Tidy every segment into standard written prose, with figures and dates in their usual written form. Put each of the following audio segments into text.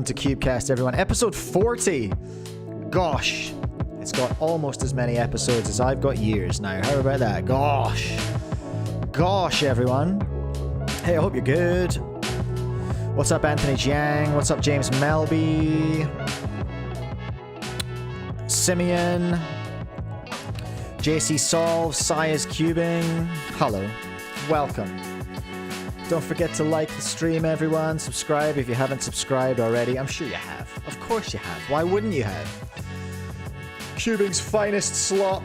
Welcome to Cubecast, everyone. Episode 40. Gosh, it's got almost as many episodes as I've got years now. How about that? Gosh. Gosh, everyone. Hey, I hope you're good. What's up, Anthony Jiang? What's up, James Melby? Simeon. JC Solve. Sia's Cubing. Hello. Welcome. Don't forget to like the stream, everyone. Subscribe if you haven't subscribed already. I'm sure you have. Of course you have. Why wouldn't you have? Cubing's finest slop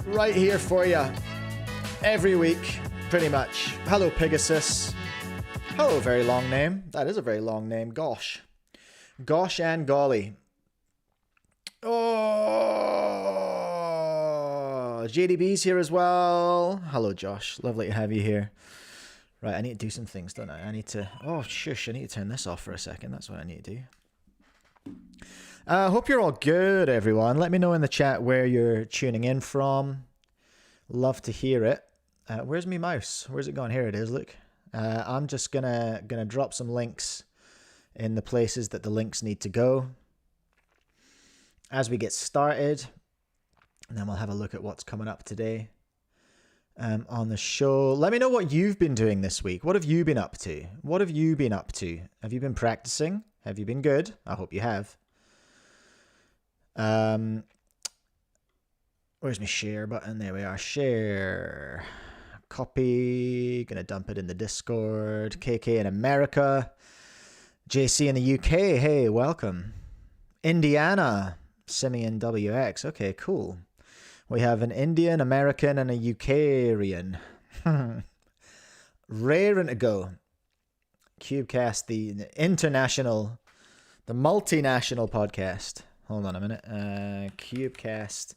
right here for you. Every week, pretty much. Hello, Pegasus. Hello, very long name. That is a very long name. Gosh. Gosh and golly. Oh, JDB's here as well. Hello, Josh. Lovely to have you here. Right, I need to do some things, don't I? I need to... Oh, shush, I need to turn this off for a second. That's what I need to do. Hope you're all good, everyone. Let me know in the chat where you're tuning in from. Love to hear it. Where's my mouse? Where's it gone? Here it is, look. I'm just gonna drop some links in the places that the links need to go as we get started. And then we'll have a look at what's coming up today. On the show. Let me know what you've been doing this week. What have you been up to? What have you been up to? Have you been practicing? Have you been good? I hope you have. Where's my share button? There we are. Share. Copy. Gonna dump it in the Discord. KK in America. JC in the UK. Hey, welcome. Indiana. Simeon WX. Okay, cool. We have an Indian, American, and a UKarian. Raring to go. Cubecast, the international, the multinational podcast. Hold on a minute. Cubecast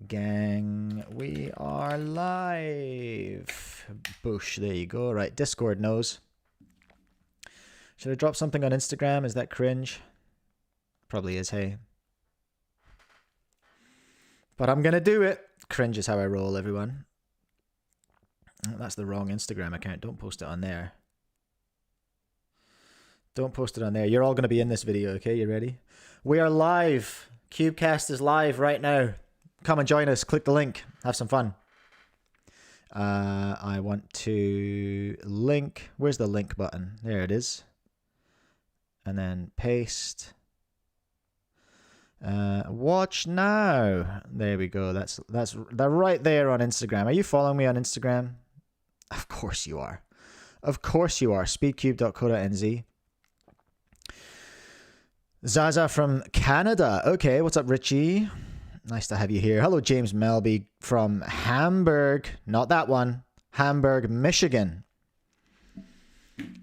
gang. We are live. Boosh. There you go. Right. Discord knows. Should I drop something on Instagram? Is that cringe? Probably is, hey. But I'm going to do it. Cringe is how I roll, everyone. That's the wrong Instagram account. Don't post it on there. Don't post it on there. You're all going to be in this video, okay? You ready? We are live. Cubecast is live right now. Come and join us. Click the link. Have some fun. I want to link. Where's the link button? There it is. And then paste. Watch now. There we go. They're right there on Instagram. Are you following me on Instagram? Of course you are. Of course you are. Speedcube.co.nz. Zaza from Canada. Okay, what's up, Richie? Nice to have you here. Hello, James Melby from Hamburg. Not that one. Hamburg, Michigan.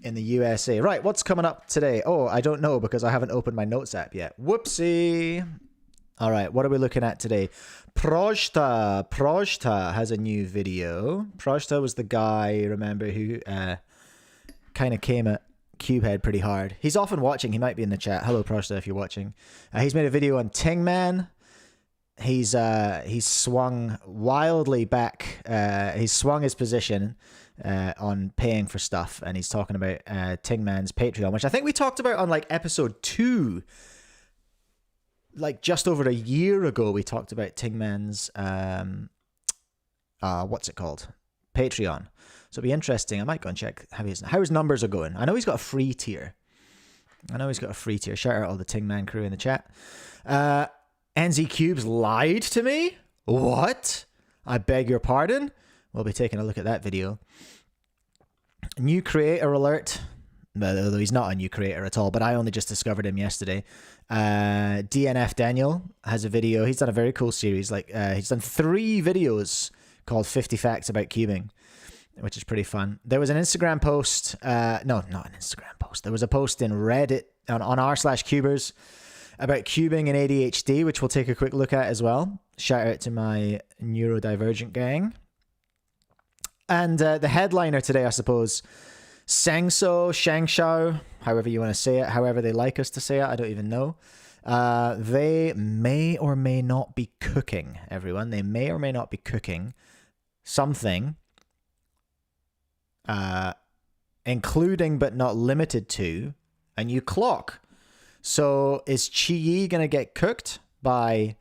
In the USA. Right, what's coming up today? Oh, I don't know because I haven't opened my notes app yet. Whoopsie. All right, what are we looking at today? Prozzta. Prozzta has a new video. Prozzta was the guy, remember, who kind of came at Cubehead pretty hard. He's often watching. He might be in the chat. Hello, Prozzta, if you're watching. He's made a video on Tingman. He's swung wildly back. He's swung his position on paying for stuff, and he's talking about Tingman's Patreon, which I think we talked about on like episode 2, like just over a year ago. We talked about Tingman's what's it called, Patreon. So it'll be interesting. I might go and check how his numbers are going. I know he's got a free tier. Shout out all the Tingman crew in the chat. NzCubes lied to me? What? I beg your pardon? We'll be taking a look at that video. New creator alert. Although he's not a new creator at all, but I only just discovered him yesterday. DNF Daniel has a video. He's done a very cool series. Like he's done 3 videos called 50 Facts About Cubing, which is pretty fun. There was an Instagram post. No, not an Instagram post. There was a post in Reddit on r/cubers about cubing and ADHD, which we'll take a quick look at as well. Shout out to my neurodivergent gang. And the headliner today, I suppose, Sengso, however you want to say it, however they like us to say it, I don't even know. They may or may not be cooking, everyone. They may or may not be cooking something, including but not limited to a new clock. So is Qi going to get cooked by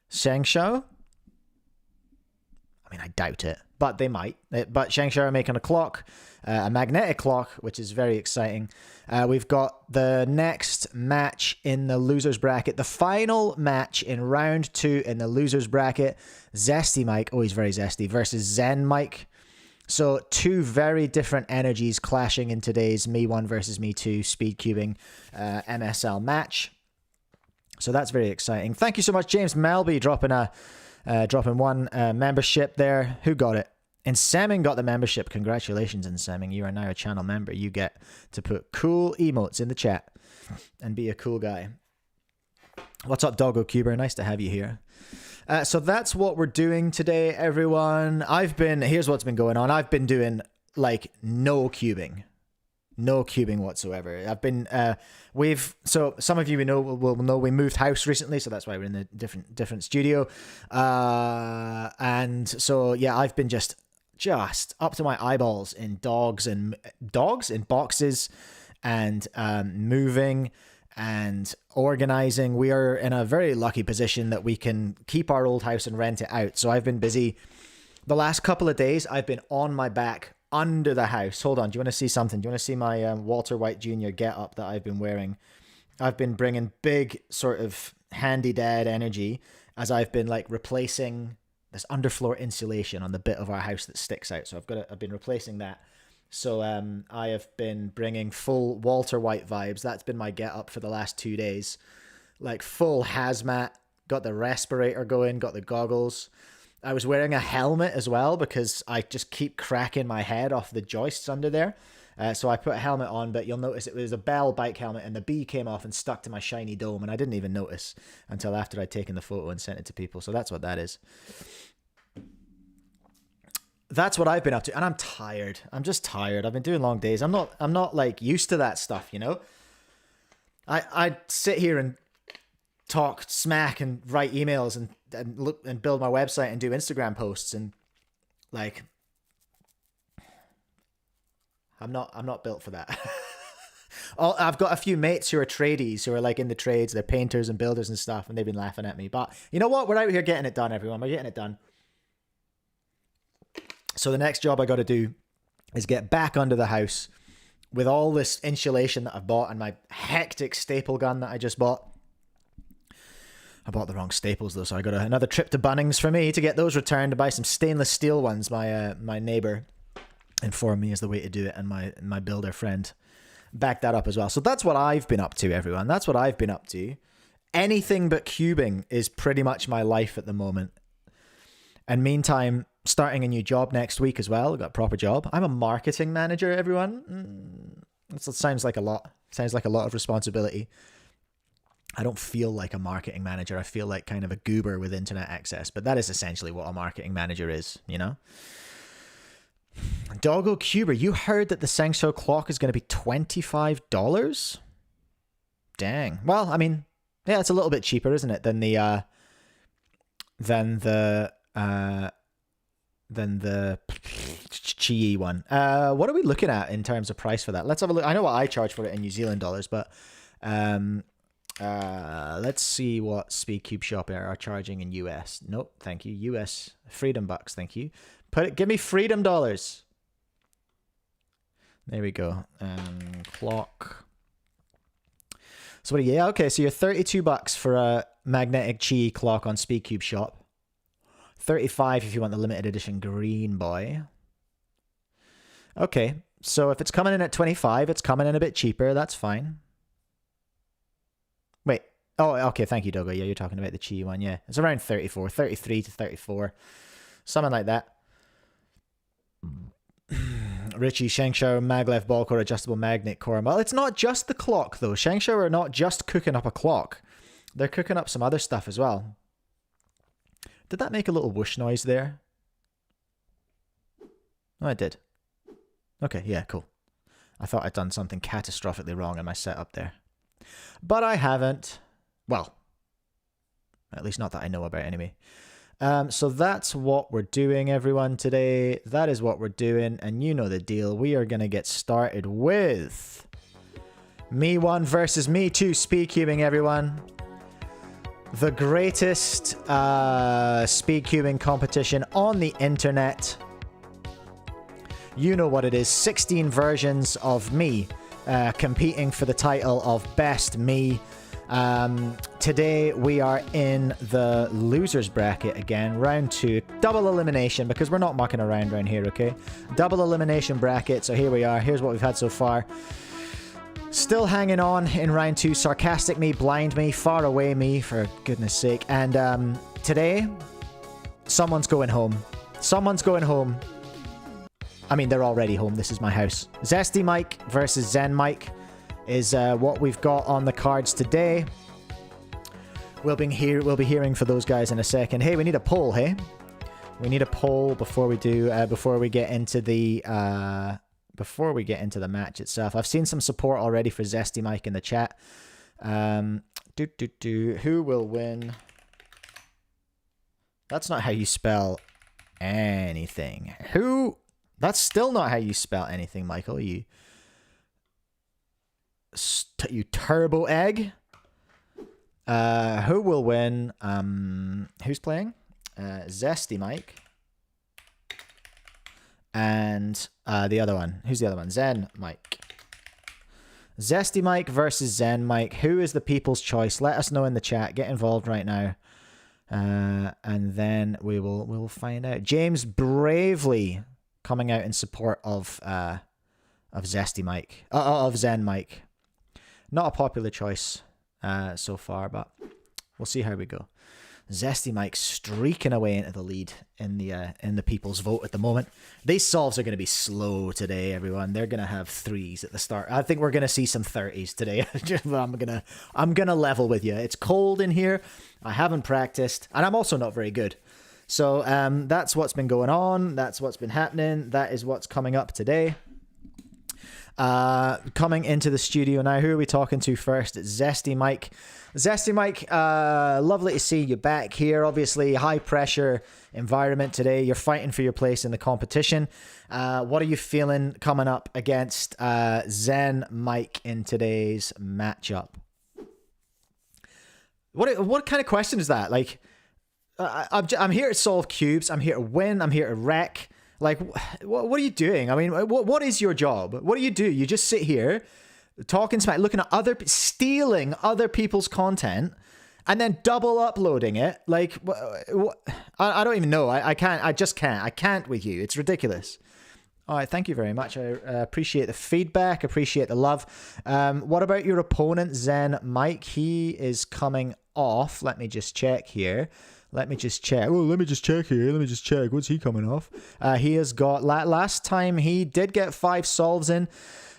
Sengso? I mean, I doubt it, but they might. But Sengso are making a clock, a magnetic clock, which is very exciting. We've got the next match in the losers bracket, the final match in round 2 in the losers bracket. Zesty Mike, oh, he's very zesty, versus Zen Mike. So 2 very different energies clashing in today's Me 1 versus Me 2 Speedcubing MSL match. So that's very exciting. Thank you so much, James Melby, dropping one membership there. Who got it? NzCubes got the membership. Congratulations, NzCubes. You are now a channel member. You get to put cool emotes in the chat and be a cool guy. What's up, Doggo Cuber? Nice to have you here. So that's what we're doing today, everyone. Here's what's been going on. I've been doing like no cubing whatsoever. I've been, so some of you will know we moved house recently, so that's why we're in the different studio. And so, yeah, I've been just up to my eyeballs in dogs in boxes and moving and organizing. We are in a very lucky position that we can keep our old house and rent it out. So I've been busy. The last couple of days, I've been on my back under the house. Hold on. Do you want to see something? Do you want to see my Walter White Jr. get-up that I've been wearing? I've been bringing big sort of handy dad energy as I've been like replacing this underfloor insulation on the bit of our house that sticks out. So I've been replacing that. So I have been bringing full Walter White vibes. That's been my get-up for the last 2 days. Like full hazmat, got the respirator going, got the goggles. I was wearing a helmet as well because I just keep cracking my head off the joists under there. So I put a helmet on, but you'll notice it was a Bell bike helmet and the B came off and stuck to my shiny dome, and I didn't even notice until after I'd taken the photo and sent it to people. So that's what that is. That's what I've been up to, and I'm tired. I'm just tired. I've been doing long days. I'm not like used to that stuff, you know? I sit here and talk smack and write emails and look and build my website and do Instagram posts, and like I'm not built for that. I've got a few mates who are tradies, who are like in the trades, they're painters and builders and stuff, and they've been laughing at me. But you know what? We're out here getting it done, everyone. We're getting it done. So the next job I got to do is get back under the house with all this insulation that I've bought and my hectic staple gun that I just bought. I bought the wrong staples though, so I got another trip to Bunnings for me to get those returned, to buy some stainless steel ones. My neighbor informed me is the way to do it, and my builder friend backed that up as well. So that's what I've been up to, everyone. That's what I've been up to. Anything but cubing is pretty much my life at the moment. And meantime, starting a new job next week as well. I've got a proper job. I'm a marketing manager, everyone. That sounds like a lot. Sounds like a lot of responsibility. I don't feel like a marketing manager. I feel like kind of a goober with internet access, but that is essentially what a marketing manager is, you know? Doggo Cuber, you heard that the Sengso clock is going to be $25? Dang. Well, I mean, yeah, it's a little bit cheaper, isn't it, than the Qi one. What are we looking at in terms of price for that? Let's have a look. I know what I charge for it in New Zealand dollars, but let's see what Speedcube Shop are charging in US. Nope, thank you. US Freedom Bucks, thank you. Give me Freedom dollars. There we go. Clock. So what? Yeah, okay. So you're $32 for a magnetic Qi clock on Speedcube Shop. $35 if you want the limited edition green boy. Okay, so if it's coming in at $25, it's coming in a bit cheaper. That's fine. Wait. Oh, okay. Thank you, Doggo. Yeah, you're talking about the Qi one. Yeah, it's around 34, 33 to 34, something like that. Richie, Sengso, maglev ball core, adjustable magnet core. Well, it's not just the clock though. Sengso are not just cooking up a clock; they're cooking up some other stuff as well. Did that make a little whoosh noise there? Oh, it did. Okay, yeah, cool. I thought I'd done something catastrophically wrong in my setup there. But I haven't. Well, at least not that I know about anyway. So that's what we're doing, everyone, today. That is what we're doing, and you know the deal. We are going to get started with Me 1 versus me 2 speedcubing, everyone. The greatest speedcubing competition on the internet. You know what it is. 16 versions of me competing for the title of Best Me. Today we are in the losers bracket again, round 2, double elimination, because we're not mucking around here, okay? Double elimination bracket, so here we are. Here's what we've had so far. Still hanging on in round 2. Sarcastic me, blind me, far away me, for goodness sake. And today, someone's going home. Someone's going home. I mean, they're already home. This is my house. Zesty Mike versus Zen Mike is what we've got on the cards today. We'll be hearing for those guys in a second. Hey, we need a poll, hey? We need a poll before we do, before we get into the match itself. I've seen some support already for Zesty Mike in the chat. Who will win? That's not how you spell anything. Who? That's still not how you spell anything, Michael. You turbo egg. Who will win? Who's playing? Zesty Mike. And the other one. Who's the other one? Zen Mike. Zesty Mike versus Zen Mike. Who is the people's choice? Let us know in the chat. Get involved right now. And then we will find out. James bravely coming out in support of Zesty Mike. Of Zen Mike. Not a popular choice so far, but we'll see how we go. Zesty Mike streaking away into the lead in the people's vote at the moment. These solves are going to be slow today, everyone. They're going to have 3s at the start. I think we're going to see some 30s today. I'm gonna level with you. It's cold in here. I haven't practiced, and I'm also not very good. So that's what's been going on. That's what's been happening. That is what's coming up today. Coming into the studio now. Who are we talking to first? It's Zesty Mike. Zesty Mike, lovely to see you back here. Obviously, high pressure environment today. You're fighting for your place in the competition. What are you feeling coming up against Zen Mike in today's matchup? What kind of question is that? Like, I'm here to solve cubes. I'm here to win. I'm here to wreck. Like, what are you doing? I mean, what is your job? What do? You just sit here, talking smack, looking at stealing other people's content, and then double uploading it. Like, I don't even know. I can't. I just can't. I can't with you. It's ridiculous. All right, thank you very much. I appreciate the feedback, appreciate the love. What about your opponent, Zen Mike? He is coming off. Let me just check here. Let me just check. Oh, let me just check here. Let me just check. What's he coming off? He has got... Last time, he did get 5 solves in.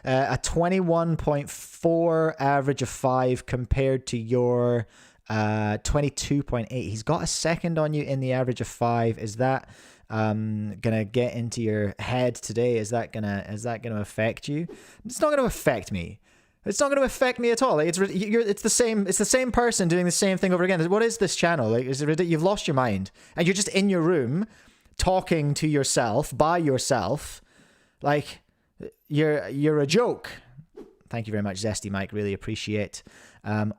A 21.4 average of 5 compared to your 22.8. He's got a second on you in the average of 5. Is that gonna get into your head today? Is that gonna affect you? It's not gonna affect me. It's not going to affect me at all. Like, it's the same person doing the same thing over again. What is this channel? Like, you've lost your mind, and you're just in your room talking to yourself by yourself. Like, you're a joke. Thank you very much, Zesty Mike. Really appreciate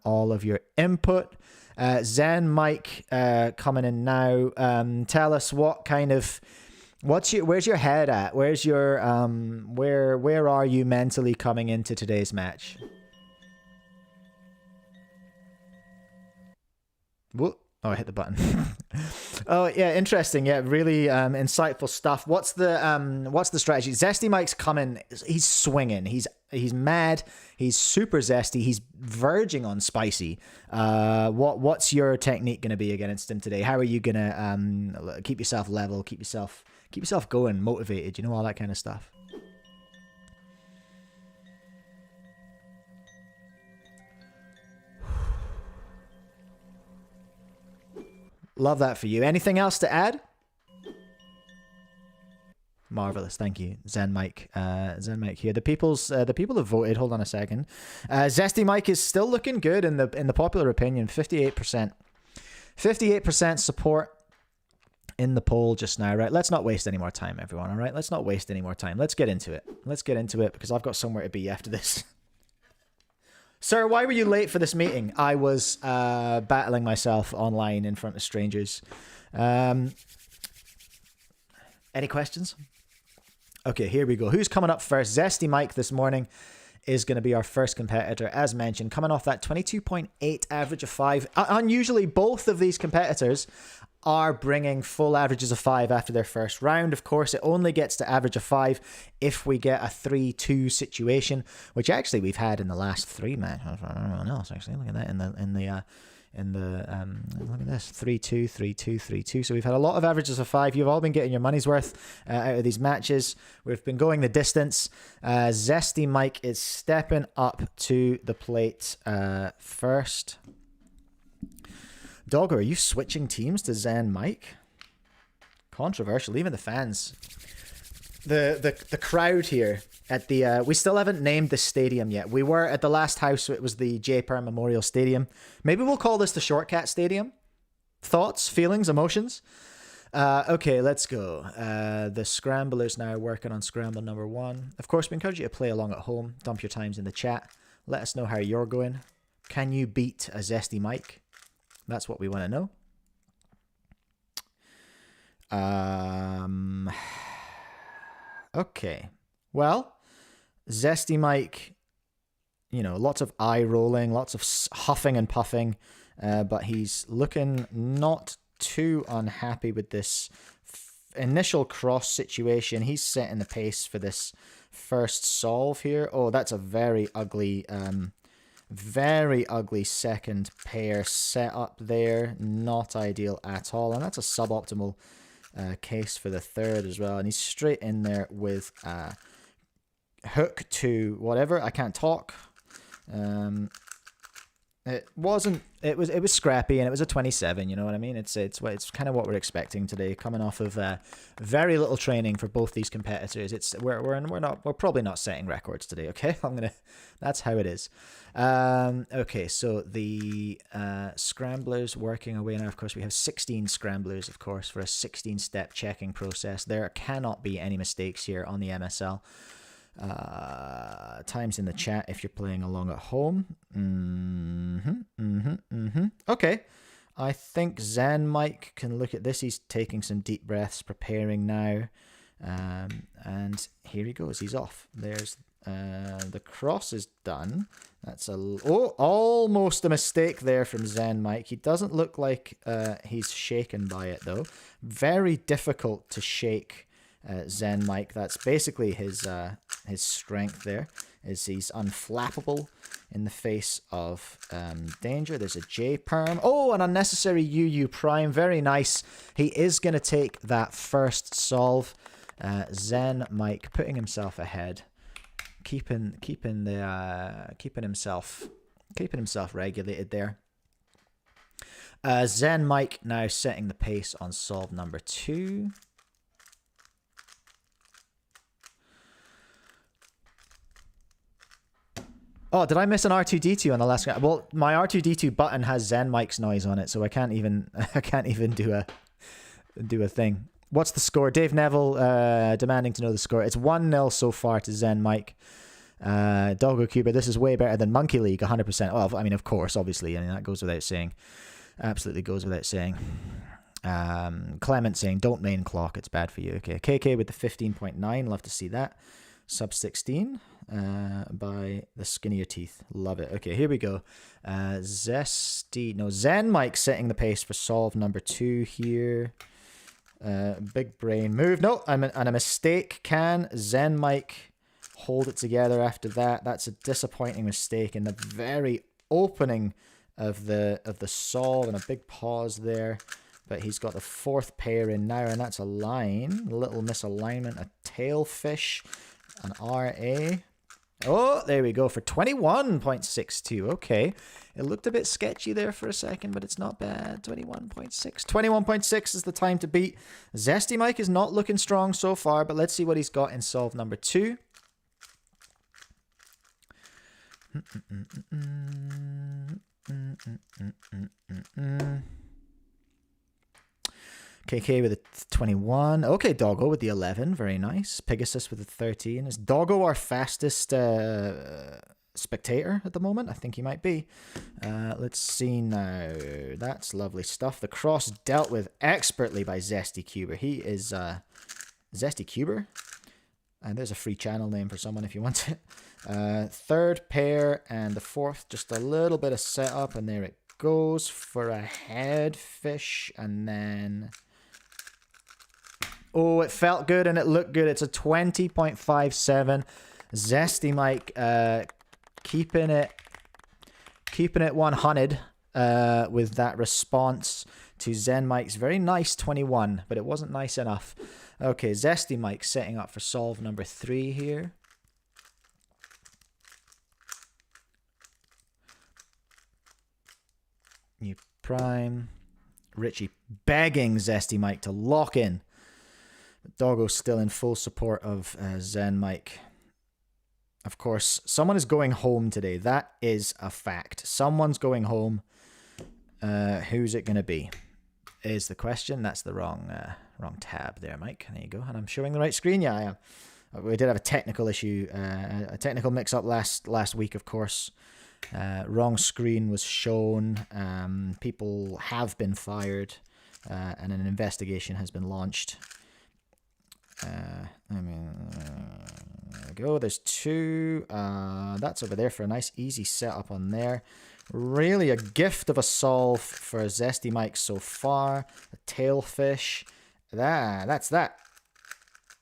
all of your input. Zen Mike coming in now. Tell us what kind of... where's your head at? Where's your where are you mentally coming into today's match? Whoa. Oh, I hit the button. Oh, yeah, interesting. Yeah, really insightful stuff. What's the strategy? Zesty Mike's coming. He's swinging. He's mad. He's super zesty. He's verging on spicy. What's your technique going to be against him today? How are you going to keep yourself level, keep yourself going, motivated, all that kind of stuff? Love that for you. Anything else to add? Marvelous, thank you, Zen Mike. Zen Mike here. The people have voted. Hold on a second. Zesty Mike is still looking good in the popular opinion. 58%. 58% support in the poll just now, right? Let's not waste any more time, everyone, all right? Let's not waste any more time. Let's get into it. Let's get into it because I've got somewhere to be after this. Sir, why were you late for this meeting? I was battling myself online in front of strangers. Any questions? Okay, here we go. Who's coming up first? Zesty Mike this morning is going to be our first competitor, as mentioned, coming off that 22.8 average of 5. Unusually, both of these competitors are bringing full averages of 5 after their first round. Of course, it only gets to average of 5 if we get a 3-2 situation, which actually we've had in the last 3 matches. Everyone else actually, look at that look at this, 3-2, 3-2, 3-2. So we've had a lot of averages of 5. You've all been getting your money's worth out of these matches. We've been going the distance. Zesty Mike is stepping up to the plate first. Doggo, are you switching teams to Zen Mike? Controversial, even the fans. The crowd here at the we still haven't named the stadium yet. We were at the last house, it was the J. Per Memorial Stadium. Maybe we'll call this the Shortcat Stadium. Thoughts, feelings, emotions? Okay, let's go. The Scramblers now working on scramble number 1. Of course, we encourage you to play along at home. Dump your times in the chat. Let us know how you're going. Can you beat a Zesty Mike? That's what we want to know. Okay. Well, Zesty Mike, you know, lots of eye rolling, lots of huffing and puffing, but he's looking not too unhappy with this initial cross situation. He's setting the pace for this first solve here. Oh, that's a very ugly second pair set up there. Not ideal at all. And that's a suboptimal case for the third as well. And he's straight in there with hook to whatever. I can't talk. It was scrappy, and it was a 27, you know what I mean? It's kind of what we're expecting today, coming off of very little training for both these competitors. We're probably not setting records today, okay? That's how it is. Okay, so the scramblers working away now. Of course, we have 16 scramblers, of course, for a 16-step checking process. There cannot be any mistakes here on the MSL. Times in the chat if you're playing along at home. Okay, I think Zen Mike can look at this. He's taking some deep breaths, preparing now, and here he goes. He's off. There's the cross is done. That's almost a mistake there from Zen Mike. He doesn't look like he's shaken by it though. Very difficult to shake Zen Mike. That's basically his strength there, is he's unflappable in the face of danger. There's a J perm. Oh, an unnecessary UU prime. Very nice. He is going to take that first solve. Zen Mike putting himself ahead, keeping himself regulated there. Zen Mike now setting the pace on solve number 2. Oh, did I miss an R2D2 on the last guy? Well, my R2D2 button has Zen Mike's noise on it, so I can't even do a thing. What's the score? Dave Neville demanding to know the score. It's 1-0 so far to Zen Mike. Doggo Cuba, this is way better than Monkey League, 100%. Well, I mean, of course, obviously. I mean, that goes without saying. Absolutely goes without saying. Clement saying, don't main clock, it's bad for you. Okay, KK with the 15.9, love to see that. Sub 16 by the skinnier teeth. Love it. Okay, here we go. Zen Mike setting the pace for solve number 2 here. Big brain move. No, and a mistake. Can Zen Mike hold it together after that? That's a disappointing mistake in the very opening of the solve, and a big pause there. But he's got the 4th pair in now, and that's a line. A little misalignment. A tailfish. An RA. Oh, there we go for 21.62. Okay. It looked a bit sketchy there for a second, but it's not bad. 21.6. 21.6 is the time to beat. Zesty Mike is not looking strong so far, but let's see what he's got in solve number 2. KK with a 21. Okay, Doggo with the 11. Very nice. Pegasus with the 13. Is Doggo our fastest spectator at the moment. I think he might be. Let's see now. That's lovely stuff. The cross dealt with expertly by Zesty Cuber. He is Zesty Cuber. And there's a free channel name for someone if you want it. Third pair and the fourth, just a little bit of setup, and there it goes for a head fish, and then... Oh, it felt good and it looked good. It's a 20.57. Zesty Mike keeping it 100 with that response to Zen Mike's very nice 21, but it wasn't nice enough. Okay, Zesty Mike setting up for solve number 3 here. New prime. Richie begging Zesty Mike to lock in. Doggo's still in full support of Zen Mike. Of course, someone is going home today. That is a fact. Someone's going home. Who's it going to be? Is the question. That's the wrong tab there, Mike. There you go. And I'm showing the right screen. Yeah, I am. We did have a technical issue, a technical mix-up last week, of course. Wrong screen was shown. People have been fired, and an investigation has been launched. There we go. There's 2. That's over there for a nice, easy setup on there. Really a gift of a solve for Zesty Mike so far. A tailfish. That's that.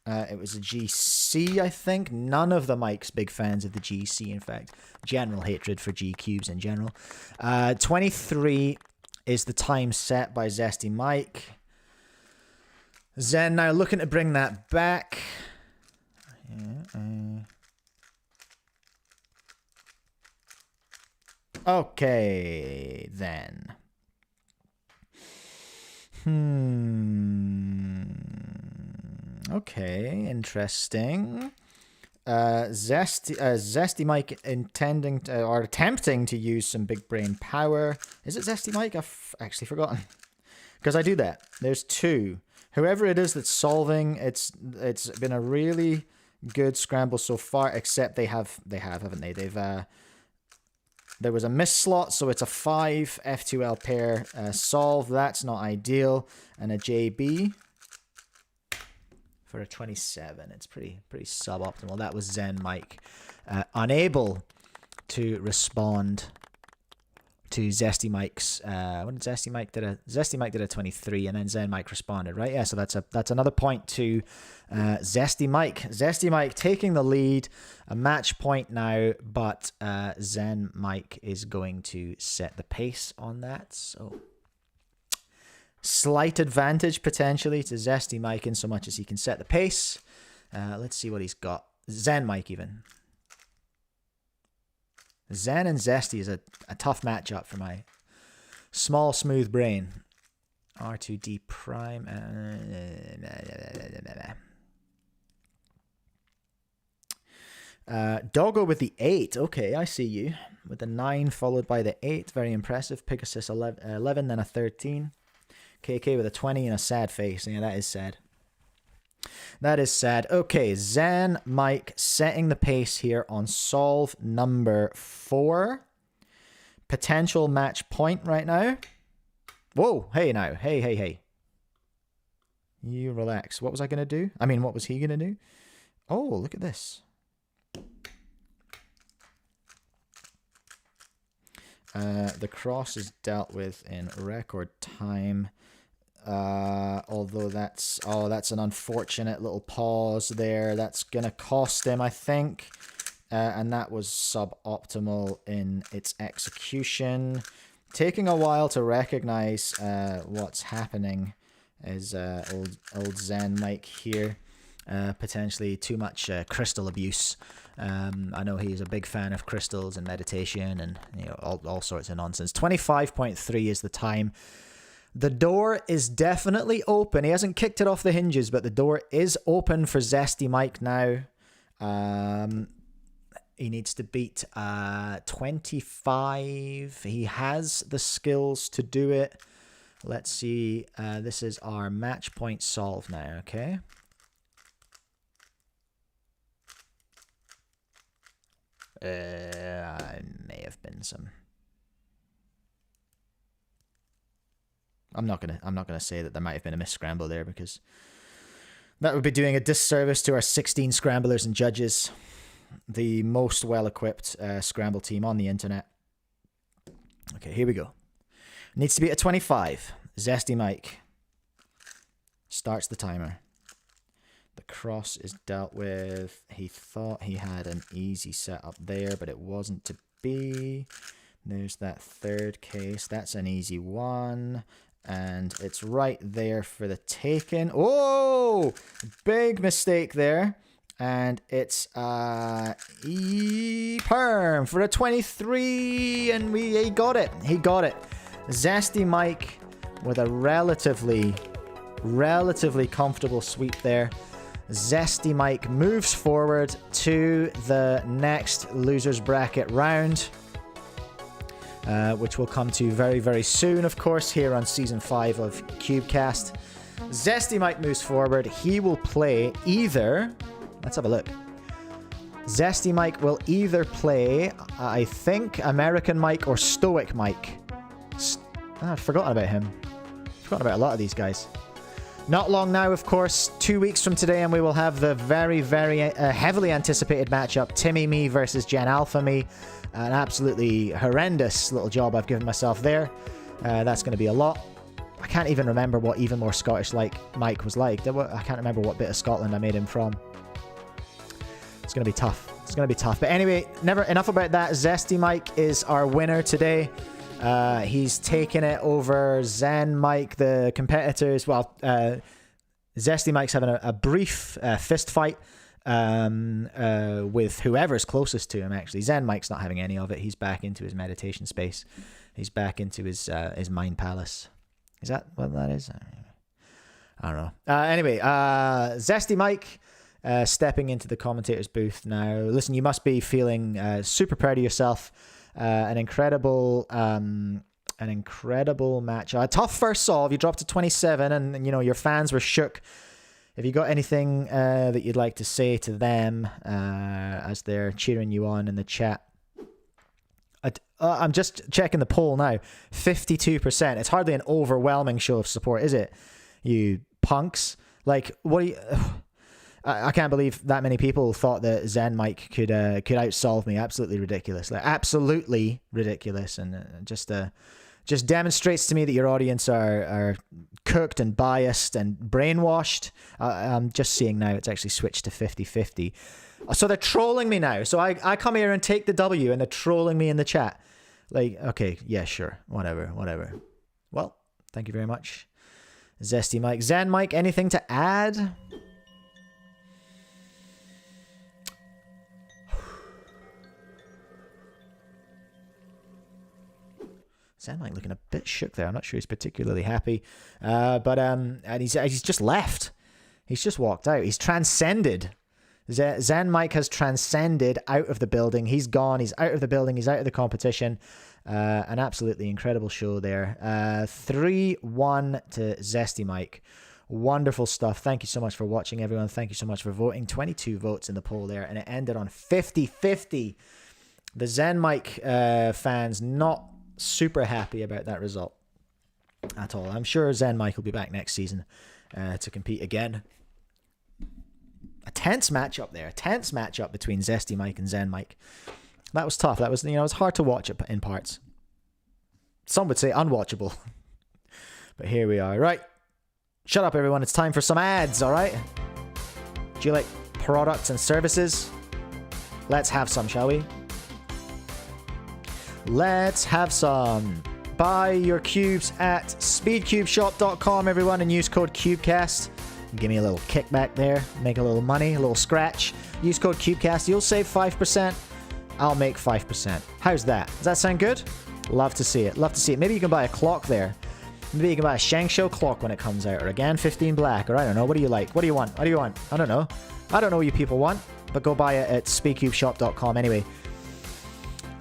It was a GC, I think. None of the Mikes big fans of the GC, in fact. General hatred for G-cubes in general. 23 is the time set by Zesty Mike. Zen now looking to bring that back. Okay, then. Okay, interesting. Zesty Mike intending to, or attempting to use some big brain power. Is it Zesty Mike? I've actually forgotten. Because I do that. There's 2. Whoever it is that's solving, it's been a really good scramble so far, except they have, haven't they? There was a miss slot, so it's a 5 F2L pair solve. That's not ideal. And a JB for a 27. It's pretty suboptimal. That was Zen Mike unable to respond to Zesty Mike's. What did Zesty Mike did? Zesty Mike did a 23, and then Zen Mike responded, right? Yeah, so that's another point to Zesty Mike. Zesty Mike taking the lead, a match point now, but Zen Mike is going to set the pace on that. So slight advantage potentially to Zesty Mike in so much as he can set the pace. Let's see what he's got. Zen Mike even. Zen and Zesty is a tough matchup for my small, smooth brain. R2D prime. Doggo with the 8. Okay, I see you. With the 9 followed by the 8. Very impressive. Pegasus 11, then a 13. KK with a 20 and a sad face. Yeah, that is sad. That is sad. Okay, Zen Mike setting the pace here on solve number 4. Potential match point right now. Whoa, hey now. Hey. You relax. What was I going to do? I mean, what was he going to do? Oh, look at this. The cross is dealt with in record time. Although that's an unfortunate little pause there. That's gonna cost him, I think. And that was suboptimal in its execution. Taking a while to recognize what's happening is old Zen Mike here. Potentially too much crystal abuse. I know he's a big fan of crystals and meditation and all sorts of nonsense. 25.3 is the time. The door is definitely open. He hasn't kicked it off the hinges, but the door is open for Zesty Mike now. He needs to beat 25. He has the skills to do it. Let's see. This is our match point solve now, okay? may have been some. I'm not gonna say that there might have been a missed scramble there, because that would be doing a disservice to our 16 scramblers and judges, the most well-equipped scramble team on the internet. Okay, here we go. Needs to be at 25. Zesty Mike starts the timer. The cross is dealt with. He thought he had an easy setup there, but it wasn't to be. There's that third case. That's an easy one. And it's right there for the taking. Oh! Big mistake there. And it's E-perm for a 23. And he got it. He got it. Zesty Mike with a relatively comfortable sweep there. Zesty Mike moves forward to the next loser's bracket round, which will come to very, very soon, of course, here on Season 5 of Cubecast. Zesty Mike moves forward. He will play either... Let's have a look. Zesty Mike will either play, I think, American Mike or Stoic Mike. I've forgotten about him. Forgotten about a lot of these guys. Not long now, of course, 2 weeks from today, and we will have the very, very heavily anticipated matchup, Timmy Me versus Gen Alpha Me. An absolutely horrendous little job I've given myself there. That's going to be a lot. I can't even remember what Even More Scottish like Mike was like. I can't remember what bit of Scotland I made him from. It's going to be tough. It's going to be tough. But anyway, enough about that. Zesty Mike is our winner today. He's taken it over Zen Mike, the competitors. Well, Zesty Mike's having a brief fist fight with whoever's closest to him, actually. Zen Mike's not having any of it. He's back into his meditation space. He's back into his mind palace. Is that what that is? I don't know. Anyway, Zesty Mike stepping into the commentator's booth now. Listen, you must be feeling super proud of yourself. An incredible match. A tough first solve. You dropped to 27, and you know your fans were shook. Have you got anything that you'd like to say to them as they're cheering you on in the chat? I'm just checking the poll now. 52%. It's hardly an overwhelming show of support, is it? You punks. Like, what do you... I can't believe that many people thought that Zen Mike could outsolve me. Absolutely ridiculous. Like, absolutely ridiculous. And just demonstrates to me that your audience are cooked and biased and brainwashed. I'm just seeing now it's actually switched to 50-50. So they're trolling me now. So I come here and take the W, and they're trolling me in the chat. Like, okay, yeah, sure. Whatever. Well, thank you very much, Zesty Mike. Zen Mike, anything to add? Zen Mike looking a bit shook there. I'm not sure he's particularly happy. And he's just left. He's just walked out. He's transcended. Zen Mike has transcended out of the building. He's gone. He's out of the building. He's out of the competition. An absolutely incredible show there. 3-1 to Zesty Mike. Wonderful stuff. Thank you so much for watching, everyone. Thank you so much for voting. 22 votes in the poll there, and it ended on 50-50. The Zen Mike fans not super happy about that result at all. I'm sure Zen Mike will be back next season to compete again. A tense matchup there. A tense matchup between Zesty Mike and Zen Mike. That was tough. That was, it was hard to watch it in parts. Some would say unwatchable. But here we are. Right. Shut up, everyone. It's time for some ads, all right? Do you like products and services? Let's have some, shall we? Let's have some. Buy your cubes at speedcubeshop.com, everyone, and use code Cubecast. Give me a little kickback there. Make a little money, a little scratch. Use code Cubecast. You'll save 5%. I'll make 5%. How's that? Does that sound good? Love to see it. Love to see it. Maybe you can buy a clock there. Maybe you can buy a Sengso clock when it comes out. Or a GAN 15 black. Or I don't know. What do you like? What do you want? What do you want? I don't know. I don't know what you people want. But go buy it at speedcubeshop.com anyway.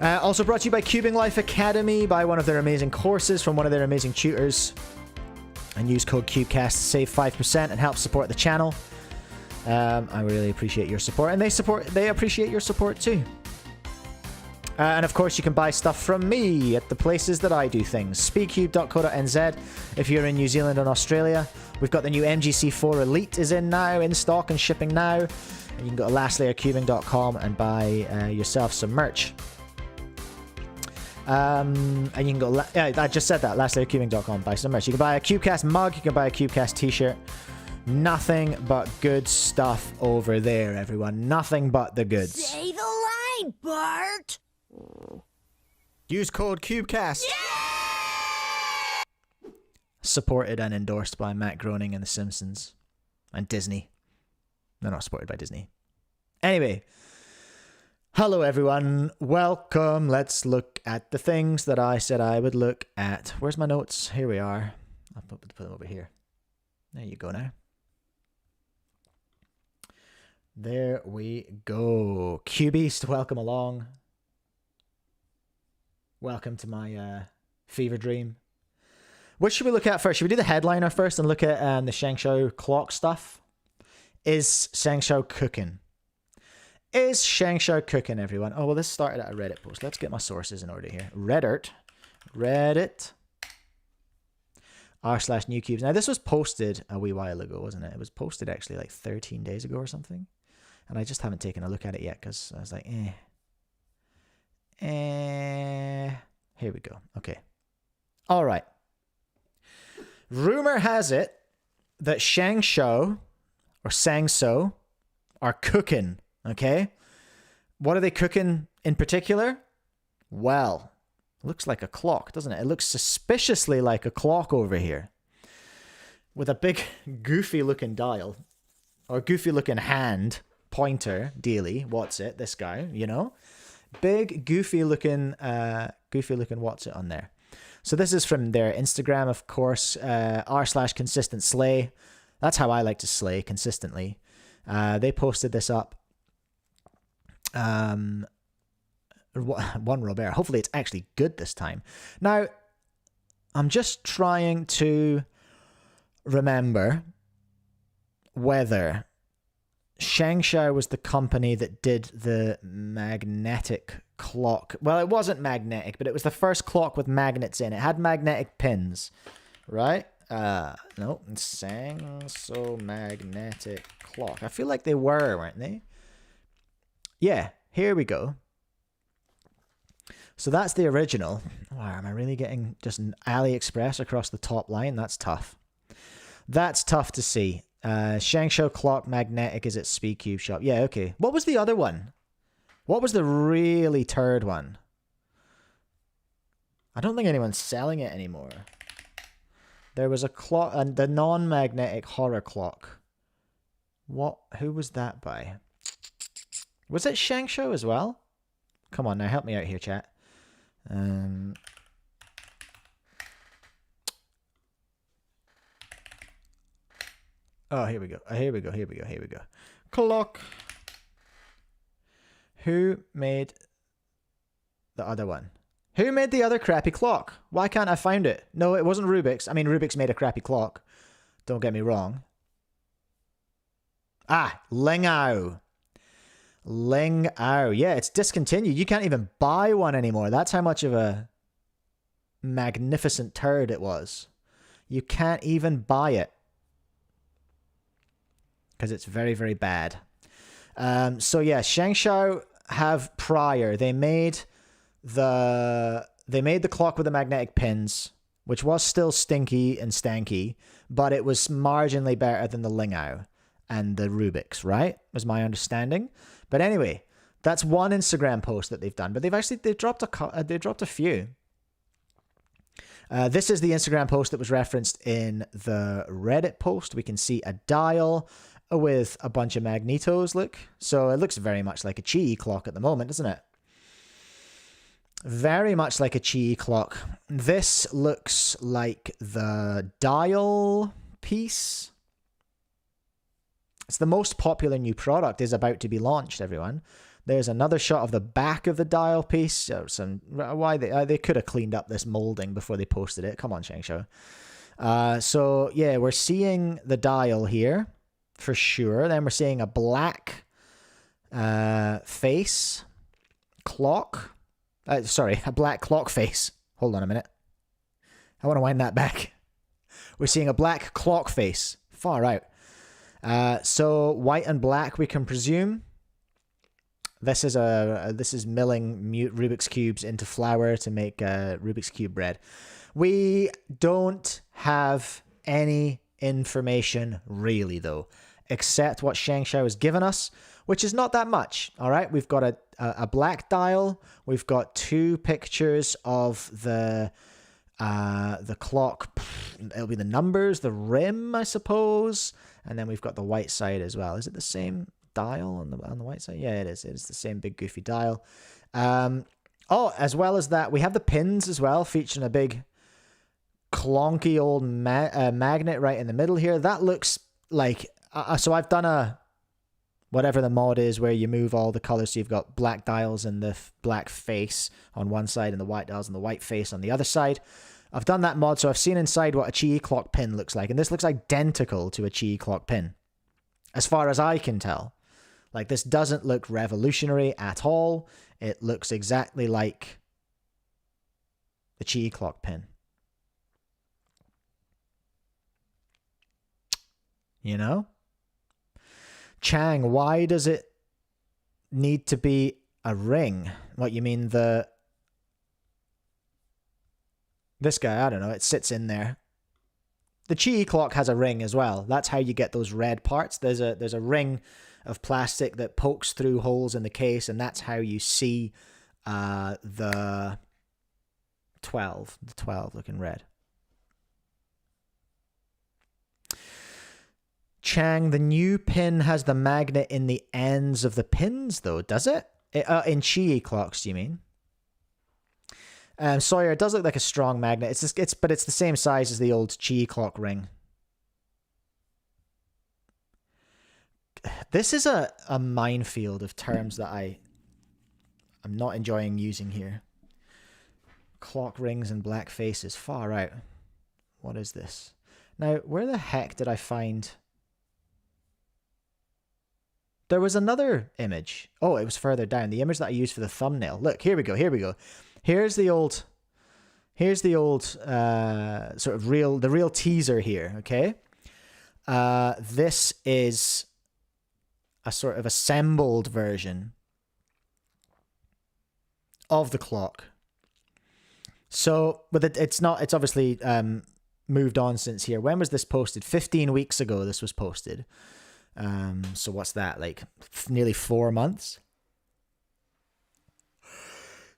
Also brought to you by Cubing Life Academy. Buy one of their amazing courses from one of their amazing tutors. And use code Cubecast to save 5% and help support the channel. I really appreciate your support. And they appreciate your support too. And of course, you can buy stuff from me at the places that I do things. Speedcube.co.nz if you're in New Zealand and Australia. We've got the new MGC4 Elite is in now, in stock and shipping now. And you can go to lastlayercubing.com and buy yourself some merch. And you can go, I just said that, lastlayercubing.com, buy some merch. You can buy a Cubecast mug, you can buy a Cubecast t-shirt. Nothing but good stuff over there, everyone. Nothing but the goods. Say the line, Bart! Use code Cubecast. Yeah! Supported and endorsed by Matt Groening and The Simpsons. And Disney. They're not supported by Disney. Anyway. Hello everyone. Welcome. Let's look at the things that I said I would look at. Where's my notes? Here we are. I'll put them over here. There you go now. There we go. Cubeast, welcome along. Welcome to my fever dream. What should we look at first? Should we do the headliner first and look at the Sengso clock stuff? Is Sengso cooking? Is Sengso cooking, everyone? Oh, well, this started at a Reddit post. Let's get my sources in order here. Reddit. r/NewCubes. Now, this was posted a wee while ago, wasn't it? It was posted actually like 13 days ago or something. And I just haven't taken a look at it yet because I was like, Here we go. Okay. All right. Rumor has it that Sengso or Sengso are cooking. Okay. What are they cooking in particular? Well, looks like a clock, doesn't it? It looks suspiciously like a clock over here. With a big goofy looking dial. Or goofy looking hand. Pointer, dealy, what's it? This guy, you know? Big goofy looking what's it on there. So this is from their Instagram, of course. r/consistent slay. That's how I like to slay consistently. They posted this up. One Robert. Hopefully it's actually good this time. Now, I'm just trying to remember whether Sengso was the company that did the magnetic clock. Well, it wasn't magnetic, but it was the first clock with magnets in. It had magnetic pins, right? No, Sengso Magnetic clock. I feel like they were, weren't they? Yeah, here we go. So that's the original. Wow, am I really getting just an AliExpress across the top line? That's tough. That's tough to see. Sengso Clock Magnetic is at Speedcube shop. Yeah, okay. What was the other one? What was the really turd one? I don't think anyone's selling it anymore. There was a clock, and the non-magnetic horror clock. What? Who was that by? Was it Sengso as well? Come on now, help me out here, chat. Oh, here we go. Here we go. Clock. Who made the other one? Who made the other crappy clock? Why can't I find it? No, it wasn't Rubik's. I mean, Rubik's made a crappy clock. Don't get me wrong. Ah, Lingao. Yeah, it's discontinued. You can't even buy one anymore. That's how much of a magnificent turd it was. You can't even buy it. Because it's very, very bad. So yeah, Sengso have prior. They made the clock with the magnetic pins, which was still stinky and stanky, but it was marginally better than the Lingao and the Rubik's, right? Was my understanding. But anyway, that's one Instagram post that they've done, but they've dropped a few. This is the Instagram post that was referenced in the Reddit post. We can see a dial with a bunch of magnetos, look. So it looks very much like a Qi clock at the moment, doesn't it? Very much like a Qi clock. This looks like the dial piece. It's the most popular new product is about to be launched, everyone. There's another shot of the back of the dial piece. Why they could have cleaned up this molding before they posted it. Come on, Sengso. So yeah, we're seeing the dial here for sure. Then we're seeing a black face clock. Sorry, a black clock face. Hold on a minute. I want to wind that back. We're seeing a black clock face. Far out. So white and black, we can presume. This is milling Rubik's cubes into flour to make Rubik's cube bread. We don't have any information really though, except what Sengso has given us, which is not that much. All right, we've got a black dial. We've got 2 pictures of the clock. It'll be the numbers, the rim, I suppose, and then we've got the white side as well. Is it the same dial on the white side? Yeah, it is. It is the same big goofy dial. Oh, as well as that, we have the pins as well, featuring a big clunky old magnet right in the middle here. That looks like so I've done a whatever the mod is where you move all the colors. So you've got black dials and the black face on one side and the white dials and the white face on the other side. I've done that mod, so I've seen inside what a chi clock pin looks like, and this looks identical to a chi clock pin as far as I can tell. Like, this doesn't look revolutionary at all. It looks exactly like the chi clock pin. You know? Chang, why does it need to be a ring? What, you mean this guy, I don't know, it sits in there. The chi clock has a ring as well. That's how you get those red parts. There's a ring of plastic that pokes through holes in the case, and that's how you see the 12 looking red. Chang, the new pin has the magnet in the ends of the pins, though, does it? In chi clocks, do you mean? Sawyer, it does look like a strong magnet. But it's the same size as the old chi clock ring. This is a minefield of terms that I'm not enjoying using here. Clock rings and black faces, far out. What is this? Now, where the heck did I find? There was another image. Oh, it was further down. The image that I used for the thumbnail. Look, here we go. Here's the old sort of the real teaser here, okay? This is a sort of assembled version of the clock. So, but it's obviously moved on since here. When was this posted? 15 weeks ago this was posted. So what's that, like nearly 4 months?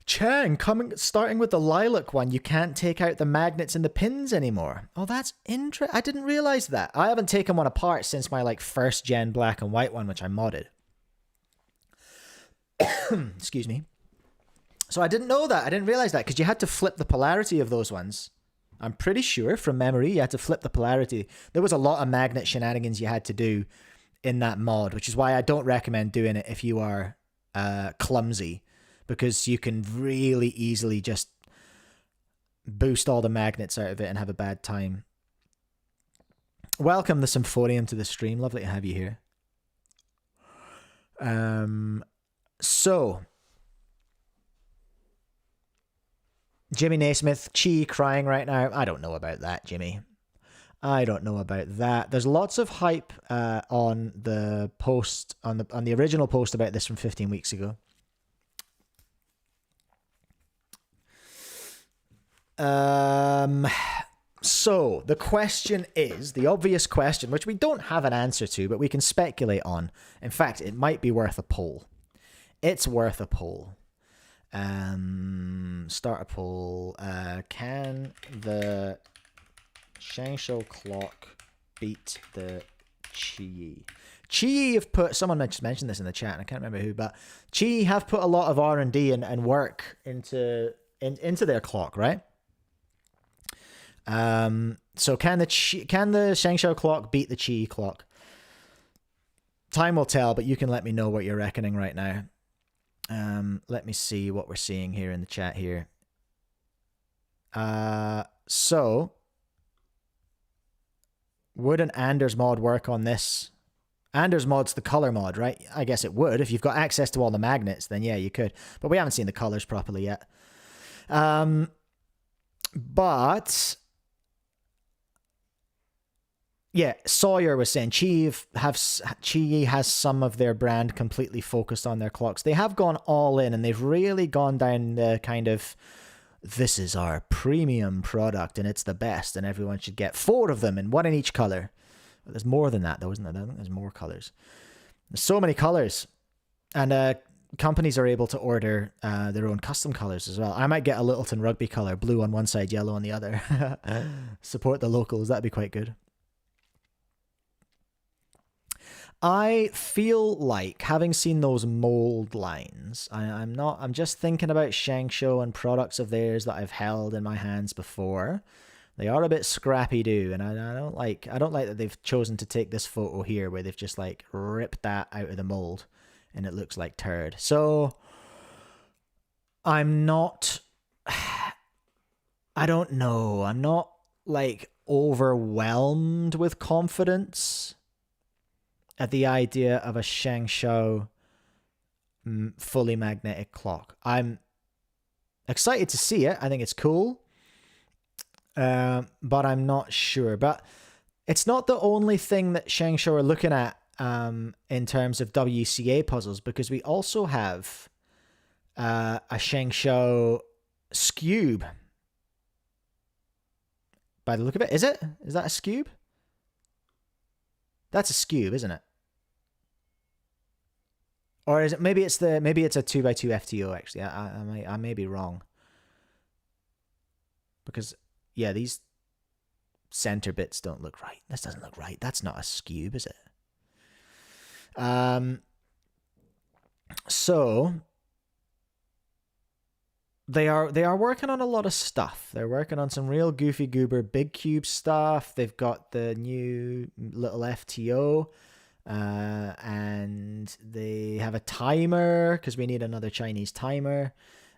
Chang, starting with the lilac one, you can't take out the magnets and the pins anymore. Oh, that's interesting. I didn't realize that. I haven't taken one apart since my like 1st gen black and white one, which I modded. Excuse me. So I didn't know that. I didn't realize that because you had to flip the polarity of those ones. I'm pretty sure from memory you had to flip the polarity. There was a lot of magnet shenanigans you had to do in that mod, which is why I don't recommend doing it if you are clumsy, because you can really easily just boost all the magnets out of it and have a bad time. Welcome the Symphonium to the stream. Lovely to have you here. So Jimmy Naismith, chi crying right now. I don't know about that, Jimmy. I don't know about that. There's lots of hype on the post, on the original post about this from 15 weeks ago. So the question is, the obvious question, which we don't have an answer to, but we can speculate on. In fact, it might be worth a poll. It's worth a poll. Start a poll. Can the Sengso clock beat the Chi? Chi have put, someone just mentioned this in the chat, and I can't remember who, but Chi have put a lot of R&D and work into their clock, right? So can the Sengso clock beat the Chi clock? Time will tell, but you can let me know what you're reckoning right now. Let me see what we're seeing here in the chat here. So would an Anders mod work on this And there's mods, the color mod, right? I guess it would. If you've got access to all the magnets, then yeah, you could. But we haven't seen the colors properly yet. But yeah, Sawyer was saying Qi has some of their brand completely focused on their clocks. They have gone all in, and they've really gone down the kind of, this is our premium product and it's the best and everyone should get 4 of them and 1 in each color. But there's more than that though, isn't there? I think there's more colors. There's so many colors, and companies are able to order their own custom colors as well. I might get a Littleton rugby color, blue on one side, yellow on the other. Support the locals. That'd be quite good. I feel like, having seen those mold lines, I'm just thinking about Sengso and products of theirs that I've held in my hands before. They are a bit scrappy-do, and I don't like that they've chosen to take this photo here where they've just like ripped that out of the mold and it looks like turd. So I'm not, I don't know. I'm not like overwhelmed with confidence at the idea of a Sengso fully magnetic clock. I'm excited to see it. I think it's cool. But I'm not sure. But it's not the only thing that Sengso are looking at in terms of WCA puzzles, because we also have a Sengso Scube. By the look of it, is it? Is that a Scube? That's a Scube, isn't it? Or is it? Maybe it's a 2x2 FTO. Actually, I may be wrong. Because yeah, these center bits don't look right. This doesn't look right. That's not a Scube, is it? So they are working on a lot of stuff. They're working on some real goofy goober big cube stuff. They've got the new little FTO, and they have a timer because we need another Chinese timer,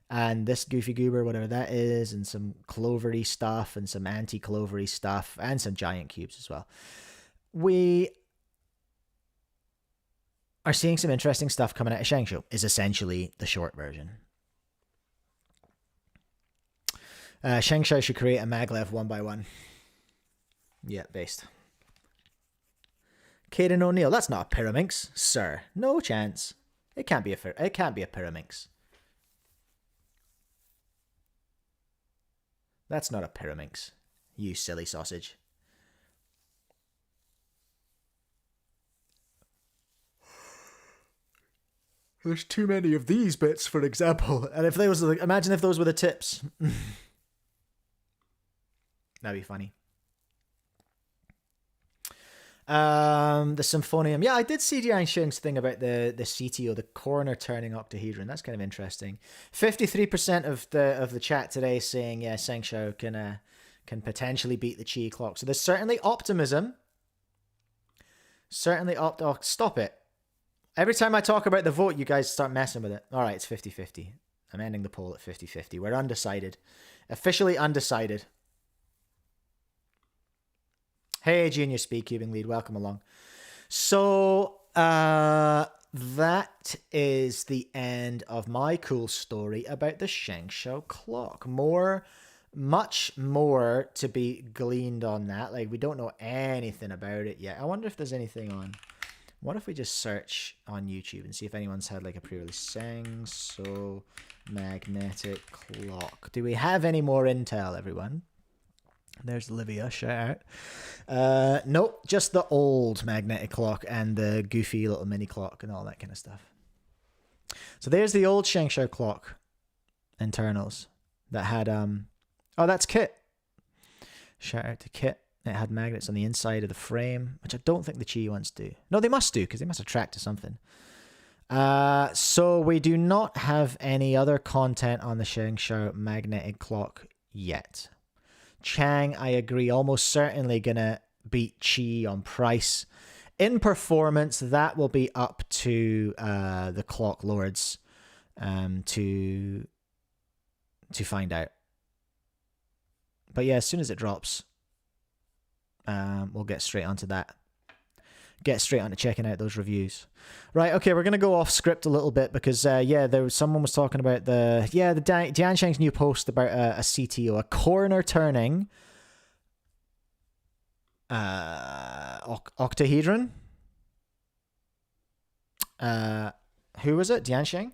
and this goofy goober, whatever that is, and some clovery stuff and some anti-clovery stuff and some giant cubes as well. We are seeing some interesting stuff coming out of Sengso, is essentially the short version. Sengso should create a maglev 1x1. Yeah, based. Caden O'Neill, that's not a Pyraminx, sir. No chance. It can't be a Pyraminx. That's not a Pyraminx, you silly sausage. There's too many of these bits, for example. And if they was, imagine if those were the tips. That'd be funny. The Symphonium. Yeah, I did see Diansheng's thing about the CTO, the corner turning octahedron. That's kind of interesting. 53% of the chat today saying, yeah, Sengso can potentially beat the Qi clock. So there's certainly optimism. Oh, stop it. Every time I talk about the vote, you guys start messing with it. All right, it's 50-50. I'm ending the poll at 50-50. We're undecided. Officially undecided. Hey, Junior Speedcubing League, welcome along. So, that is the end of my cool story about the Sengso clock. Much more to be gleaned on that. Like, we don't know anything about it yet. I wonder if there's anything on... What if we just search on YouTube and see if anyone's had like a pre-release Sengso Magnetic clock? Do we have any more intel, everyone? There's Livia, shout out. Nope, just the old magnetic clock and the goofy little mini clock and all that kind of stuff. So there's the old Sengso clock internals that had oh, that's Kit. Shout out to Kit. It had magnets on the inside of the frame, which I don't think the Qi ones do. No, they must do, because they must attract to something. So we do not have any other content on the Sengso magnetic clock yet. Chang, I agree, almost certainly gonna beat Qi on price. In performance, that will be up to the clock lords to find out. But yeah, as soon as it drops, we'll get straight onto that. get straight on to checking out those reviews. Right, okay, we're going to go off script a little bit because, someone was talking about Diansheng's new post about a CTO, a corner turning octahedron. Who was it? Diansheng?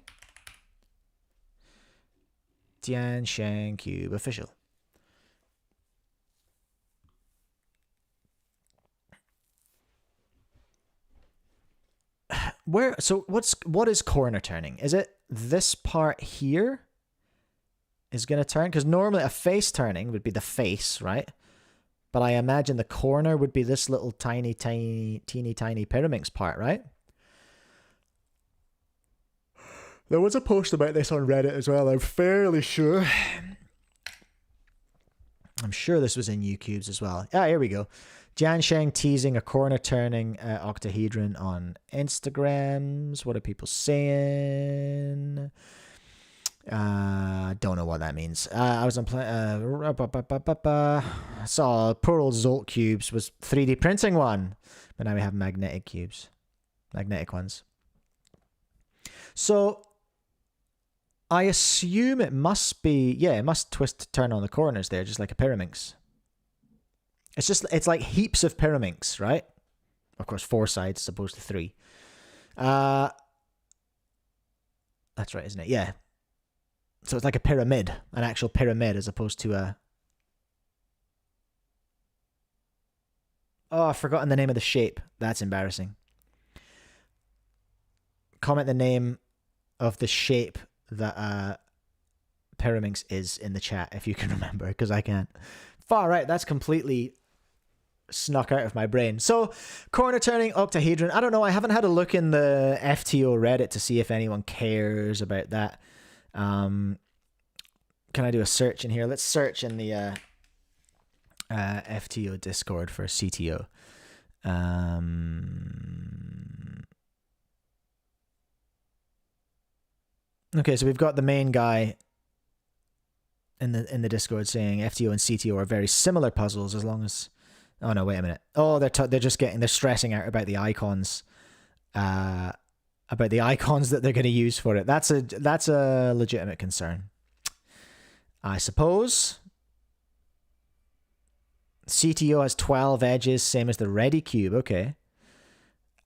DianshengCube official. What is corner turning? Is it this part here is going to turn? Because normally a face turning would be the face, right? But I imagine the corner would be this little teeny tiny pyraminx part, right? There was a post about this on Reddit as well, I'm fairly sure. I'm sure this was in NzCubes as well. Ah, here we go. Diansheng teasing a corner turning octahedron on Instagrams. What are people saying? Don't know what that means. I was on saw poor old Zolt cubes was 3D printing one, but now we have magnetic cubes, magnetic ones. So I assume it must be, it must twist turn on the corners there, just like a pyraminx. It's like heaps of pyraminx, right? Of course, 4 sides as opposed to 3. That's right, isn't it? Yeah. So it's like a pyramid, an actual pyramid, as opposed to a... Oh, I've forgotten the name of the shape. That's embarrassing. Comment the name of the shape that pyraminx is in the chat, if you can remember, because I can't. Far right, that's completely snuck out of my brain. So, corner turning octahedron. I don't know. I haven't had a look in the FTO Reddit to see if anyone cares about that. Can I do a search in here? Let's search in the FTO Discord for CTO. Okay, so we've got the main guy in the Discord saying FTO and CTO are very similar puzzles as long as... Oh no, wait a minute. Oh, they're stressing out about the icons. About the icons that they're going to use for it. That's a legitimate concern, I suppose. CTO has 12 edges, same as the Ready Cube. Okay.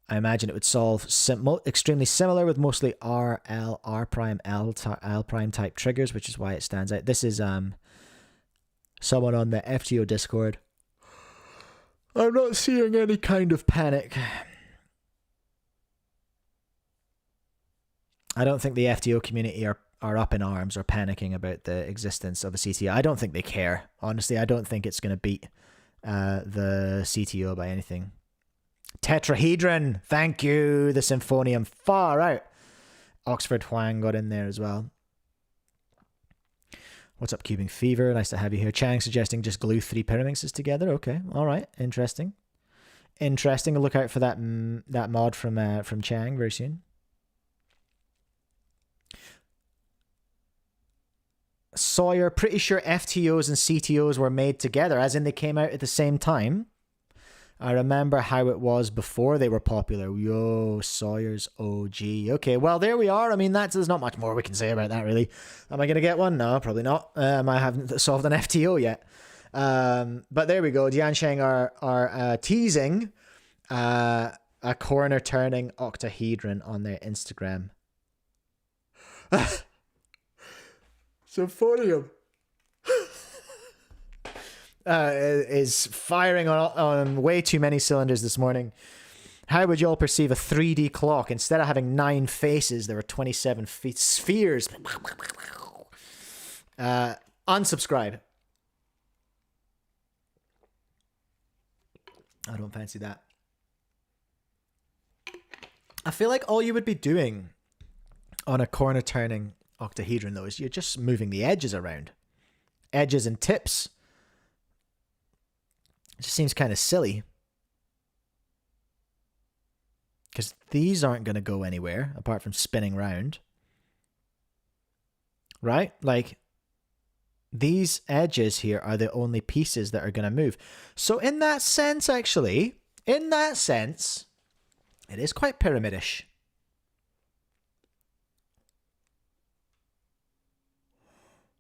I imagine it would solve extremely similar with mostly R, L, R prime, L prime type triggers, which is why it stands out. This is someone on the FTO Discord. I'm not seeing any kind of panic. I don't think the FTO community are up in arms or panicking about the existence of a CTO. I don't think they care. Honestly, I don't think it's going to beat the CTO by anything. Tetrahedron, thank you. The Symphonium, far out. Oxford Huang got in there as well. What's up, Cubing Fever? Nice to have you here. Chang suggesting just glue 3 pyraminxes together. Okay, all right, interesting. Interesting. Look out for that mod from Chang very soon. Sawyer, pretty sure FTOs and CTOs were made together, as in they came out at the same time. I remember how it was before they were popular. Yo, Sawyer's OG. Okay, well, there we are. I mean, there's not much more we can say about that, really. Am I going to get one? No, probably not. I haven't solved an FTO yet. But there we go. Diansheng are teasing a corner-turning octahedron on their Instagram. Symphonium is firing on way too many cylinders this morning. How would you all perceive a 3D clock? Instead of having 9 faces, there are 27 spheres. Unsubscribe. I don't fancy that. I feel like all you would be doing on a corner turning octahedron, though, is you're just moving the edges around. Edges and tips. It just seems kind of silly. Because these aren't going to go anywhere apart from spinning round. Right? Like, these edges here are the only pieces that are going to move. So in that sense, actually, It is quite pyramidish.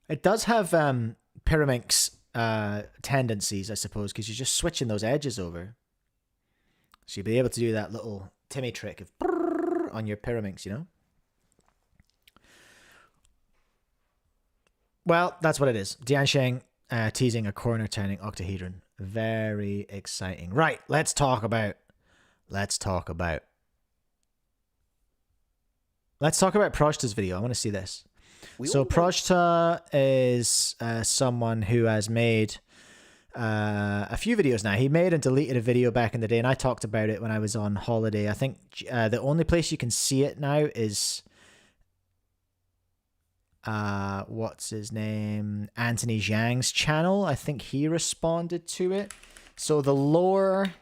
It does have Pyraminx tendencies, I suppose, because you're just switching those edges over. So you'll be able to do that little Timmy trick of on your Pyraminx, you know? Well, that's what it is. Diansheng teasing a corner-turning octahedron. Very exciting. Right, let's talk about Prozzta's video. I want to see this. So Prozzta is someone who has made a few videos now. He made and deleted a video back in the day, and I talked about it when I was on holiday. I think the only place you can see it now is what's his name? Anthony Zhang's channel. I think he responded to it. So the lore,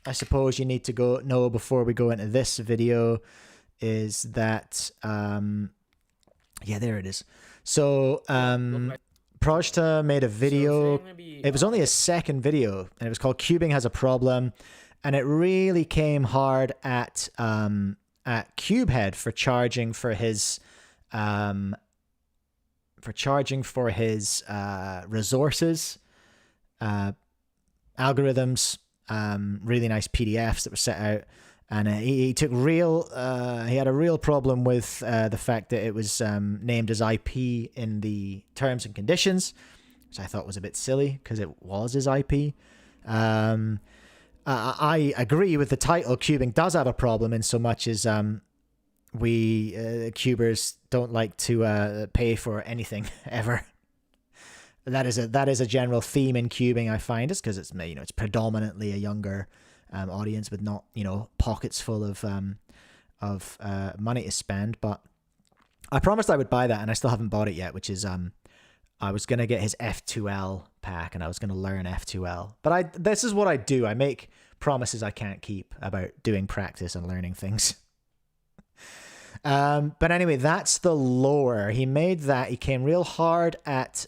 I suppose you need to know before we go into this video, is that yeah, there it is. So Prozzta made a video. It was only his second video, and it was called "Cubing Has a Problem," and it really came hard at Cubehead for charging for his resources, algorithms, really nice PDFs that were set out. And he had a real problem with the fact that it was named as IP in the terms and conditions, which I thought was a bit silly because it was his IP. I agree with the title. Cubing does have a problem in so much as we cubers don't like to pay for anything ever. That is a general theme in cubing, I find. It's because it's predominantly a younger audience with not pockets full of money to spend. But I promised I would buy that, and I still haven't bought it yet, which is I was gonna get his F2L pack, and I was gonna learn F2L. But this is what I do. I make promises I can't keep about doing practice and learning things. But anyway, that's the lore. He made that. He came real hard at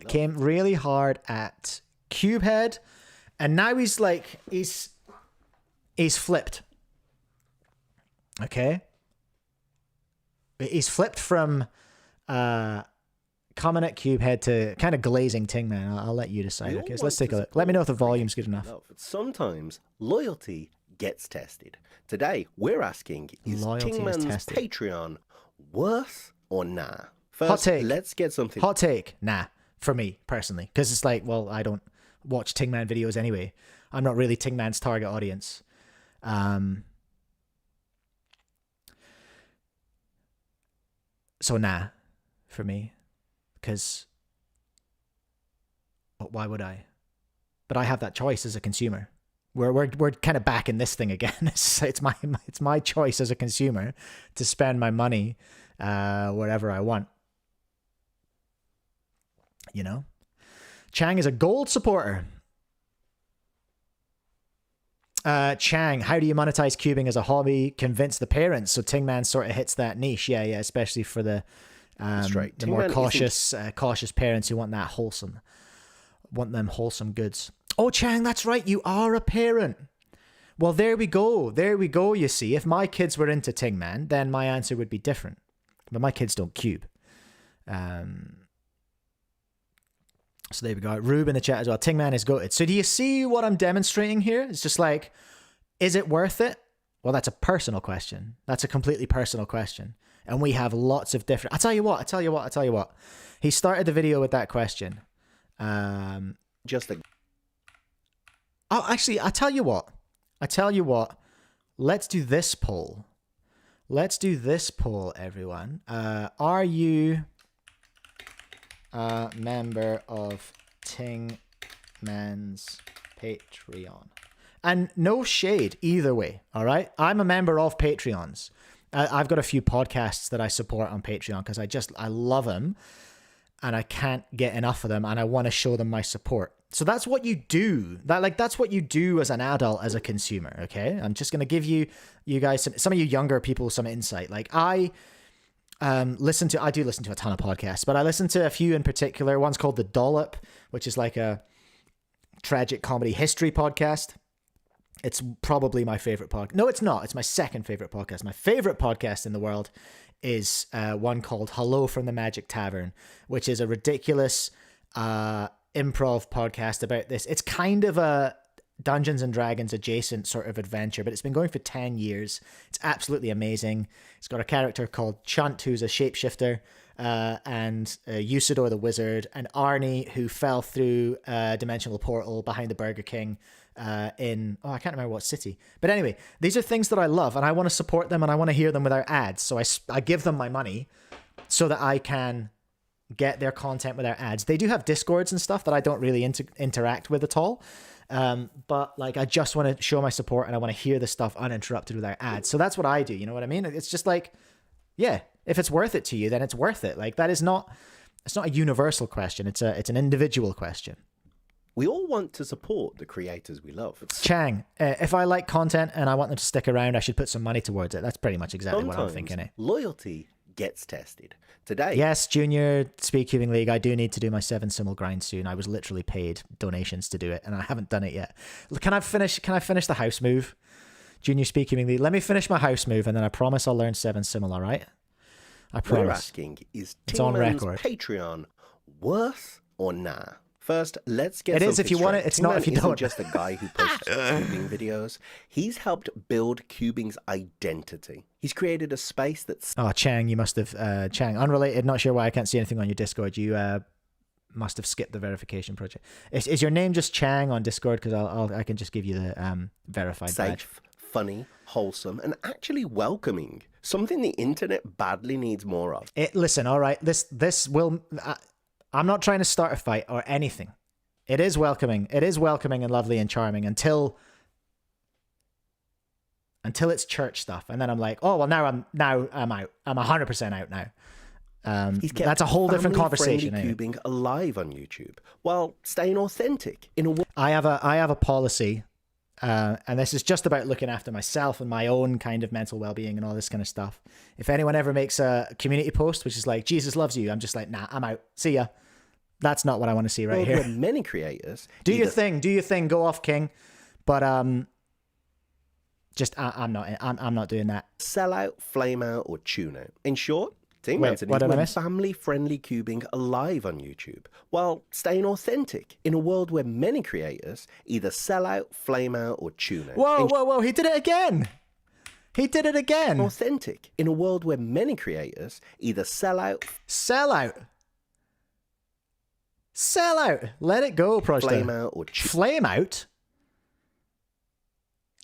came really hard at Cubehead. And now he's flipped. Okay? He's flipped from coming at Cubehead to kind of glazing Tingman. I'll let you decide. Okay, so let's take a look. Let me know if the volume's good enough. Sometimes loyalty gets tested. Today, we're asking, is Tingman's Patreon worth or nah? First, hot take. Let's get something. Hot take. Nah, for me, personally. Because it's like, well, I don't watch Tingman videos anyway. I'm not really Tingman's target audience. So nah, for me, because why would I? But I have that choice as a consumer. We're kind of back in this thing again. It's my choice as a consumer to spend my money wherever I want. Chang is a gold supporter. Chang, how do you monetize cubing as a hobby? Convince the parents. So Tingman sort of hits that niche. Yeah, especially for the more cautious parents who want them wholesome goods. Oh, Chang, that's right. You are a parent. Well, there we go. You see, if my kids were into Tingman, then my answer would be different. But my kids don't cube. So there we go. Rube in the chat as well. Tingman is goated. So do you see what I'm demonstrating here? It's just like, is it worth it? Well, that's a personal question. That's a completely personal question. And we have lots of different... I'll tell you what. He started the video with that question. Oh, actually, I tell you what. Let's do this poll. Everyone. Are you a member of Tingman's Patreon? And no shade either way, all right? I'm a member of Patreons. I've got a few podcasts that I support on Patreon because I love them and I can't get enough of them and I want to show them my support. So that's what you do. That's what you do as an adult, as a consumer, okay? I'm just going to give you guys, some of you younger people, some insight. I do listen to a ton of podcasts, but I listen to a few in particular. One's called The Dollop, which is like a tragic comedy history podcast. It's probably my favorite podcast. No, it's not. It's my second favorite podcast. My favorite podcast in the world is one called Hello from the Magic Tavern, which is a ridiculous improv podcast about this. It's kind of a Dungeons and Dragons adjacent sort of adventure, but it's been going for 10 years. It's absolutely amazing. It's got a character called Chunt, who's a shapeshifter, and Usador the Wizard, and Arnie, who fell through a dimensional portal behind the Burger King I can't remember what city. But anyway, these are things that I love, and I want to support them, and I want to hear them without ads. So I give them my money so that I can get their content without ads. They do have Discords and stuff that I don't really interact with at all. But like, I just want to show my support, and I want to hear the stuff uninterrupted without ads. So that's what I do. You know what I mean? It's just like, yeah, if it's worth it to you, then it's worth it. Like, it's not a universal question. It's an individual question. We all want to support the creators we love. Chang, if I like content and I want them to stick around, I should put some money towards it. That's pretty much exactly what I'm thinking. Loyalty gets tested. Today, yes, Junior Speedcubing League, I do need to do my 7 Simul grind soon. I was literally paid donations to do it, and I haven't done it yet. Can I finish the house move? Junior Speedcubing League, let me finish my house move, and then I promise I'll learn 7 Simul, all right? I promise. We're asking, is it's on record. Patreon worth or nah? First, let's get it is if you want it. It's not if you don't. Just a guy who posts cubing videos. He's helped build cubing's identity. He's created a space that's... Oh, Chang, you must have... Chang, unrelated, not sure why I can't see anything on your Discord. You must have skipped the verification project. Is your name just Chang on Discord? Because I can just give you the verified badge. Safe, funny, wholesome, and actually welcoming. Something the internet badly needs more of. Listen, all right, this will... I'm not trying to start a fight or anything. It is welcoming. It is welcoming and lovely and charming until it's church stuff. And then I'm like, oh, well, now I'm out. I'm 100% out now. That's a whole different conversation. Cubing alive on YouTube while staying authentic in a. I have a policy, and this is just about looking after myself and my own kind of mental well-being and all this kind of stuff. If anyone ever makes a community post which is like, Jesus loves you, I'm just like, nah, I'm out. See ya. That's not what I want to see right here. Many creators do your thing, go off, King. But just I'm not doing that. Sell out, flame out, or tune out. In short, Team Anthony went family-friendly cubing alive on YouTube while staying authentic in a world where many creators either sell out, flame out, or tune out. Whoa! He did it again. He did it again. Authentic in a world where many creators either sell out. Let it go, Prozzta. Flame out or flame out.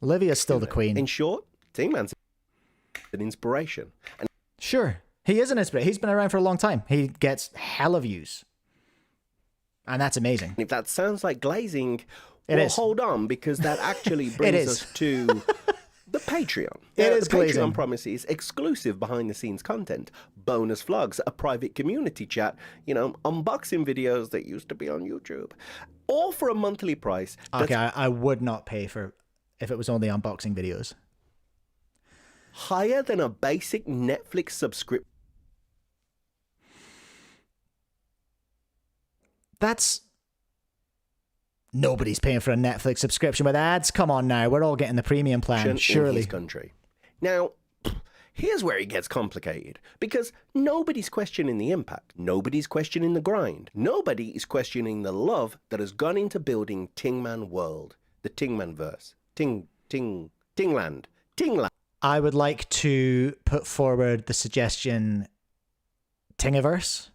Livia's still the queen. In short, Team Anthony is an inspiration. And sure. He is an inspiration. He's been around for a long time. He gets hella views. And that's amazing. If that sounds like glazing, hold on, because that actually brings us to the Patreon. It is the glazing. Patreon promises exclusive behind-the-scenes content, bonus vlogs, a private community chat, unboxing videos that used to be on YouTube, all for a monthly price. Okay, I would not pay for if it was only unboxing videos. Higher than a basic Netflix subscription. Nobody's paying for a Netflix subscription with ads. Come on now, we're all getting the premium plan, surely. In his country. Now, here's where it gets complicated, because nobody's questioning the impact. Nobody's questioning the grind. Nobody is questioning the love that has gone into building Tingman World, the Tingman verse. Tingland. I would like to put forward the suggestion Tingiverse.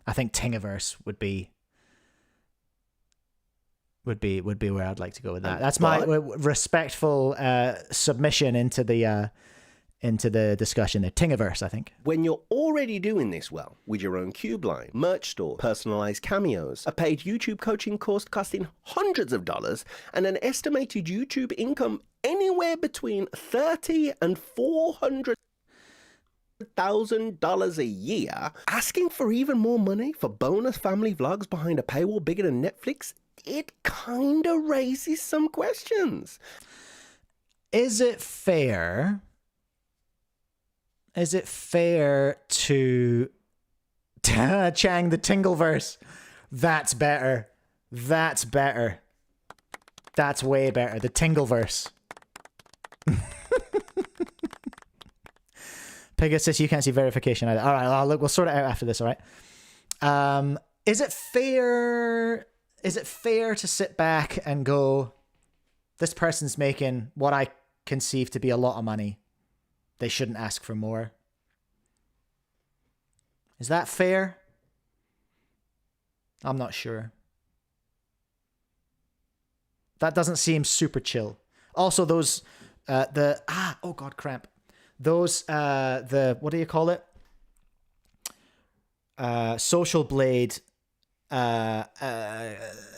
I think Tingiverse would be where I'd like to go with that. That's my respectful submission into the discussion there. Tingiverse, I think. When you're already doing this well, with your own cube line, merch store, personalized cameos, a paid YouTube coaching course costing hundreds of dollars, and an estimated YouTube income anywhere between $30,000 and $400,000 a year, asking for even more money for bonus family vlogs behind a paywall bigger than Netflix, it kind of raises some questions. Is it fair to Chang the Tingleverse? That's better. That's way better. The Tingleverse. Pegasus, you can't see verification either. All right, look, we'll sort it out after this, all right? Is it fair to sit back and go, this person's making what I conceive to be a lot of money. They shouldn't ask for more. Is that fair? I'm not sure. That doesn't seem super chill. Also, those, oh God, cramp. Those, what do you call it? Social Blade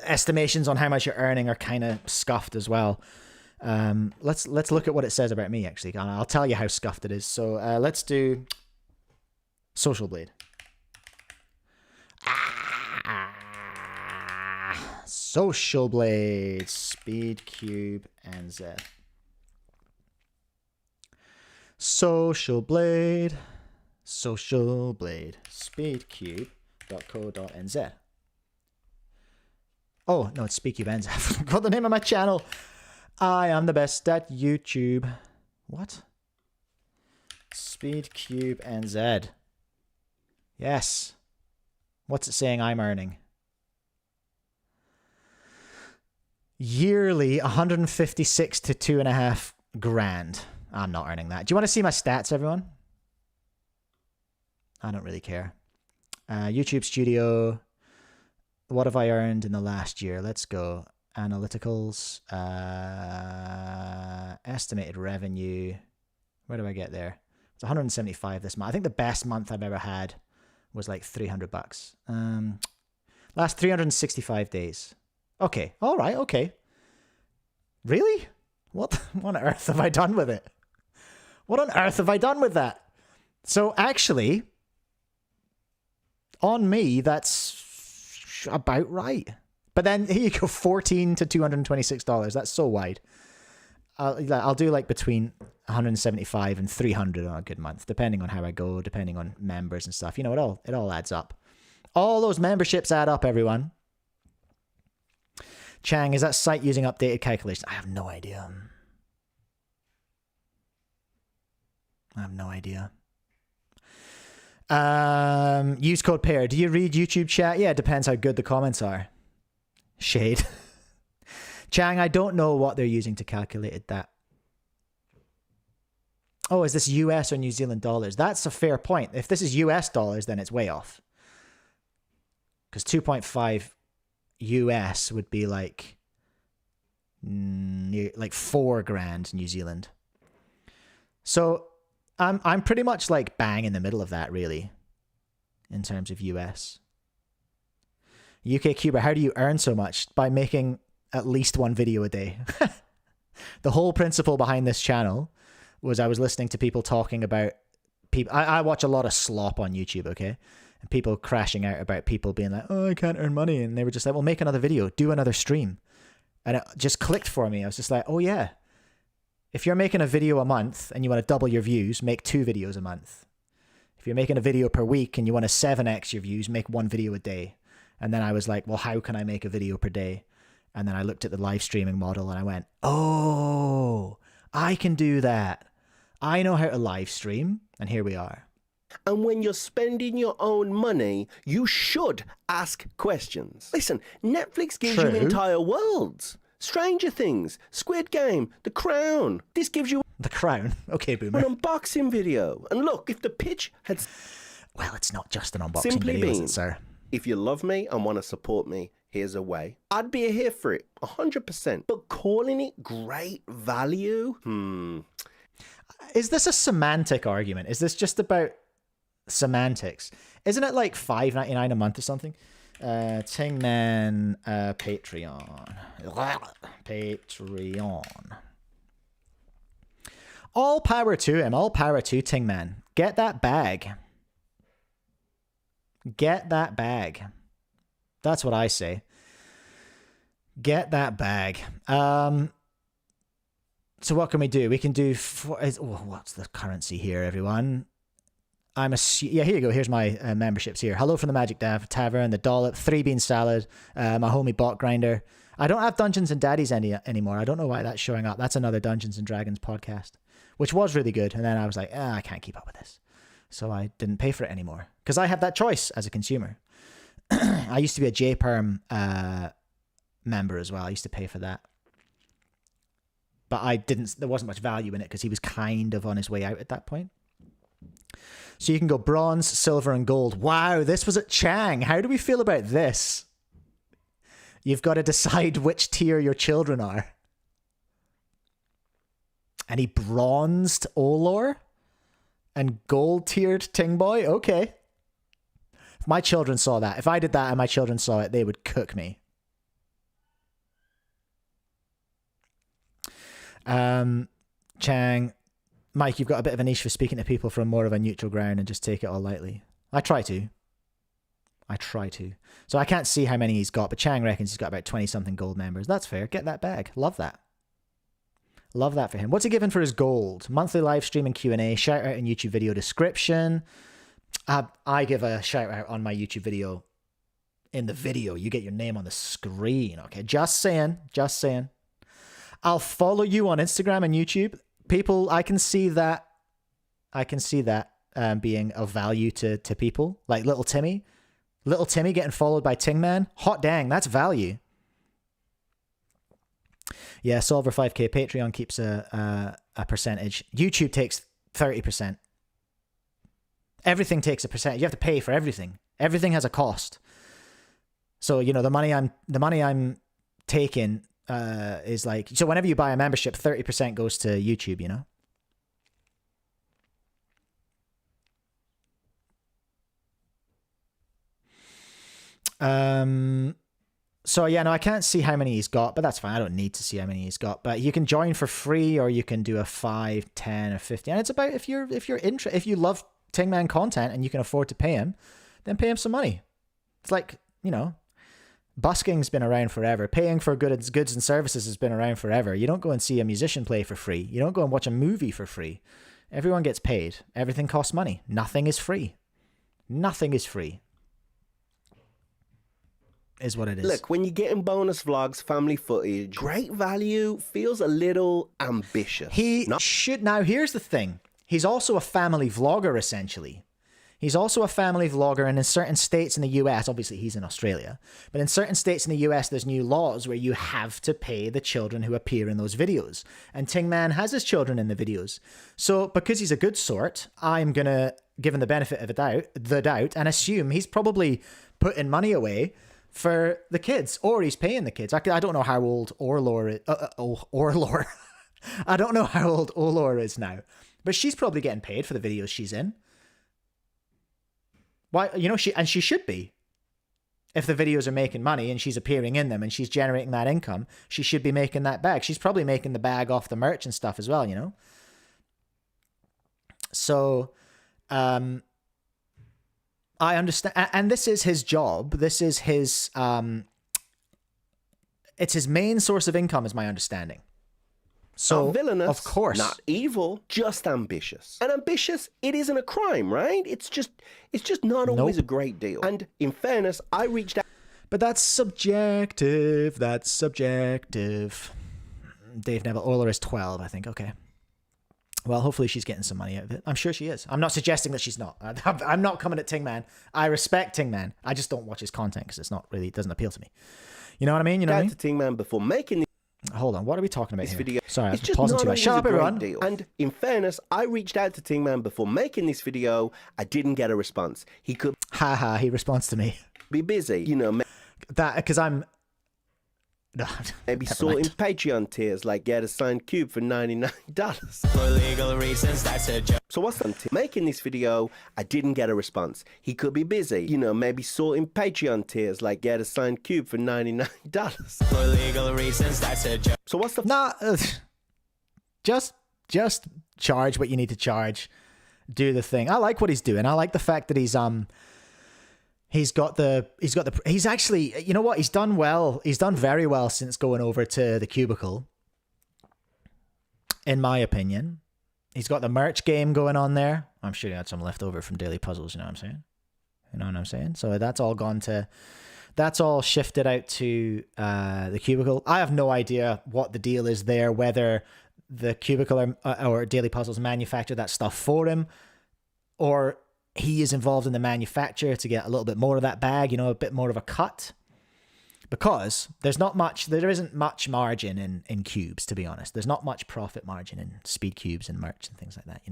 estimations on how much you're earning are kind of scuffed as well. Let's look at what it says about me, actually. I'll tell you how scuffed it is. So let's do Social Blade. Social Blade, Speedcube, and Z. Social Blade, Speedcube.co.nz. Oh, no, it's Speedcube NZ. I forgot the name of my channel. I am the best at YouTube. What? Speedcube NZ. Yes. What's it saying I'm earning? Yearly 156 to 2.5 grand. I'm not earning that. Do you want to see my stats, everyone? I don't really care. YouTube Studio. What have I earned in the last year? Let's go. Analyticals. Estimated revenue. Where do I get there? It's 175 this month. I think the best month I've ever had was like $300. Last 365 days. Okay. All right. Okay. Really? What on earth have I done with it? What on earth have I done with that? So actually, on me, that's about right. But then here you go, $14 to $226. That's so wide. I'll do like between 175 and 300 on a good month, depending on how I go, depending on members and stuff. You know, it all adds up. All those memberships add up, everyone. Chang, is that site using updated calculations? I have no idea. Use code pair. Do you read YouTube chat? Yeah, it depends how good the comments are. Shade. Chang, I don't know what they're using to calculate that. Oh, is this US or New Zealand dollars? That's a fair point. If this is US dollars, then it's way off. Because 2.5 US would be like 4 grand New Zealand. So I'm pretty much like bang in the middle of that, really, in terms of US. UK Cuber, how do you earn so much? By making at least one video a day. The whole principle behind this channel was I was listening to people talking about people. I watch a lot of slop on YouTube, okay? And people crashing out about people being like, oh, I can't earn money. And they were just like, well, make another video, do another stream. And it just clicked for me. I was just like, oh yeah. If you're making a video a month and you want to double your views, make 2 videos a month. If you're making a video per week and you want to 7x your views, make 1 video a day. And then I was like, well, how can I make a video per day? And then I looked at the live streaming model and I went, oh, I can do that. I know how to live stream. And here we are. And when you're spending your own money, you should ask questions. Listen, Netflix gives you entire worlds. Stranger Things, Squid Game, The Crown. This gives you... The Crown? Okay, Boomer. An unboxing video. And look, if the pitch had... Well, it's not just an unboxing video, is it, sir? If you love me and want to support me, here's a way. I'd be here for it, 100%. But calling it great value? Is this a semantic argument? Is this just about semantics? Isn't it like $5.99 a month or something? Tingman Patreon. All power to him. All power to Tingman. Get that bag. Get that bag. That's what I say. Get that bag. So what can we do? We can do... what's the currency here, everyone? Yeah, here you go. Here's my memberships here. Hello from the Magic Tavern, the Dollop, 3 Bean Salad, my homie Bot Grinder. I don't have Dungeons and Daddies anymore. I don't know why that's showing up. That's another Dungeons and Dragons podcast, which was really good. And then I was like, I can't keep up with this. So I didn't pay for it anymore because I have that choice as a consumer. I used to be a JPerm member as well. I used to pay for that. But there wasn't much value in it because he was kind of on his way out at that point. So you can go bronze, silver, and gold. Wow, this was at Chang. How do we feel about this? You've got to decide which tier your children are. And he bronzed Olor and gold tiered Tingboy. Okay. If my children saw that, if I did that and my children saw it, they would cook me. Chang, Mike, you've got a bit of a niche for speaking to people from more of a neutral ground and just take it all lightly. I try to. So I can't see how many he's got, but Chang reckons he's got about 20-something gold members. That's fair. Get that bag. Love that. Love that for him. What's he given for his gold? Monthly live stream and Q&A. Shout out in YouTube video description. I give a shout out on my YouTube video. In the video, you get your name on the screen. Okay, just saying. I'll follow you on Instagram and YouTube. People, I can see that being of value to people. Like Little Timmy getting followed by Tingman. Hot dang, that's value. Yeah, Solver 5K. Patreon keeps a percentage. YouTube takes 30%. Everything takes a percentage. You have to pay for everything. Everything has a cost. So, you know, the money I'm taking is like, so whenever you buy a membership, 30% goes to YouTube, you know? So yeah, no, I can't see how many he's got, but that's fine. I don't need to see how many he's got. But you can join for free, or you can do a 5, 10, or 50. And it's about if you love Tingman content and you can afford to pay him, then pay him some money. It's like, you know, busking's been around forever. Paying for goods and services has been around forever. You don't go and see a musician play for free. You don't go and watch a movie for free. Everyone gets paid. Everything costs money. Nothing is free. Nothing is free. Is what it is. Look, when you're getting bonus vlogs, family footage, great value feels a little ambitious. Now, here's the thing. He's also a family vlogger, essentially. He's also a family vlogger, and in certain states in the US, obviously he's in Australia, but in certain states in the US, there's new laws where you have to pay the children who appear in those videos. And Tingman has his children in the videos. So because he's a good sort, I'm going to give him the benefit of the doubt, and assume he's probably putting money away for the kids, or he's paying the kids. I don't know how old Orlor is. Orlor. I don't know how old Olor is now, but she's probably getting paid for the videos she's in. Why, you know, she should be. If the videos are making money and she's appearing in them and she's generating that income, she should be making that bag. She's probably making the bag off the merch and stuff as well, you know? So, I understand, and this is his job. This is his, it's his main source of income, is my understanding. So, not villainous, of course, not evil, just ambitious. And ambitious, it isn't a crime, right? It's just not always a great deal. And in fairness, I reached out. But that's subjective. Dave Neville, Euler is 12, I think. Okay. Well, hopefully she's getting some money out of it. I'm sure she is. I'm not suggesting that she's not. I'm not coming at Tingman. I respect Tingman. I just don't watch his content because it doesn't appeal to me. You know what I mean? You know what I mean? To Tingman before making Hold on, what are we talking about this here? video. Sorry, it's I'm just pausing not too much. always Shut a up, great everyone. deal. And in fairness, I reached out to Tingman before making this video. I didn't get a response. He could he responds to me. Be busy, you know. That because I'm no, maybe sorting Patreon tiers, like get a signed cube for $99. For legal reasons, that's a joke. So what's making this video? I didn't get a response. He could be busy, you know, maybe sorting Patreon tiers, like get a signed cube for $99. For legal reasons, that's a joke. So what's the just charge what you need to charge. Do the thing. I like what he's doing. I like the fact that he's actually, you know what? He's done well. He's done very well since going over to the Cubicle. In my opinion, he's got the merch game going on there. I'm sure he had some leftover from Daily Puzzles. You know what I'm saying? So that's all gone to That's all shifted out to the Cubicle. I have no idea what the deal is there, whether the Cubicle or Daily Puzzles manufacture that stuff for him, or he is involved in the manufacture to get a little bit more of that bag, a bit more of a cut. Because there isn't much margin in cubes, to be honest. There's not much profit margin in speed cubes and merch and things like that,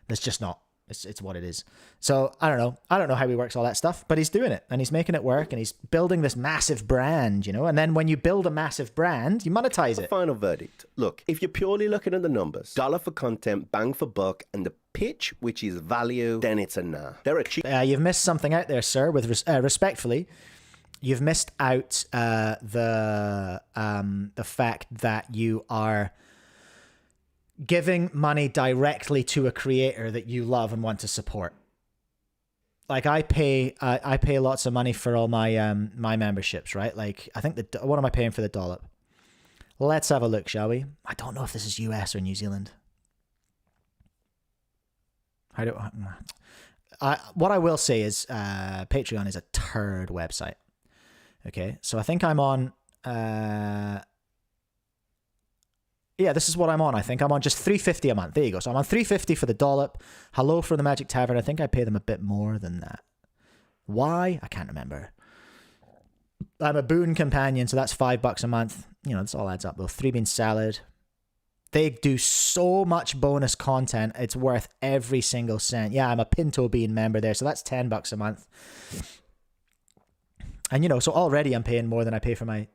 There's just not. It's what it is. So I don't know. I don't know how he works all that stuff, but he's doing it and he's making it work and he's building this massive brand, And then when you build a massive brand, you monetize it. Final verdict. Look, if you're purely looking at the numbers, dollar for content, bang for buck, and the pitch, which is value, then it's a nah. There are cheap. You've missed something out there, sir. With respectfully, you've missed out the fact that you are giving money directly to a creator that you love and want to support. Like I pay lots of money for all my my memberships, right? Like I think what am I paying for the dollop? Let's have a look, shall we? I don't know if this is US or New Zealand. What I will say is Patreon is a turd website. Okay, so I think I'm on. Yeah, this is what I'm on. I think I'm on just $3.50 a month. There you go. So I'm on $3.50 for the dollop. Hello for the Magic Tavern. I think I pay them a bit more than that. Why? I can't remember. I'm a boon companion, so that's $5 a month. This all adds up though. 3 bean salad. They do so much bonus content. It's worth every single cent. Yeah, I'm a Pinto Bean member there, so that's $10 a month. And so already I'm paying more than I pay for my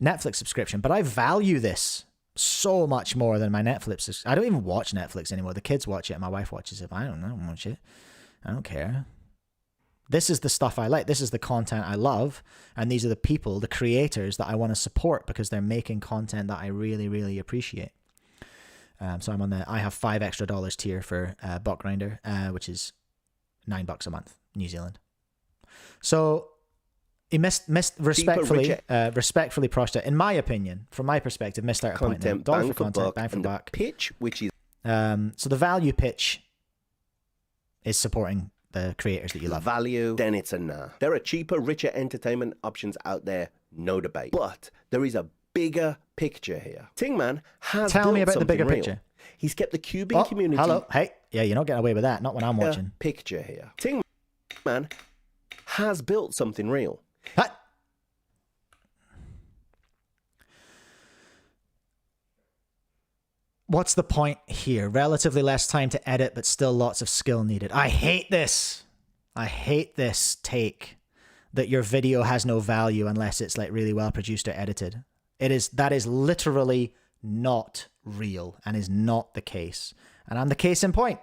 Netflix subscription, but I value this so much more than my Netflix. I don't even watch Netflix anymore. The kids watch it. My wife watches it. I don't watch it. I don't care. This is the stuff I like. This is the content I love. And these are the people, the creators that I want to support because they're making content that I really, really appreciate. So I'm on the I have $5 extra tier for Bot Grinder, which is $9 a month, New Zealand. So he missed respectfully, Prozzta, in my opinion, from my perspective, missed out a point there. Dollar for content, bang for buck. Pitch, which is so the value pitch is supporting the creators that you love. Value, then it's a nah. There are cheaper, richer entertainment options out there, no debate. But there is a bigger picture here. Tingman has Tell me about the bigger real. picture. He's kept the cubing community. Hello, hey, yeah, you're not getting away with that. Not when I'm watching. Picture here. Tingman has built something real. What? What's the point here? Relatively less time to edit, but still lots of skill needed. I hate this. I hate this take that your video has no value unless it's like really well produced or edited. That is literally not real and is not the case. And I'm the case in point.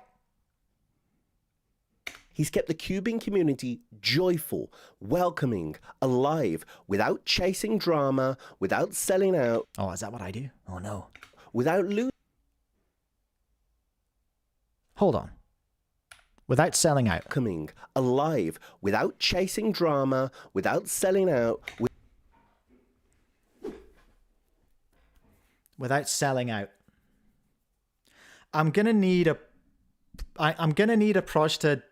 He's kept the cubing community joyful, welcoming, alive, without chasing drama, without selling out. Oh, is that what I do? Oh, no. Without losing. Hold on. Without selling out. Welcoming, alive, without chasing drama, without selling out. Without selling out. I'm gonna need a Prozzta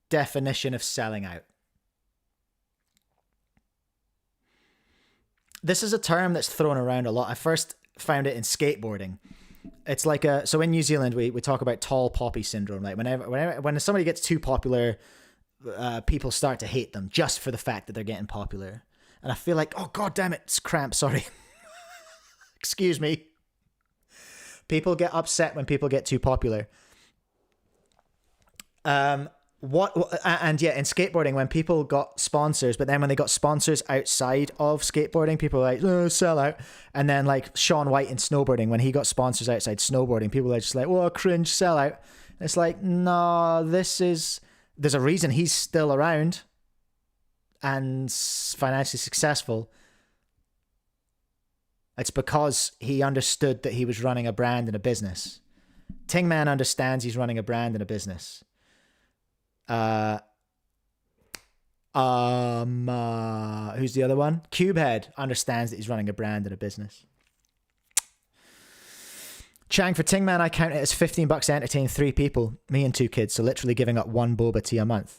definition of selling out. This is a term that's thrown around a lot. I first found it in skateboarding. It's like so in New Zealand we talk about tall poppy syndrome. Like when somebody gets too popular, people start to hate them just for the fact that they're getting popular. And I feel like, oh god damn it, it's cramp, sorry. Excuse me. People get upset when people get too popular. And yeah, in skateboarding, when people got sponsors, but then when they got sponsors outside of skateboarding, people were like, oh, sell out. And then like Shaun White in snowboarding, when he got sponsors outside snowboarding, people are just like, whoa, cringe, sell out. And it's like, no, there's a reason he's still around and financially successful. It's because he understood that he was running a brand and a business. Tingman understands he's running a brand and a business. Who's the other one? Cubehead understands that he's running a brand and a business. Chang, for Tingman, I count it as $15 to entertain 3 people, me and 2 kids, so literally giving up 1 boba tea a month.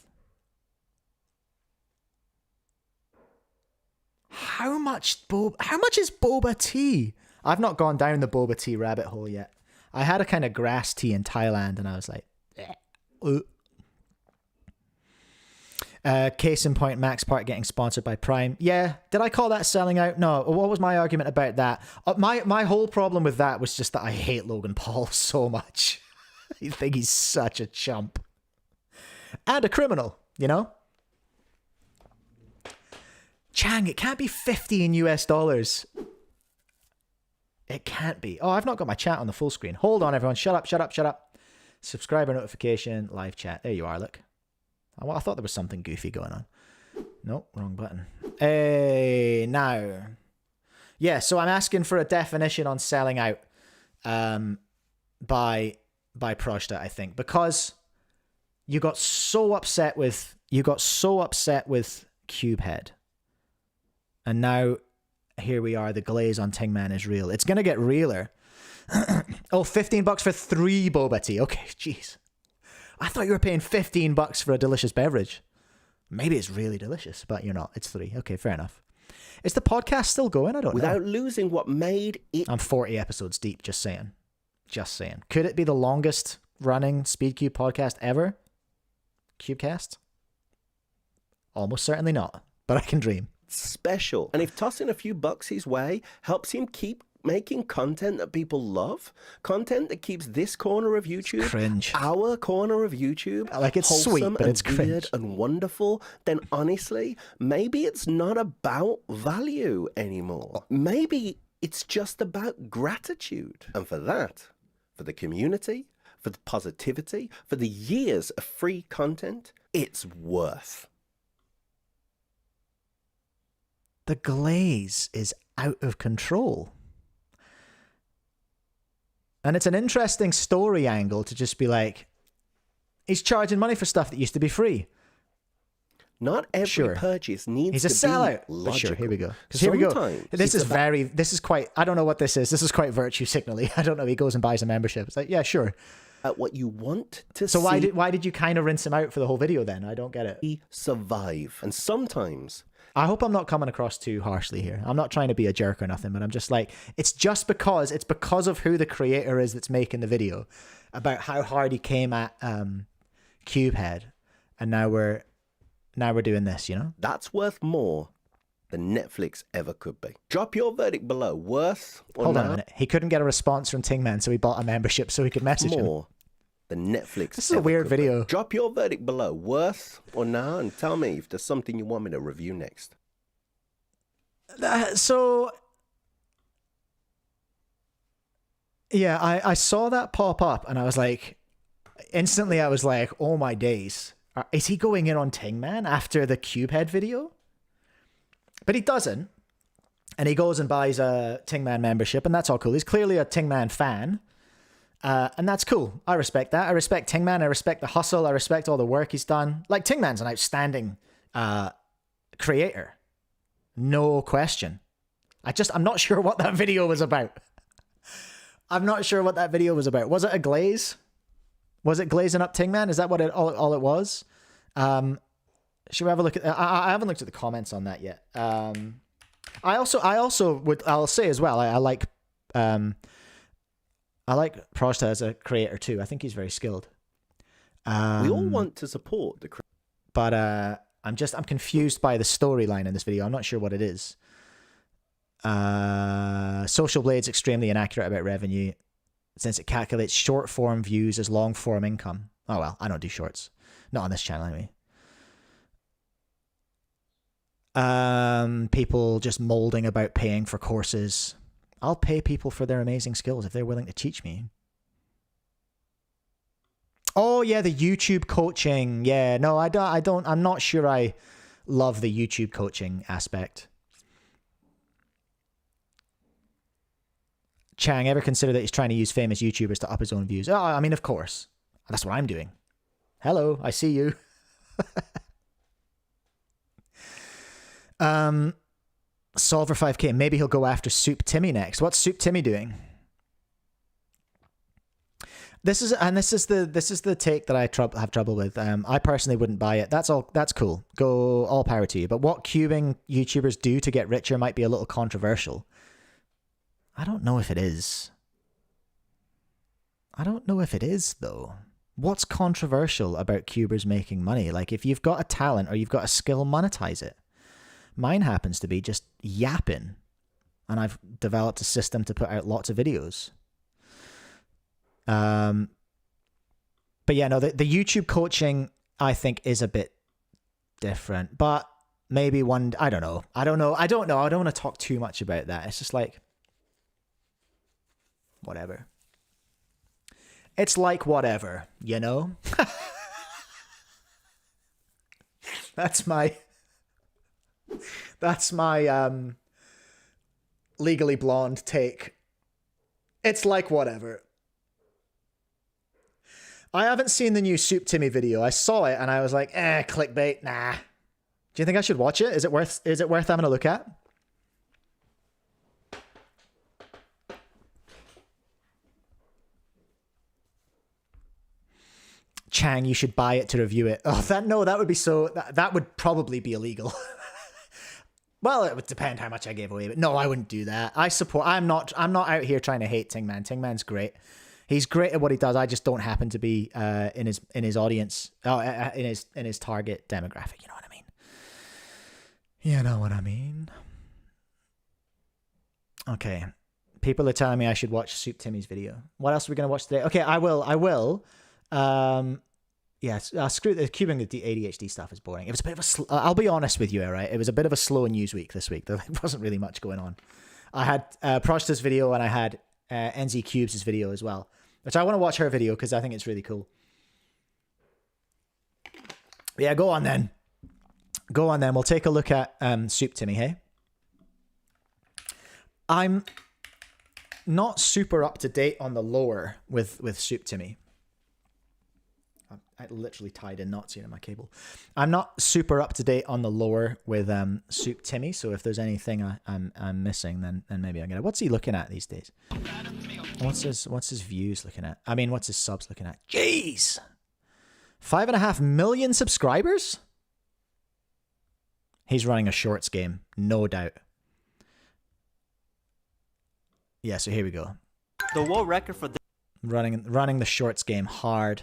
How much is boba tea? I've not gone down the boba tea rabbit hole yet. I had a kind of grass tea in Thailand, and I was like, case in point, Max Park getting sponsored by Prime. Yeah, did I call that selling out? No. What was my argument about that? My whole problem with that was just that I hate Logan Paul so much. I think he's such a chump. And a criminal, you know? Chang, it can't be 50 in US dollars. It can't be. Oh, I've not got my chat on the full screen. Hold on, everyone. Shut up. Subscriber notification, live chat. There you are, look. I thought there was something goofy going on. Nope, wrong button. Hey, now. Yeah, so I'm asking for a definition on selling out by Prozzta, I think, because you got so upset with Cubehead. And now here we are, the glaze on Tingman is real. It's going to get realer. Oh, $15 for 3 boba tea. Okay, jeez. I thought you were paying $15 for a delicious beverage. Maybe it's really delicious, but you're not. It's 3. Okay, fair enough. Is the podcast still going? I don't know. Without losing what made it... I'm 40 episodes deep, just saying. Just saying. Could it be the longest running Speedcube podcast ever? Cubecast? Almost certainly not, but I can dream. Special. And if tossing a few bucks his way helps him keep making content that people love, content that keeps this corner of YouTube, cringe. Our corner of YouTube, like it's sweet, but it's weird cringe and wonderful, then honestly, maybe it's not about value anymore. Maybe it's just about gratitude. And for that, for the community, for the positivity, for the years of free content, it's worth. The glaze is out of control. And it's an interesting story angle to just be like, he's charging money for stuff that used to be free. Not every purchase needs to be sellout. logical. Sure, here we go. Because here we go. This is quite, I don't know what this is. This is quite virtue signaling. I don't know. He goes and buys a membership. It's like, yeah, sure. At what you want to see. So why did you kind of rinse him out for the whole video then? I don't get it. Survive. And sometimes... I hope I'm not coming across too harshly here. I'm not trying to be a jerk or nothing, but I'm just like, it's because of who the creator is that's making the video, about how hard he came at Cubehead, and now we're doing this, you know? That's worth more than Netflix ever could be. Drop your verdict below. Worth or Hold on a minute. He couldn't get a response from Tingman, so he bought a membership so he could message him. More than Netflix. This is a weird video. Drop your verdict below. Worth or no? And tell me if there's something you want me to review next. So, yeah, I saw that pop up and I was like, instantly I was like, oh my days. Is he going in on Tingman after the Cubehead video? But he doesn't. And he goes and buys a Tingman membership, and that's all cool. He's clearly a Tingman fan. And that's cool. I respect that. I respect Tingman. I respect the hustle. I respect all the work he's done. Like, Tingman's an outstanding creator. No question. I'm not sure what that video was about. I'm not sure what that video was about. Was it a glaze? Was it glazing up Tingman? Is that what all it was? Should we have a look at... I haven't looked at the comments on that yet. I'll say as well, I like Prozzta as a creator too. I think he's very skilled. We all want to support the... But I'm confused by the storyline in this video. I'm not sure what it is. Social Blade's extremely inaccurate about revenue since it calculates short form views as long form income. Oh well, I don't do shorts. Not on this channel anyway. People just molding about paying for courses. I'll pay people for their amazing skills if they're willing to teach me. Oh yeah, the YouTube coaching. Yeah, no, I don't. I'm not sure I love the YouTube coaching aspect. Chang, ever consider that he's trying to use famous YouTubers to up his own views? Oh, I mean, of course. That's what I'm doing. Hello, I see you. Solver 5K. Maybe he'll go after Soup Timmy next. What's Soup Timmy doing? This is the take that I have trouble with. I personally wouldn't buy it. That's all. That's cool. Go, all power to you. But what cubing YouTubers do to get richer might be a little controversial. I don't know if it is. I don't know if it is though. What's controversial about cubers making money? Like, if you've got a talent or you've got a skill, monetize it. Mine happens to be just yapping, and I've developed a system to put out lots of videos. But yeah, no, the YouTube coaching, I think, is a bit different. But maybe one, I don't know. I don't want to talk too much about that. It's just like, whatever. It's like whatever, you know? That's my Legally Blonde take. It's like whatever. I haven't seen the new Soup Timmy video. I saw it and I was like, clickbait, nah. Do you think I should watch it? Is it worth having a look at? Chang, you should buy it to review it. Oh, that would be so, that would probably be illegal. Well, it would depend how much I gave away, but no, I wouldn't do that. I'm not out here trying to hate Tingman. Tingman's great. He's great at what he does. I just don't happen to be in his audience, in his target demographic. You know what I mean? You know what I mean? Okay. People are telling me I should watch Soup Timmy's video. What else are we going to watch today? Okay, I will. Yes, screw the cubing. The ADHD stuff is boring. It was a bit of a. I'll be honest with you, all right. It was a bit of a slow news week this week. There wasn't really much going on. I had Prozzta's video and I had NzCubes' video as well, which I want to watch her video because I think it's really cool. Yeah, go on then. Go on then. We'll take a look at Soup Timmy. Hey, I'm not super up to date on the lore with Soup Timmy. I literally tied in knots here in my cable. I'm not super up to date on the lore with Soup Timmy, so if there's anything I'm missing, then maybe I'm gonna. What's he looking at these days? What's his views looking at? I mean, what's his subs looking at? Jeez, 5.5 million subscribers. He's running a shorts game, no doubt. Yeah, so here we go. The world record for the running the shorts game hard.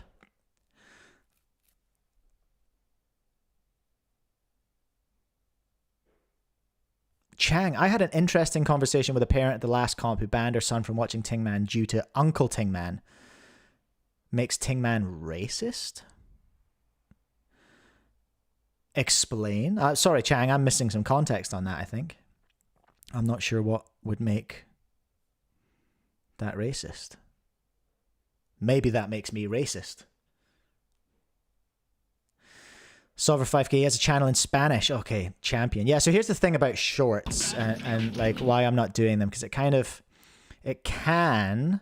Chang, I had an interesting conversation with a parent at the last comp who banned her son from watching Tingman due to Uncle Tingman. Makes Tingman racist? Explain? Sorry, Chang, I'm missing some context on that, I think. I'm not sure what would make that racist. Maybe that makes me racist. Solver 5K has a channel in Spanish. Okay, champion. Yeah, so here's the thing about shorts and like why I'm not doing them, because it can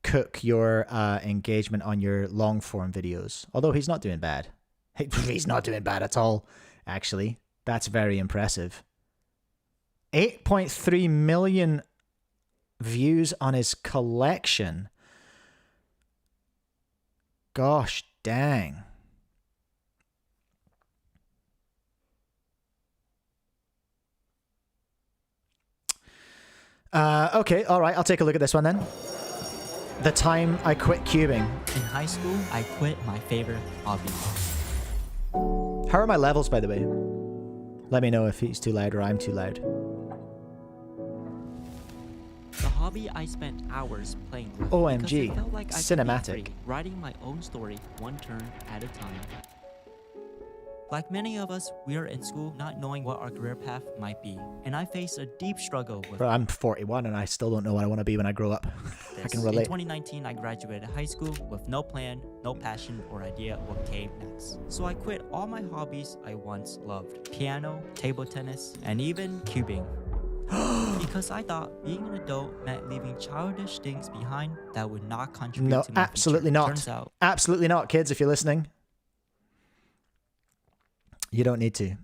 cook your engagement on your long form videos. Although he's not doing bad. He's not doing bad at all, actually. That's very impressive. 8.3 million views on his collection. Gosh dang. Okay, all right, I'll take a look at this one then. The time I quit cubing. In high school, I quit my favorite hobby. How are my levels, by the way? Let me know if he's too loud or I'm too loud. The hobby I spent hours playing with. OMG, because it felt like I could be cinematic. free, writing my own story one turn at a time. Like many of us, we are in school not knowing what our career path might be. And I face a deep struggle with Bro, I'm 41 and I still don't know what I want to be when I grow up. this. I can relate. In 2019, I graduated high school with no plan, no passion, or idea what came next. So I quit all my hobbies I once loved. Piano, table tennis, and even cubing. Because I thought being an adult meant leaving childish things behind that would not contribute No, to my absolutely future. not. Turns out, Absolutely not, kids, if you're listening. You don't need to.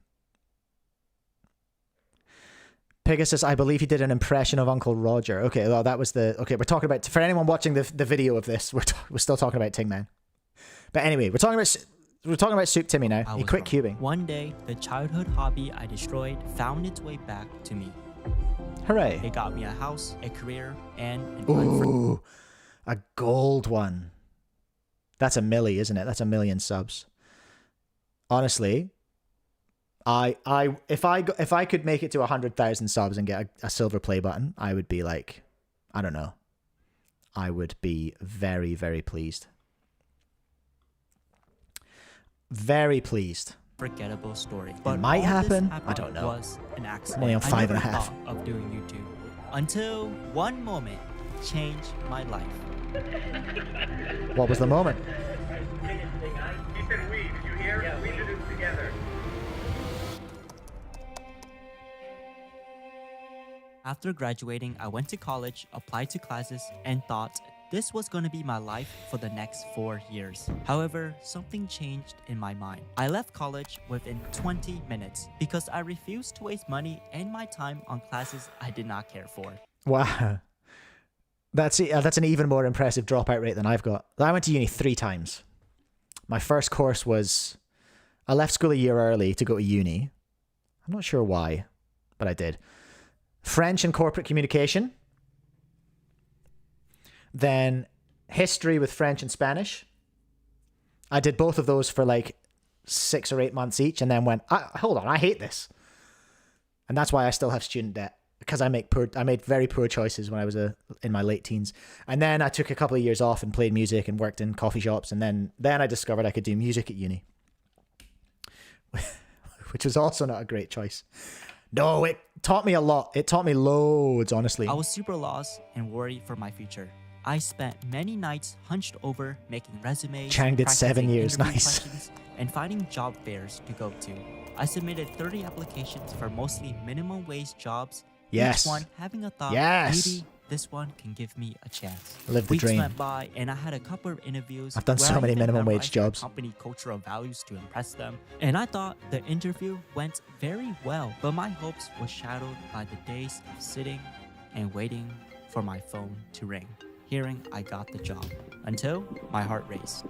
Pegasus, I believe he did an impression of Uncle Roger. Okay, well, that was the... Okay, we're talking about... For anyone watching the video of this, we're still talking about Ting Man. But anyway, we're talking about Soup Timmy now. He quit cubing. One day, the childhood hobby I destroyed found its way back to me. Hooray. It got me a house, a career, and an Ooh, a gold one. That's a milli, isn't it? That's a million subs. Honestly, if I could make it to 100,000 subs and get a silver play button, I would be like, I don't know. I would be very, very pleased. Very pleased. Forgettable story. It might happen. I don't know. Was an accident. I'm only on 5.5. I never thought of doing YouTube until one moment changed my life. What was the moment? He said we. Did you hear? Yeah, we did it together. After graduating, I went to college, applied to classes, and thought this was going to be my life for the next 4 years. However, something changed in my mind. I left college within 20 minutes because I refused to waste money and my time on classes I did not care for. Wow. That's an even more impressive dropout rate than I've got. I went to uni 3 times. My first course was... I left school a year early to go to uni. I'm not sure why, but I did. French and corporate communication. Then history with French and Spanish. I did both of those for like 6 or 8 months each and then went, hold on, I hate this. And that's why I still have student debt, because I made very poor choices when I was in my late teens. And then I took a couple of years off and played music and worked in coffee shops. And then I discovered I could do music at uni, which was also not a great choice. No, it taught me a lot. It taught me loads, honestly. I was super lost and worried for my future. I spent many nights hunched over making resumes, Chang did 7 years, nice. questions, and finding job fairs to go to. I submitted 30 applications for mostly minimum wage jobs. Yes. Each one having a thought, Yes. maybe this one can give me a chance. Live the Weeks dream. went by and I had a couple of interviews. I've done where so I many even minimum wage memorized their jobs. Company cultural values to impress them. And I thought the interview went very well, but my hopes were shadowed by the days of sitting and waiting for my phone to ring, hearing I got the job, until my heart raced.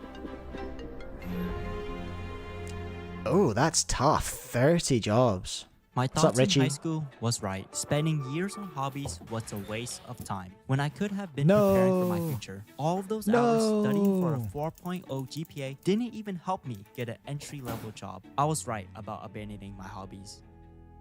Oh, that's tough. 30 jobs. My What's up, thoughts in Richie? high school was right. Spending years on hobbies was a waste of time when I could have been No. preparing for my future. All of those hours studying for a 4.0 GPA didn't even help me get an entry-level job. I was right about abandoning my hobbies.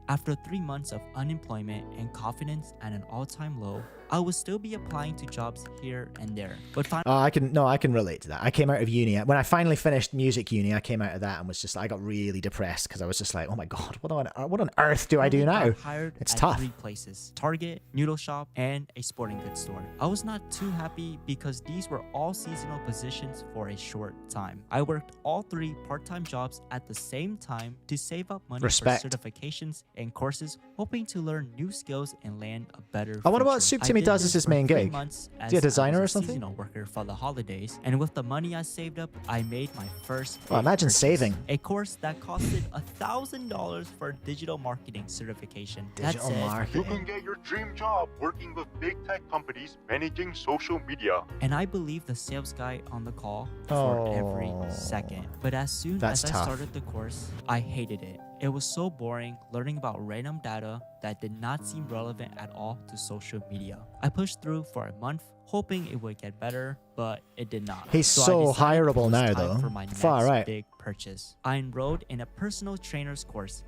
After 3 months of unemployment and confidence at an all-time low, I would still be applying to jobs here and there. But I can relate to that. I came out of uni. When I finally finished music uni, I came out of that and was just, I got really depressed because I was just like, oh my God, what on earth do I do now? hired It's at tough. 3 places: Target, noodle shop, and a sporting goods store. I was not too happy because these were all seasonal positions for a short time. I worked all 3 part-time jobs at the same time to save up money Respect. for certifications and courses, hoping to learn new skills and land a better I wonder what future. Soup Timmy I did does as this his for main 3 gig. months Is he a as designer I or was a something? seasonal worker for the holidays, and with the money I saved up, I made my first Well, big imagine purchase. saving. A course that costed $1,000 for digital marketing certification. That Digital said, You marketing. can get your dream job working with big tech companies managing social media. and I believe the sales guy on the call for every Oh, second. But as soon that's as I tough. started the course, I hated it. It was so boring learning about random data that did not seem relevant at all to social media. I pushed through for a month, hoping it would get better, but it did not. He's I so decided hireable it was now, time though. For my Far next right. big purchase. I enrolled in a personal trainer's course.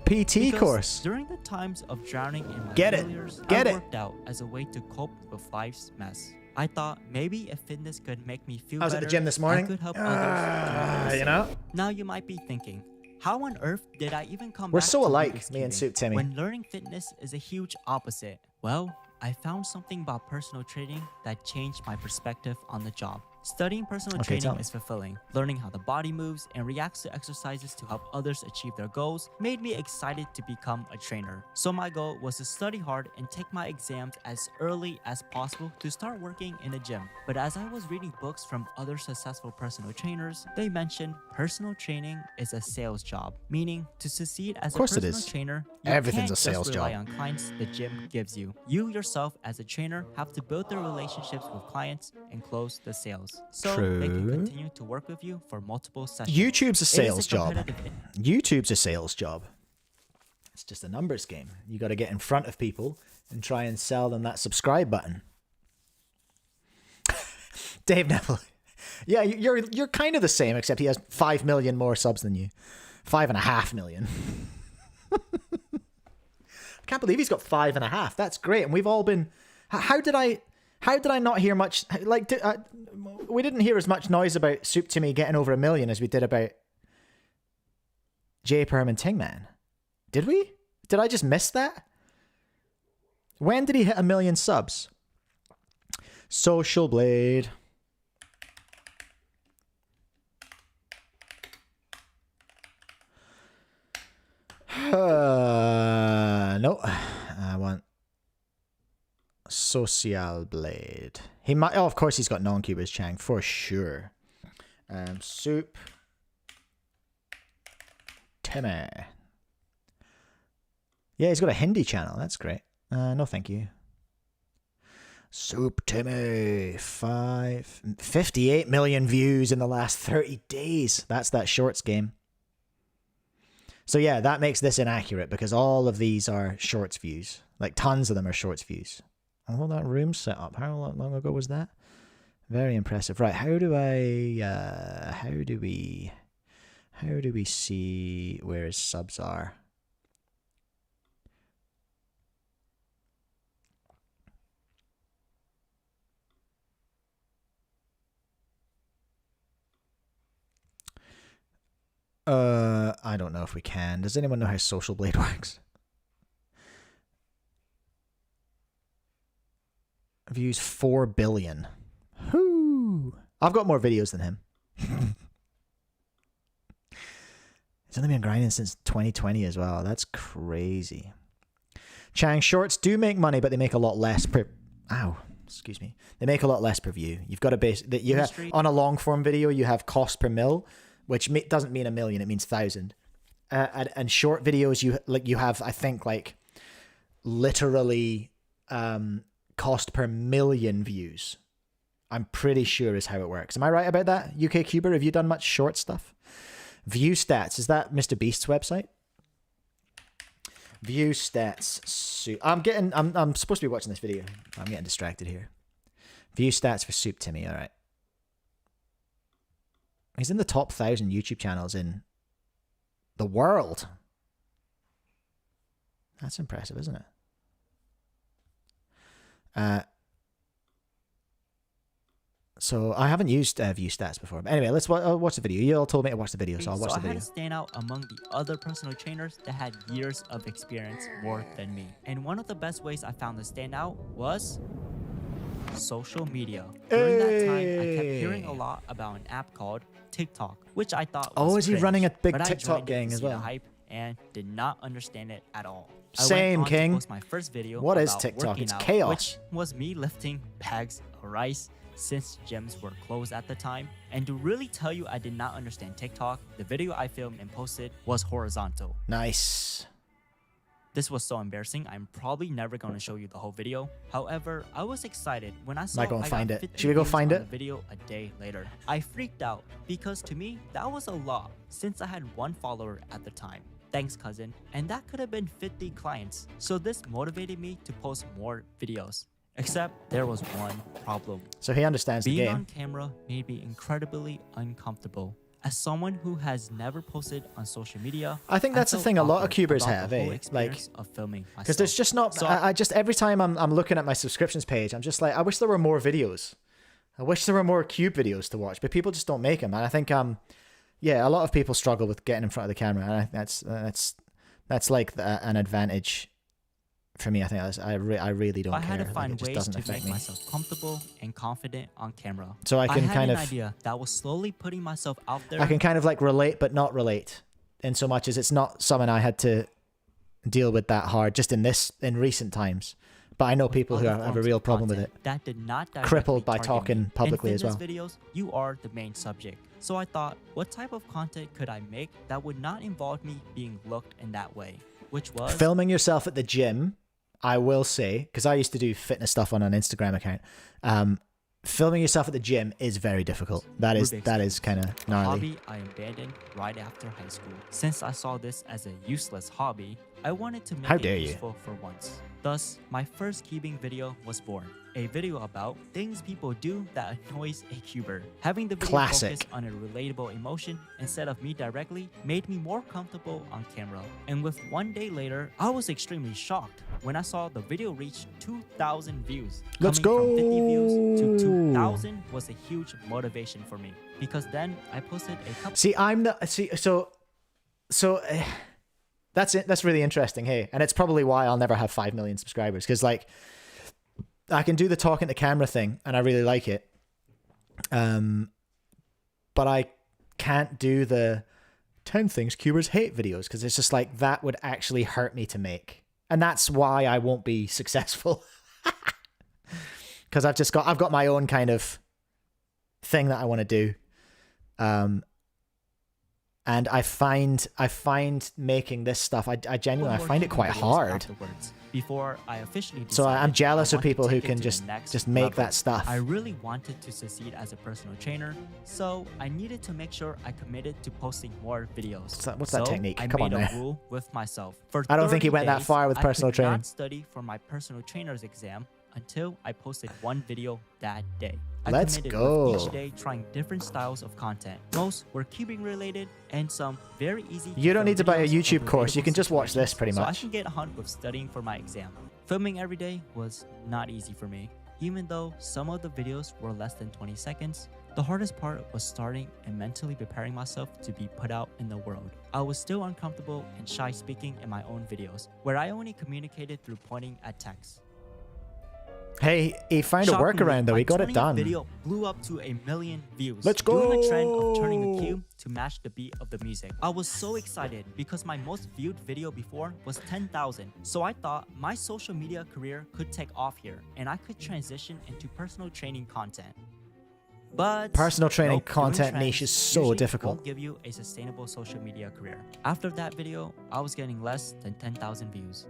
PT Because course. During the times of drowning in my Get it. failures, Get I it. worked out as a way to cope with life's mess. I thought maybe if fitness could make me feel I was at better, the gym this morning. I could help others. You know? Now you might be thinking, how on earth did I even come We're back so to alike, Cubecast me and cubing Soup Timmy. when learning fitness is a huge opposite? Well, I found something about personal training that changed my perspective on the job. Studying personal Okay, tell training me. is fulfilling. Learning how the body moves and reacts to exercises to help others achieve their goals made me excited to become a trainer. So my goal was to study hard and take my exams as early as possible to start working in a gym. But as I was reading books from other successful personal trainers, they mentioned personal training is a sales job, meaning to succeed as a course it personal is. trainer, you Everything's can't a sales just rely job. on clients the gym gives you. You yourself as a trainer have to build the relationships with clients and close the sales. So they can True. continue to work with you for multiple sessions. YouTube's a It is sales job. competitive YouTube's a sales job. It's just a numbers game. You got to get in front of people and try and sell them that subscribe button. Dave Neville. Yeah, you're kind of the same, except he has 5 million more subs than you. 5.5 million. I can't believe he's got 5.5. That's great. And we've all been. How did I not hear much? Like, we didn't hear as much noise about Soup to Me getting over 1 million as we did about J Perm and Tingman. Did we? Did I just miss that? When did he hit 1 million subs? Social Blade. No. I want Social Blade. He might. Oh, of course he's got non-cubers, Chang, for sure. Soup. Timmy. Yeah, he's got a Hindi channel. That's great. No, thank you. Soup Timmy. 58 million views in the last 30 days. That's that shorts game. So yeah, that makes this inaccurate because all of these are shorts views. Like tons of them are shorts views. Oh, that room set up. How long ago was that? Very impressive. Right, how do we see where his subs are? I don't know if we can. Does anyone know how Social Blade works? Views 4 billion. Whoo! I've got more videos than him. He's only been grinding since 2020 as well. That's crazy. Chang, shorts do make money, but they make a lot less per... Ow. Excuse me. They make a lot less per view. You've got to base... You have, on a long form video, you have cost per mil, which doesn't mean 1 million. It means 1,000. And short videos, you have, I think, like, literally cost per million views. I'm pretty sure is how it works. Am I right about that? UK Cuber, have you done much short stuff? View stats, is that Mr. Beast's website? View stats. I'm supposed to be watching this video. I'm getting distracted here. View stats for Soup Timmy. All right. He's in the top 1,000 YouTube channels in the world. That's impressive, isn't it? So I haven't used view stats before. But anyway, let's watch the video. You all told me to watch the video, so I'll watch the video. I had to stand out among the other personal trainers that had years of experience more than me. And one of the best ways I found to stand out was social media. During that time, I kept hearing a lot about an app called TikTok, which I thought was is he cringe, running a big but TikTok I gang joined it to as see the well? hype and did not understand it at all. Same, I went on King. to post my first video What is about TikTok? working It's out, chaos. which was me lifting bags of rice since gyms were closed at the time. And to really tell you I did not understand TikTok, the video I filmed and posted was horizontal. Nice. This was so embarrassing, I'm probably never going to show you the whole video. However, I was excited when I saw Might go and I find got it. 50 Should we go views find on it? the video a day later. I freaked out because to me, that was a lot since I had 1 follower at the time. Thanks, cousin. And that could have been 50 clients. So this motivated me to post more videos. Except there was one problem. So he understands the Being game. on camera made me incredibly uncomfortable. As someone who has never posted on social media, I think that's the felt thing a lot of awkward cubers about have, the whole eh? experience of filming Because there's myself. just not. So I just every time I'm looking at my subscriptions page, I'm just like, I wish there were more videos. I wish there were more cube videos to watch, but people just don't make them. And I think yeah, a lot of people struggle with getting in front of the camera, and I think that's like an advantage for me, I think I really don't I care. had to Like, find it just ways doesn't to affect make me. myself comfortable and confident on camera. So I can had kind an of idea that was slowly putting myself out there. I can kind of like relate but not relate, in so much as it's not something I had to deal with that hard just in recent times. But I know people who have a real problem with it. That did not directly Crippled by target talking me. publicly in as well. fitness videos, you are the main subject. So I thought, what type of content could I make that would not involve me being looked in that way? Which was Filming yourself at the gym, I will say, because I used to do fitness stuff on an Instagram account. Filming yourself at the gym is very difficult. That is kind of a gnarly. hobby I abandoned right after high school. Since I saw this as a useless hobby, I wanted to make How it dare you. useful for once. Thus, my first cubing video was born. A video about things people do that annoys a cuber. Having the video Classic. focus on a relatable emotion instead of me directly made me more comfortable on camera. And with 1 day later, I was extremely shocked when I saw the video reach 2,000 views. Let's Coming from 50 views to go. 2,000 was a huge motivation for me, because then I posted a couple That's it. That's really interesting. Hey, and it's probably why I'll never have 5 million subscribers, because like I can do the talking to camera thing and I really like it. But I can't do the 10 things cubers hate videos, because it's just like that would actually hurt me to make. And that's why I won't be successful. Because I've got my own kind of thing that I want to do. And I find making this stuff, I genuinely find it quite hard. Before I officially So I'm decided jealous I of want to people who take it can to the just next make level. that stuff. I really wanted to succeed as a personal trainer, so I needed to make sure I committed to posting more videos. What's that technique? I Come made on a now. rule with myself. For I don't think he 30 went that days, far with personal I could training. not study for my personal trainer's exam until I posted one video that day. I Let's committed go. with each day trying different styles of content. Most were cubing related and some very easy. You don't need to buy a videos of YouTube course. You relatable can just watch this situations, pretty so I much. can get on with studying for my exam. Filming every day was not easy for me. Even though some of the videos were less than 20 seconds, the hardest part was starting and mentally preparing myself to be put out in the world. I was still uncomfortable and shy speaking in my own videos, where I only communicated through pointing at text. Hey, he found a Shockingly, workaround though. my He got it 20th done. video blew up to 1 million views. Let's Doing the trend of turning the go. cube to match the beat of the music. I was so excited because my most viewed video before was 10,000. So I thought my social media career could take off here and I could transition into personal training content. But Personal training nope, doing content trends niche is so usually difficult. Won't give you a sustainable social media career. After that video, I was getting less than 10,000 views.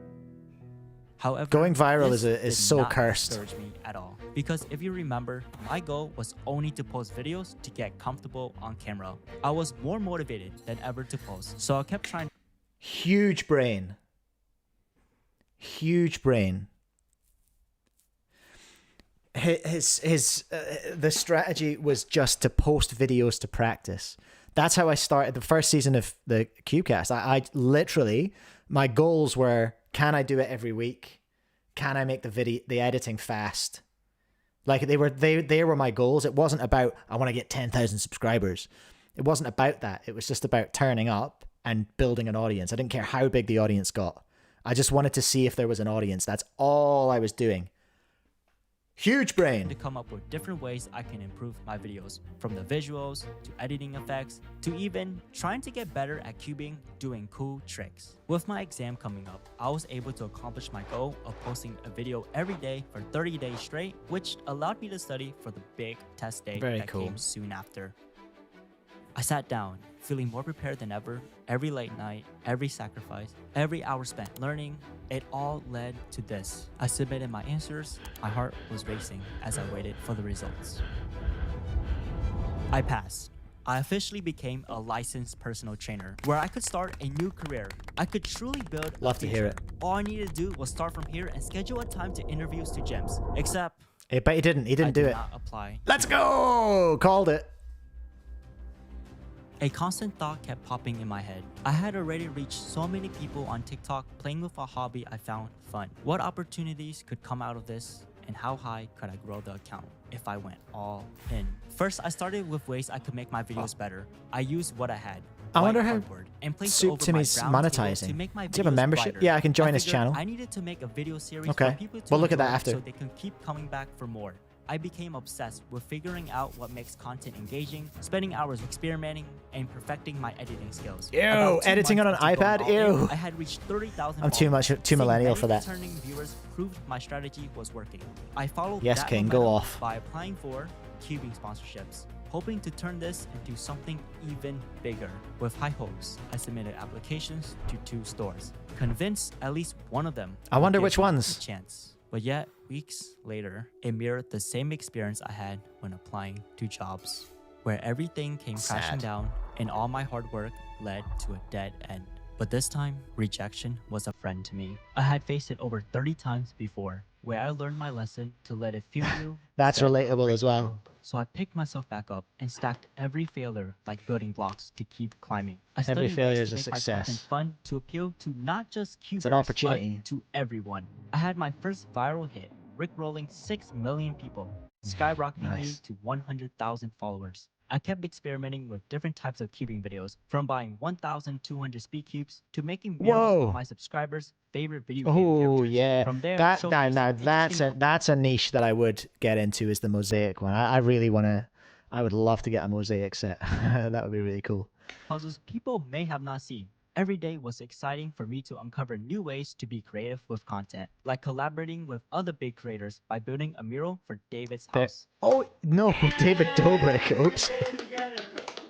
However, Going viral this is did so not cursed. discourage me at all, because if you remember, my goal was only to post videos to get comfortable on camera. I was more motivated than ever to post, so I kept trying. Huge brain. Huge brain. The strategy was just to post videos to practice. That's how I started the first season of the Cubecast. I literally, my goals were, can I do it every week? Can I make the editing fast? Like they were my goals. It wasn't about, I want to get 10,000 subscribers. It wasn't about that. It was just about turning up and building an audience. I didn't care how big the audience got. I just wanted to see if there was an audience. That's all I was doing. Huge brain. to come up with different ways I can improve my videos, from the visuals to editing effects to even trying to get better at cubing, doing cool tricks. With my exam coming up, I was able to accomplish my goal of posting a video every day for 30 days straight, which allowed me to study for the big test day Very that cool. came soon after. I sat down, feeling more prepared than ever. Every late night, every sacrifice, every hour spent learning, it all led to this. I submitted my answers. My heart was racing as I waited for the results. I passed. I officially became a licensed personal trainer, where I could start a new career. I could truly build a Love to hear future. it. All I needed to do was start from here and schedule a time to interviews to gyms. Except But he didn't. He I didn't do did it. not apply. Let's go. Called it. A constant thought kept popping in my head. I had already reached so many people on TikTok playing with a hobby I found fun. What opportunities could come out of this? and how high could I grow the account if I went all in. First, I started with ways I could make my videos better. I used what I had. I wonder how and placed Soup over Timmy's my brown table monetizing. to make my Do you have a videos membership? brighter. Yeah, I can join his figured channel. I needed to make a video series Okay. for people to We'll look at that enjoy after. so they can keep coming back for more. I became obsessed with figuring out what makes content engaging, spending hours experimenting, and perfecting my editing skills. Ew, About 2 editing on months an into going iPad? all in, Ew. I had reached 30,000 I'm too followers. millennial for that. Returning viewers proved my strategy was working. I followed Yes, that King, go momentum off. by applying for cubing sponsorships, hoping to turn this into something even bigger. With high hopes, I submitted applications to 2 stores, convinced at least one of them I would wonder give which me ones. a chance. But yet, weeks later, it mirrored the same experience I had when applying to jobs, where everything came crashing Sad. down and all my hard work led to a dead end. But this time, rejection was a friend to me. I had faced it over 30 times before, where I learned my lesson to let it fuel you. That's set relatable as well. So I picked myself back up and stacked every failure like building blocks to keep climbing. I Every studied failure ways is to a make my content success. fun to appeal to not just cubers, an opportunity. but to everyone. I had my first viral hit, rickrolling 6 million people, skyrocketing me Nice. to 100,000 followers. I kept experimenting with different types of cubing videos, from buying 1,200 speed cubes to making videos Whoa. of my subscribers' favorite video game Oh characters. yeah, From there, that showcasing now interesting that's a niche that I would get into, is the mosaic one. I really want to. I would love to get a mosaic set. That would be really cool. puzzles people may have not seen. Every day was exciting for me to uncover new ways to be creative with content, like collaborating with other big creators by building a mural for David's house. Oh no, David Dobrik. Oops.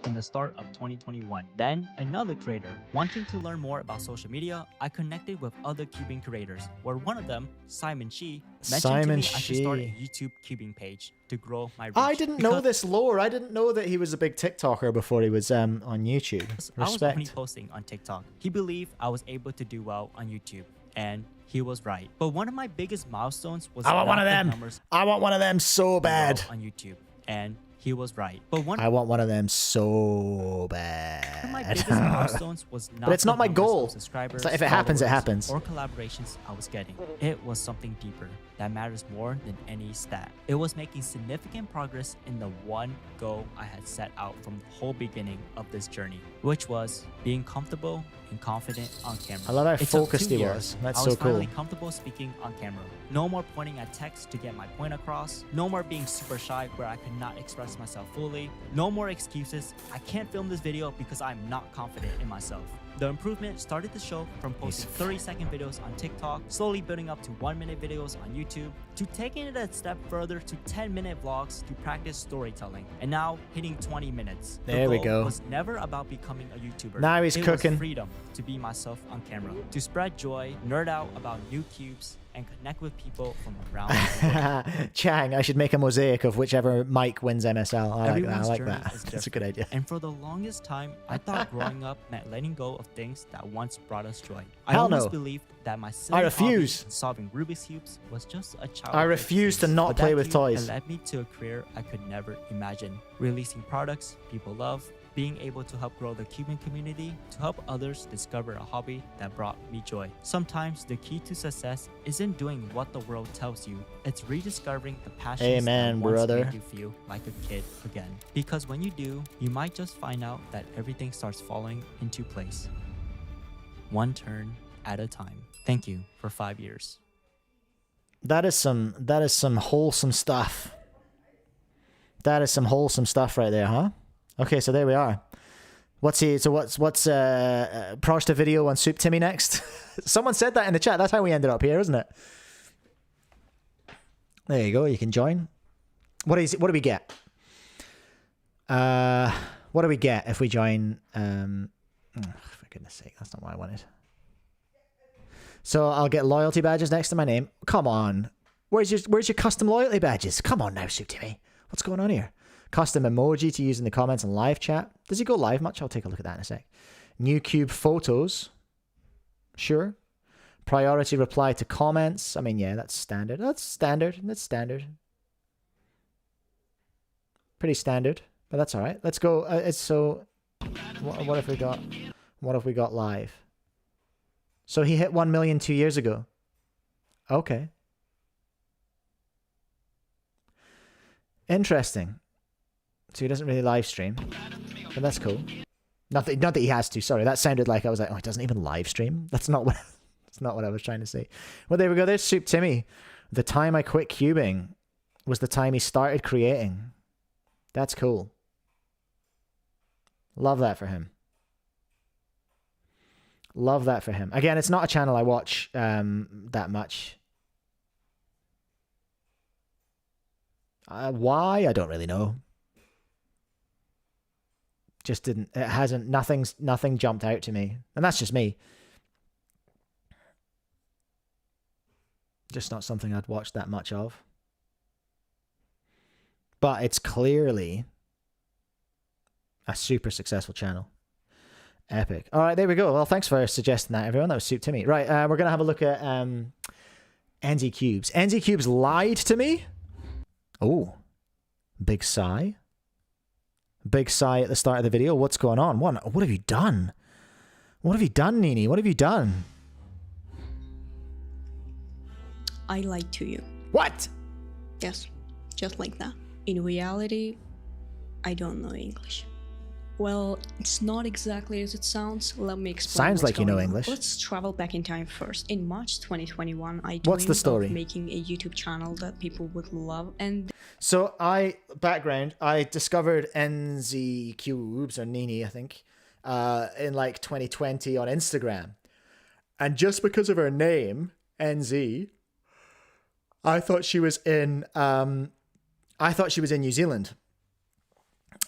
In the start of 2021. Then, another creator. Wanting to learn more about social media, I connected with other cubing creators, where one of them, Simon Shi, mentioned to me I should start a YouTube cubing page to grow my reach. I didn't know because this lore. I didn't know that he was a big TikToker before he was on YouTube. I was only Respect. posting on TikTok. He believed I was able to do well on YouTube, and he was right. But one of my biggest milestones was I want one not of the them. numbers I want one of them so do well bad. on YouTube, and he was right. But one I want one of them so of my bad. biggest milestones was not it's the not my numbers of goal. subscribers, It's like, if it happens, it followers, happens. or collaborations I was getting. It was something deeper that matters more than any stat. It was making significant progress in the one goal I had set out from the whole beginning of this journey, which was being comfortable and confident on camera. I love how It took focused 2 he years. was. That's I so was finally cool. comfortable speaking on camera. No more pointing at text to get my point across. No more being super shy where I could not express myself fully. No more excuses. I can't film this video because I'm not confident in myself. The improvement started to show from posting 30-second videos on TikTok, slowly building up to 1-minute videos on YouTube, to taking it a step further to 10-minute vlogs to practice storytelling, and now hitting 20 minutes. The There we goal go. was never about becoming a YouTuber. Now he's It cooking. was freedom to be myself on camera, to spread joy, nerd out about new cubes, and connect with people from around the world. Chang, I should make a mosaic of whichever Mike wins MSL. I Everyone's like journey that. is That's a good different. idea. And for the longest time, I thought growing up meant letting go of things that once brought us joy. I Hell almost no. believed that my silly refuse. hobby in solving Rubik's cubes was just a child. I refuse to not play with toys. It led me to a career I could never imagine. Releasing products people love, being able to help grow the cubing community, to help others discover a hobby that brought me joy. Sometimes the key to success isn't doing what the world tells you, it's rediscovering the passions Amen, that once brother. made you feel like a kid again. Because when you do, you might just find out that everything starts falling into place. One turn at a time. Thank you for 5 years. That is some wholesome stuff. That is some wholesome stuff right there, huh? Okay, so there we are. What's Prozzta video on Soup Timmy next? Someone said that in the chat. That's how we ended up here, isn't it? There you go. You can join. What do we get? What do we get if we join? For goodness sake, that's not what I wanted. So I'll get loyalty badges next to my name. Come on. Where's your custom loyalty badges? Come on now, Soup Timmy. What's going on here? Custom emoji to use in the comments and live chat. Does he go live much? I'll take a look at that in a sec. NzCube photos. Sure. Priority reply to comments. I mean, yeah, that's standard. That's standard. Pretty standard, but that's all right. Let's go. What have we got? What have we got live? So he hit 1 million 2 years ago. Okay. Interesting. So he doesn't really live stream, but that's cool. Not that he has to. Sorry, that sounded like I was like, oh, he doesn't even live stream. That's not what. That's not what I was trying to say. Well, there we go. There's Soup Timmy. The time I quit cubing was the time he started creating. That's cool. Love that for him. Love that for him. Again, it's not a channel I watch that much. Why? I don't really know. Just didn't. It hasn't. Nothing jumped out to me, and that's just me. Just not something I'd watched that much of. But it's clearly a super successful channel. Epic. All right, there we go. Well, thanks for suggesting that, everyone. That was Soup Timmy. Right, we're going to have a look at NzCubes. NzCubes lied to me. Oh, big sigh. Big sigh at the start of the video. What's going on? What have you done? What have you done, Nini? What have you done? I lied to you. What? Yes, just like that. In reality, I don't know English. Well, it's not exactly as it sounds. Let me explain. Sounds like you know English. Let's travel back in time first. In March 2021, I What's the dreamed story? of making a YouTube channel that people would love, and So I discovered NzCubes, or Nini, I think, in like 2020 on Instagram. And just because of her name, NZ, I thought she was in New Zealand.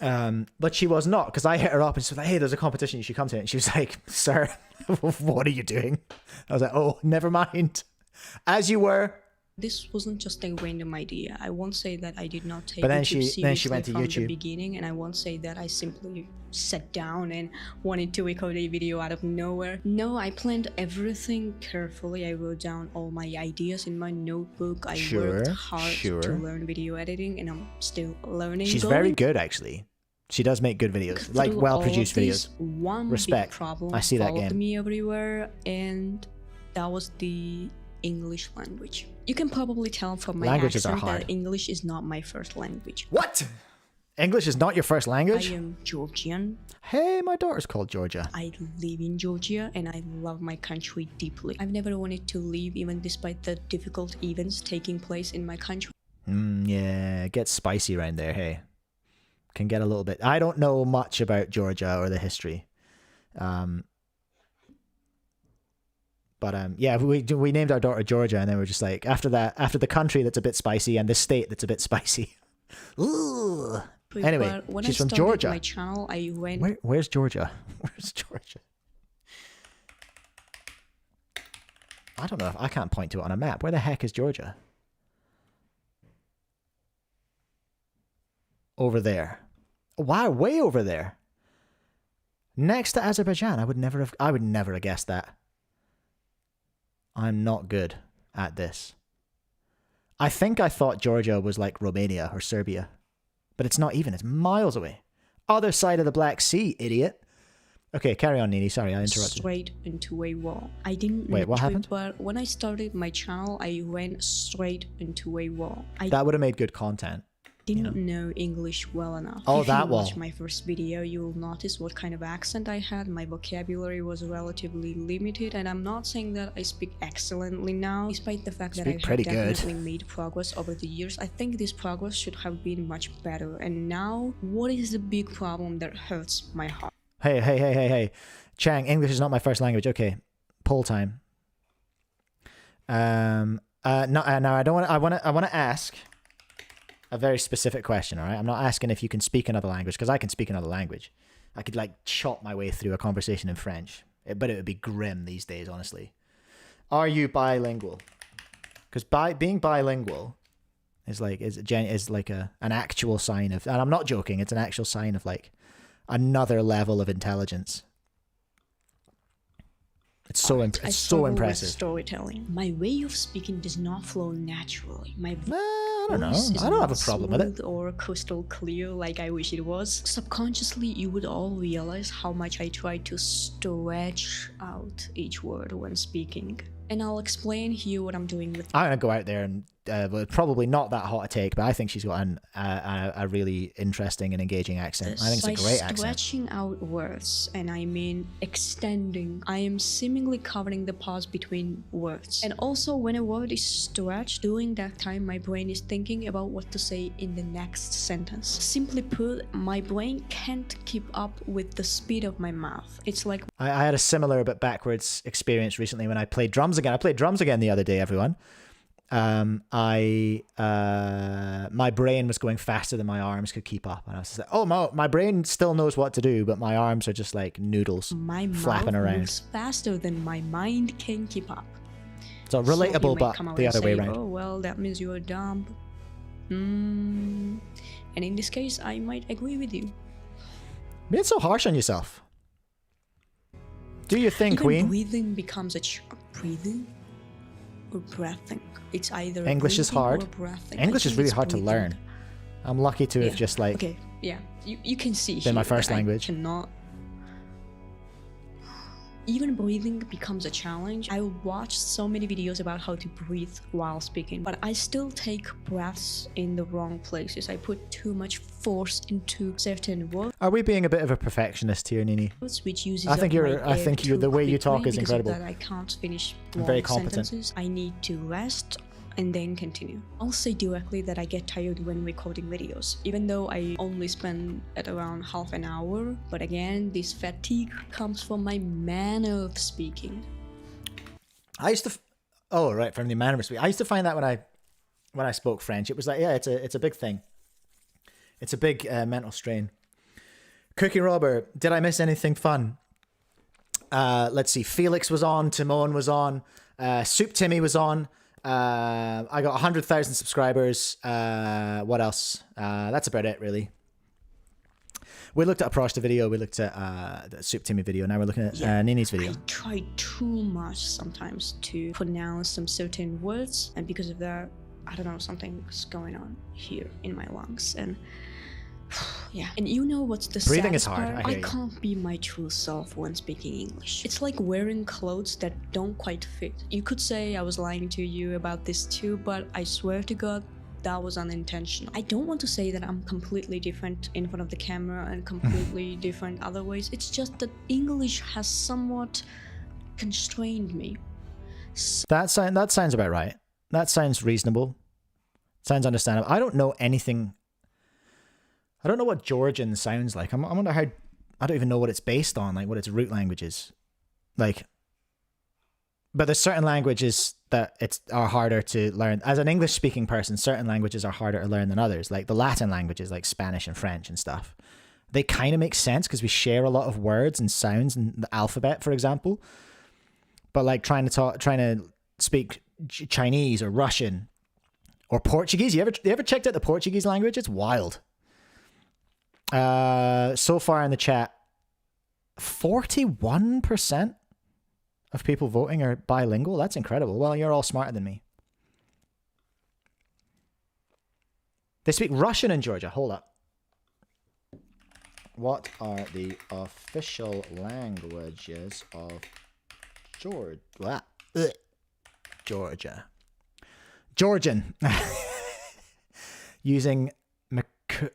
But she was not, because I hit her up and she was like, hey, there's a competition, you should come to it. And she was like, sir, what are you doing? I was like, oh, never mind. As you were. this wasn't just a random idea. I won't say that I did not take But then YouTube she went to from YouTube. the beginning, and I won't say that I simply sat down and wanted to record a video out of nowhere. No, I planned everything carefully. I wrote down all my ideas in my notebook. I worked hard to learn video editing, and I'm still learning. She's very good, actually. She does make good videos, like well-produced videos. One Respect. big problem I see that followed game. me everywhere, and that was the English language. You can probably tell from my Languages are accent hard. that English is not my first language. What? English is not your first language? I am Georgian. Hey, my daughter's called Georgia. I live in Georgia, and I love my country deeply. I've never wanted to leave, even despite the difficult events taking place in my country. Yeah, it gets spicy around there, hey. Can get a little bit. I don't know much about Georgia or the history. Yeah, we named our daughter Georgia, and then we're just like, after the country that's a bit spicy and the state that's a bit spicy. Ooh. Anyway, when she's I from started Georgia. my channel, I went... Where's Georgia? Where's Georgia? I don't know. I can't point to it on a map. Where the heck is Georgia? Over there. Wow, way over there. Next to Azerbaijan. I would never have guessed that. I'm not good at this. I think I thought Georgia was like Romania or Serbia. But it's not even. It's miles away. Other side of the Black Sea, idiot. Okay, carry on, Nini. Sorry, I interrupted. Straight into a wall. I didn't Wait, what happened? But when I started my channel, I went straight into a wall. That would have made good content. Didn't know English well enough. Oh, if that you wall. watch my first video, you'll notice what kind of accent I had. My vocabulary was relatively limited, and I'm not saying that I speak excellently now, despite the fact that I have definitely made progress over the years. I think this progress should have been much better. And now, what is the big problem that hurts my heart? Hey. Chang, English is not my first language. Okay. Poll time. No, I don't want I want to ask a very specific question, all right? I'm not asking if you can speak another language, because I can speak another language. I could, like, chop my way through a conversation in French. But it would be grim these days, honestly. Are you bilingual? Because being bilingual is like an actual sign of... And I'm not joking. It's an actual sign of, like, another level of intelligence. It's so impressive. With storytelling. My way of speaking does not flow naturally. My I don't know. I don't have a problem with it. Or crystal clear like I wish it was. Subconsciously, you would all realize how much I try to stretch out each word when speaking. And I'll explain here what I'm doing with... I'm gonna go out there and well, probably not that hot a take, but I think she's got a really interesting and engaging accent. I think it's a great accent. By stretching out words, and I mean extending, I am seemingly covering the pause between words. And also, when a word is stretched, during that time, my brain is thinking about what to say in the next sentence. Simply put, my brain can't keep up with the speed of my mouth. It's like... I had a similar but backwards experience recently when I played drums again. I played drums again the other day, everyone. My brain was going faster than my arms could keep up, and I was just like, oh, my brain still knows what to do, but my arms are just like noodles flapping around. Moves faster than my mind can keep up. So relatable, but the other way around. Oh well, that means you're dumb. And in this case, I might agree with you. Being so harsh on yourself. Do your thing, Even Queen. Breathing becomes a breathing or breathing. It's either English is hard. English is really hard to breathing. learn. I'm lucky to have just like... Okay, yeah. You can see been my first language. I cannot... Even breathing becomes a challenge. I watched so many videos about how to breathe while speaking, but I still take breaths in the wrong places. I put too much force into certain words. Are we being a bit of a perfectionist here, Nini? Which uses I think you're the way you talk is incredible. That I can't finish I'm very competent. sentences. I need to rest and then continue. I'll say directly that I get tired when recording videos, even though I only spend at around half an hour. But again, this fatigue comes from my manner of speaking. I used to... Oh, right, from the manner of speaking. I used to find that when I spoke French, it was like, yeah, it's a big thing. It's a big mental strain. Cookie Robber, did I miss anything fun? Let's see. Felix was on. Timon was on. Soup Timmy was on. I got 100,000 subscribers. What else? That's about it, really. We looked at a Prozzta video. We looked at the Soup Timmy video. Now we're looking at Nini's video. I try too much sometimes to pronounce some certain words, and because of that, I don't know, something's going on here in my lungs. And yeah, and you know what's the breathing is saddest hard. part? I can't be my true self when speaking English. It's like wearing clothes that don't quite fit. You could say I was lying to you about this too, but I swear to God, that was unintentional. I don't want to say that I'm completely different in front of the camera and completely different other ways. It's just that English has somewhat constrained me. That sounds about right. That sounds reasonable. Sounds understandable. I don't know anything. I don't know what Georgian sounds like. I wonder how... I don't even know what it's based on, like what its root language is. Like... But there's certain languages that are harder to learn. As an English-speaking person, certain languages are harder to learn than others. Like the Latin languages, like Spanish and French and stuff. They kind of make sense because we share a lot of words and sounds in the alphabet, for example. But like trying to speak Chinese or Russian or Portuguese. You ever checked out the Portuguese language? It's wild. So far in the chat, 41% of people voting are bilingual. That's incredible. Well, you're all smarter than me. They speak Russian in Georgia. Hold up. What are the official languages of Georgia? Georgian. Using...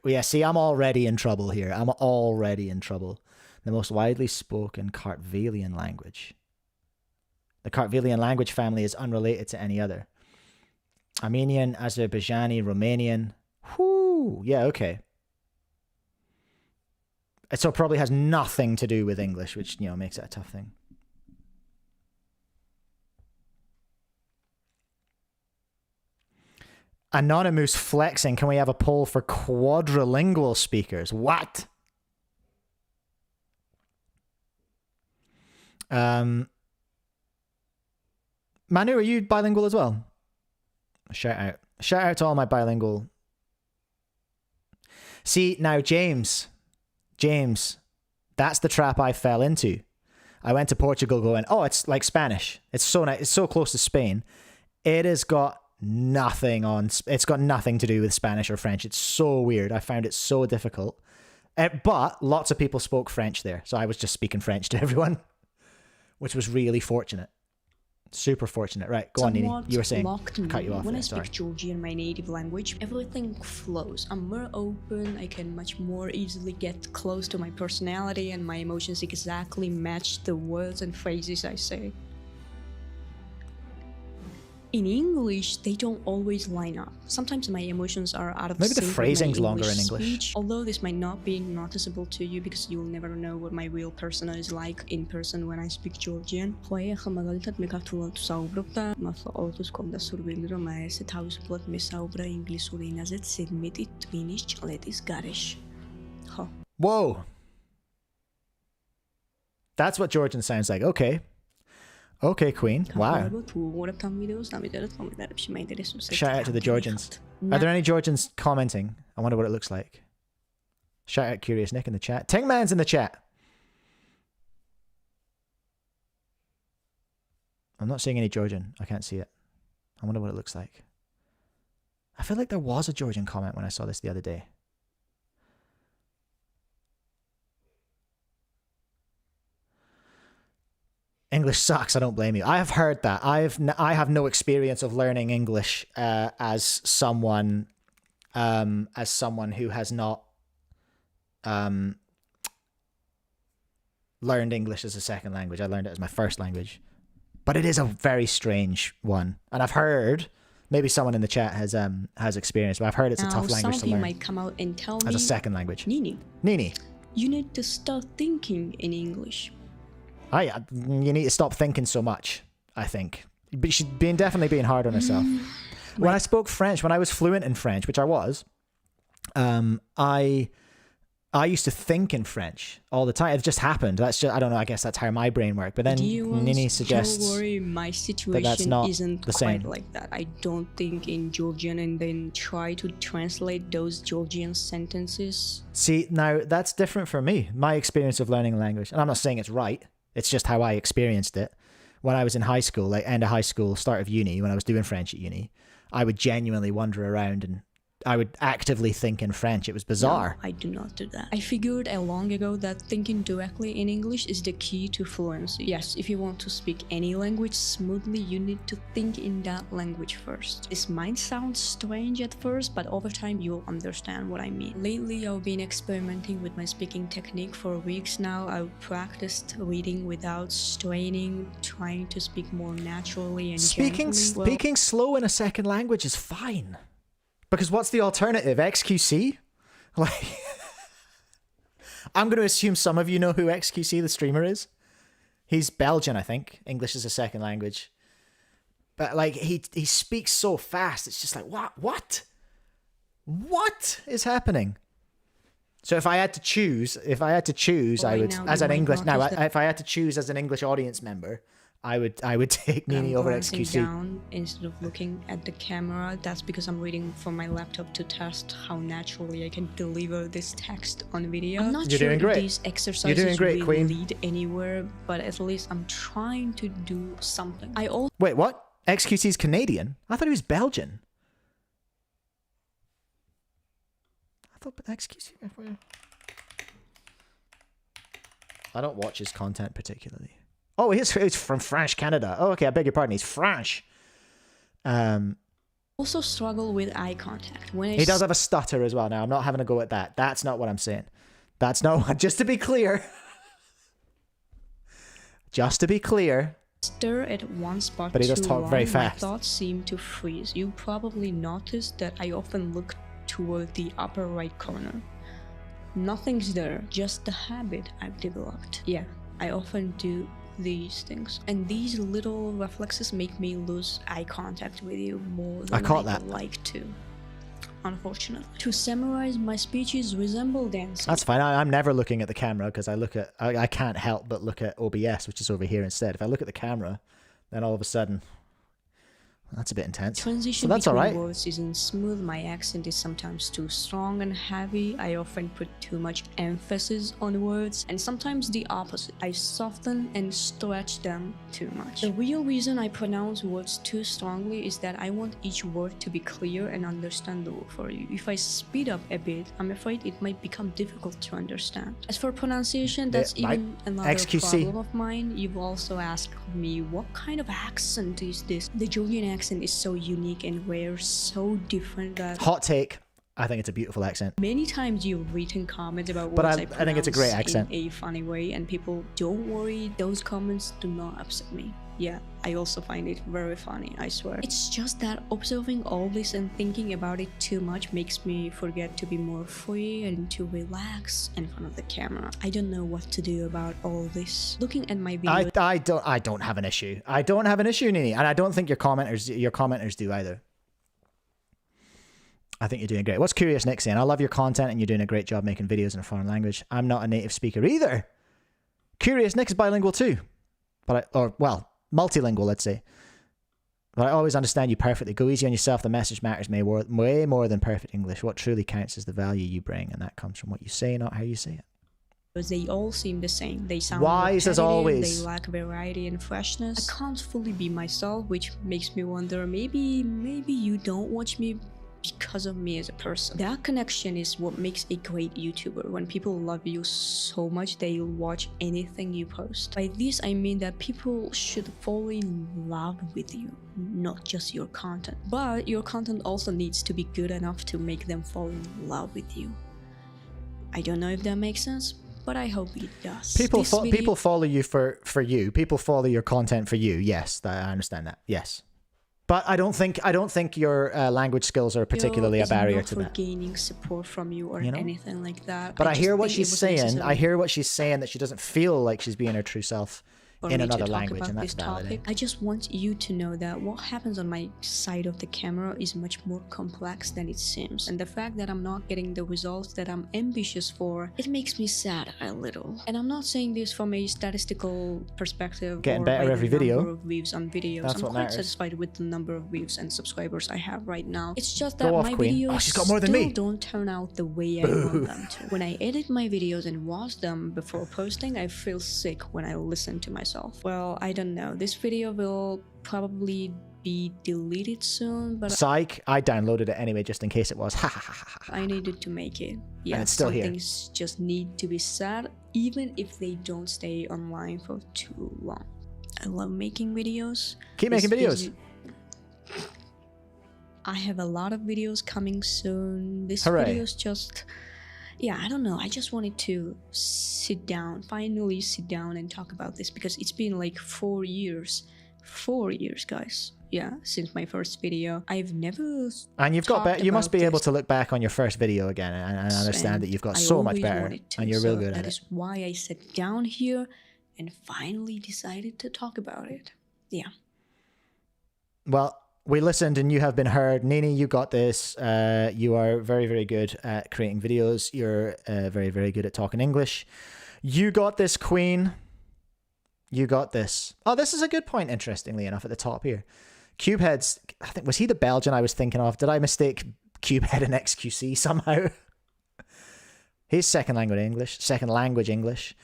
Yeah, see, I'm already in trouble here. I'm already in trouble. The most widely spoken Kartvelian language. The Kartvelian language family is unrelated to any other. Armenian, Azerbaijani, Romanian. Whoo! Yeah, okay. So it probably has nothing to do with English, which, you know, makes it a tough thing. Anonymous flexing. Can we have a poll for quadrilingual speakers? What? Manu, are you bilingual as well? Shout out. Shout out to all my bilingual. See, now James, that's the trap I fell into. I went to Portugal going, oh, it's like Spanish. It's so nice. It's so close to Spain. It has got nothing on. It's got nothing to do with Spanish or French. It's so weird. I found it so difficult. But lots of people spoke French there. So I was just speaking French to everyone, which was really fortunate. Super fortunate. Right, go on, Nini. You were saying. Cut you off when there, I speak sorry. Georgian, my native language, everything flows. I'm more open. I can much more easily get close to my personality, and my emotions exactly match the words and phrases I say. In English, they don't always line up. Sometimes my emotions are out of Maybe the sync with my phrasing's longer in English. speech, although this might not be noticeable to you because you'll never know what my real persona is like in person when I speak Georgian. Хоёрхан магадaltaд микрофон тусаубрობდა, მართლა ყოველთვის კონდა სურვილი რომ ეს თავისუფლად მისაუბრა ინგლისურ ენაზე ცილმეტი ტვინის ჭყლეტის გარეშე. ხო. Whoa. That's what Georgian sounds like. Okay. Okay, Queen. Wow. Shout out to the Georgians. Are there any Georgians commenting? I wonder what it looks like. Shout out Curious Nick in the chat. Tingman's in the chat. I'm not seeing any Georgian. I can't see it. I wonder what it looks like. I feel like there was a Georgian comment when I saw this the other day. English sucks. I don't blame you. I have heard that. I have no experience of learning English as someone who has not learned English as a second language. I learned it as my first language, but it is a very strange one. And I've heard, maybe someone in the chat has experience, but I've heard it's a tough language to learn. Some of you might come out and tell me as a second language. Nini, you need to start thinking in English. You need to stop thinking so much, I think. But she's definitely being hard on herself. When I spoke French, when I was fluent in French, which I was, I used to think in French all the time. It just happened. That's just, I don't know, I guess that's how my brain worked. But then Nini suggests don't worry, my situation that's not isn't the quite same. like that. I don't think in Georgian and then try to translate those Georgian sentences. See, now that's different for me. My experience of learning a language, and I'm not saying it's right, it's just how I experienced it. When I was in high school, like end of high school, start of uni, when I was doing French at uni, I would genuinely wander around and I would actively think in French. It was bizarre. No, I do not do that. I figured long ago that thinking directly in English is the key to fluency. Yes, if you want to speak any language smoothly, you need to think in that language first. This might sound strange at first, but over time you'll understand what I mean. Lately, I've been experimenting with my speaking technique for weeks now. I've practiced reading without straining, trying to speak more naturally and Speaking slow in a second language is fine. Because what's the alternative? XQC? Like, I'm going to assume some of you know who XQC, the streamer, is. He's Belgian, I think. English is a second language. But like, he speaks so fast. It's just like, what? What is happening? So if I had to choose, I would, as an English, if I had to choose as an English audience member, I would take Nini over XQC. Down instead of looking at the camera. That's because I'm reading from my laptop to test how naturally I can deliver this text on video. I'm not sure if these exercises really lead anywhere, but at least I'm trying to do something. Wait, what? XQC's Canadian? I thought he was Belgian. I thought XQC... I don't watch his content particularly. Oh, he's from French Canada. Oh, okay, I beg your pardon. He's French. Also struggle with eye contact. He does have a stutter as well. Now, I'm not having a go at that. That's not what I'm saying. That's not... Just to be clear. Just to be clear. Stir at one spot but he does talk very fast. My thoughts seem to freeze. You probably noticed that I often look toward the upper right corner. Nothing's there. Just the habit I've developed. Yeah, I often do these things, and these little reflexes make me lose eye contact with you more than I like to, unfortunately. To summarize, my speeches resemble dancing. That's fine. I'm never looking at the camera because I can't help but look at OBS, which is over here instead. If I look at the camera, then all of a sudden That's a bit intense. Transition So that's between all right. words isn't smooth. My accent is sometimes too strong and heavy. I often put too much emphasis on words, and sometimes the opposite. I soften and stretch them too much. The real reason I pronounce words too strongly is that I want each word to be clear and understandable for you. If I speed up a bit, I'm afraid it might become difficult to understand. As for pronunciation, that's even another problem of mine. You've also asked me, what kind of accent is this? The Georgian accent is so unique and rare, so different that... Hot take. I think it's a beautiful accent. Many times you've written comments about But words I think it's a great accent. in a funny way, and people, don't worry, those comments do not upset me. Yeah, I also find it very funny, I swear. It's just that observing all this and thinking about it too much makes me forget to be more free and to relax in front of the camera. I don't know what to do about all this. Looking at my videos... I don't have an issue. I don't have an issue, Nini, and I don't think your commenters do either. I think you're doing great. What's Curious Nick saying? I love your content and you're doing a great job making videos in a foreign language. I'm not a native speaker either. Curious Nick is bilingual too. Well, multilingual, let's say. But I always understand you perfectly. Go easy on yourself. The message matters way more than perfect English. What truly counts is the value you bring, and that comes from what you say, not how you say it. Because they all seem the same. They sound wise as always. They lack variety and freshness. I can't fully be myself, which makes me wonder, maybe you don't watch me because of me as a person. That connection is what makes a great YouTuber. When people love you so much, they'll watch anything you post. By this, I mean that people should fall in love with you, not just your content. But your content also needs to be good enough to make them fall in love with you. I don't know if that makes sense, but I hope it does. People follow you for you. People follow your content for you. Yes, I understand that. Yes. But I don't think your language skills are particularly a barrier to that. For gaining support from you or anything like that. But I hear what she's saying. I hear what she's saying, that she doesn't feel like she's being her true self in another language, and that's valid. I just want you to know that what happens on my side of the camera is much more complex than it seems, and the fact that I'm not getting the results that I'm ambitious for, it makes me sad a little. And I'm not saying this from a statistical perspective. Getting better every video. Number of views on videos. That's what matters. I'm quite satisfied with the number of views and subscribers I have right now. It's just that my Queen. videos She's got more than me. don't turn out the way I want them to. When I edit my videos and watch them before posting, I feel sick when I listen to myself. Well, I don't know. This video will probably be deleted soon, but psych, I downloaded it anyway just in case it was. I needed to make it. Yeah, and it's still here. Things just need to be said, even if they don't stay online for too long. I love making videos. Keep making videos. I have a lot of videos coming soon. This Hooray. video's just... Yeah, I don't know. I just wanted to finally sit down and talk about this, because it's been like 4 years. 4 years, guys. Yeah, since my first video. I've never... And you've got better. You must be able to look back on your first video again and understand that you've got so much better, and you're real good at it. That is why I sat down here and finally decided to talk about it. Yeah. Well, we listened and you have been heard. Nini, you got this. You are very, very good at creating videos. You're very, very good at talking English. You got this, Queen. You got this. Oh, this is a good point, interestingly enough, at the top here. Cubehead's, I think, was he the Belgian I was thinking of? Did I mistake Cubehead and XQC somehow? He's second language English.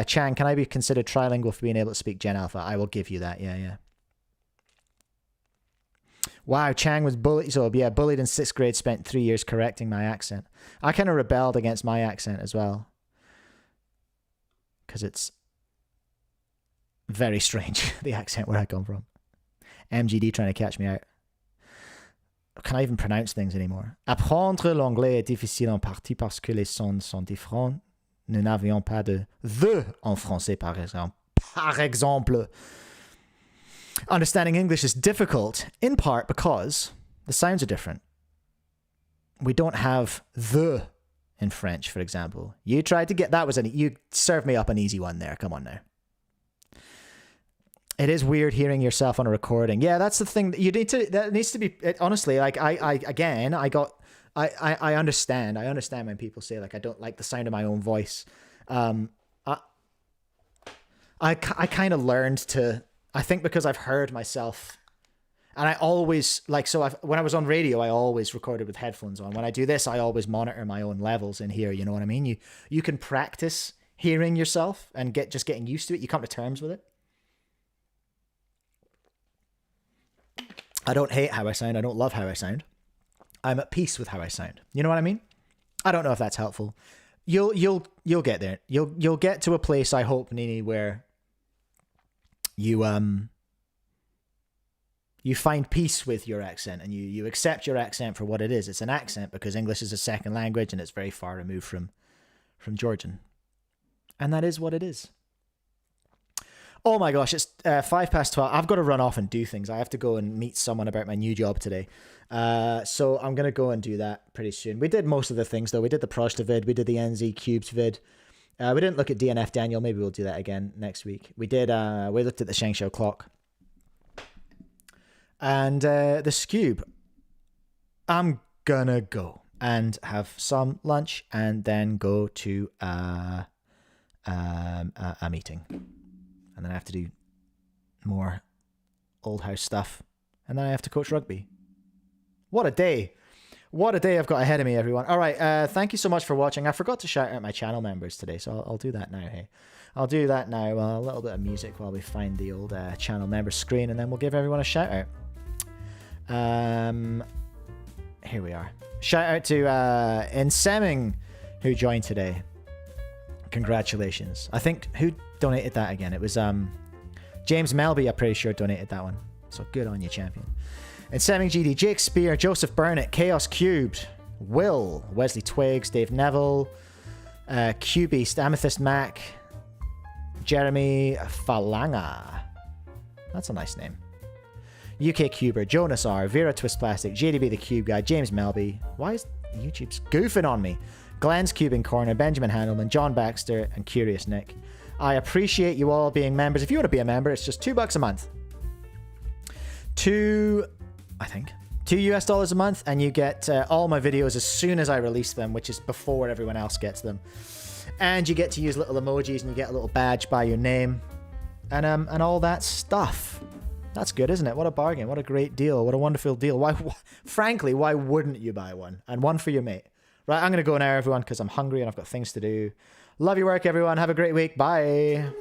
Chang, can I be considered trilingual for being able to speak Gen Alpha? I will give you that. Yeah. Wow, Chang was bullied. So yeah, bullied in 6th grade, spent 3 years correcting my accent. I kind of rebelled against my accent as well, because it's very strange, the accent where I come from. MGD trying to catch me out. Can I even pronounce things anymore? Apprendre l'anglais est difficile en partie parce que les sons sont différents. Nous n'avions pas de the en français, par exemple. Understanding English is difficult, in part because the sounds are different. We don't have the in French, for example. You tried to get... You served me up an easy one there. Come on now. It is weird hearing yourself on a recording. Yeah, that's the thing. That needs to be... honestly, like, I understand. I understand when people say, like, I don't like the sound of my own voice. I kind of learned to... I think because I've heard myself, And I always, like, so when I was on radio, I always recorded with headphones on. When I do this, I always monitor my own levels in here. You know what I mean? You can practice hearing yourself and getting used to it. You come to terms with it. I don't hate how I sound. I don't love how I sound. I'm at peace with how I sound. You know what I mean? I don't know if that's helpful. You'll get there. You'll get to a place, I hope, Nini, where you find peace with your accent and you accept your accent for what it is. It's an accent because English is a second language and it's very far removed from Georgian. And that is what it is. Oh my gosh, it's 12:05. I've got to run off and do things. I have to go and meet someone about my new job today. So I'm going to go and do that pretty soon. We did most of the things though. We did the Prozzta vid. We did the NzCubes vid. We didn't look at DNF Daniel. Maybe we'll do that again next week. We did. We looked at the Sengso clock. And the Scube. I'm gonna go and have some lunch and then go to a meeting. And then I have to do more old house stuff. And then I have to coach rugby. What a day. What a day I've got ahead of me, everyone. All right, thank you so much for watching. I forgot to shout out my channel members today, so I'll do that now, hey. I'll do that now. A little bit of music while we find the old channel member screen, and then we'll give everyone a shout out. Here we are. Shout out to NzCubing who joined today. Congratulations. I think, who donated that again? It was James Melby, I'm pretty sure, donated that one. So good on you, champion. NzCubing GD, Jake Spear, Joseph Burnett, Chaos Cubed, Will, Wesley Twigs, Dave Neville, Cubeast, Amethyst Mac, Jeremy Falanga. That's a nice name. UK Cuber, Jonas R, Vera Twist Plastic, JDB the Cube Guy, James Melby. Why is YouTube's goofing on me? Glenn's Cubing Corner, Benjamin Handelman, John Baxter, and Curious Nick. I appreciate you all being members. If you want to be a member, it's just $2 a month. $2 US a month, and you get all my videos as soon as I release them, which is before everyone else gets them. And you get to use little emojis, and you get a little badge by your name, and all that stuff. That's good, isn't it? What a bargain. What a great deal. What a wonderful deal. Frankly, why wouldn't you buy one? And one for your mate. Right, I'm going to go now, everyone, because I'm hungry and I've got things to do. Love your work, everyone. Have a great week. Bye.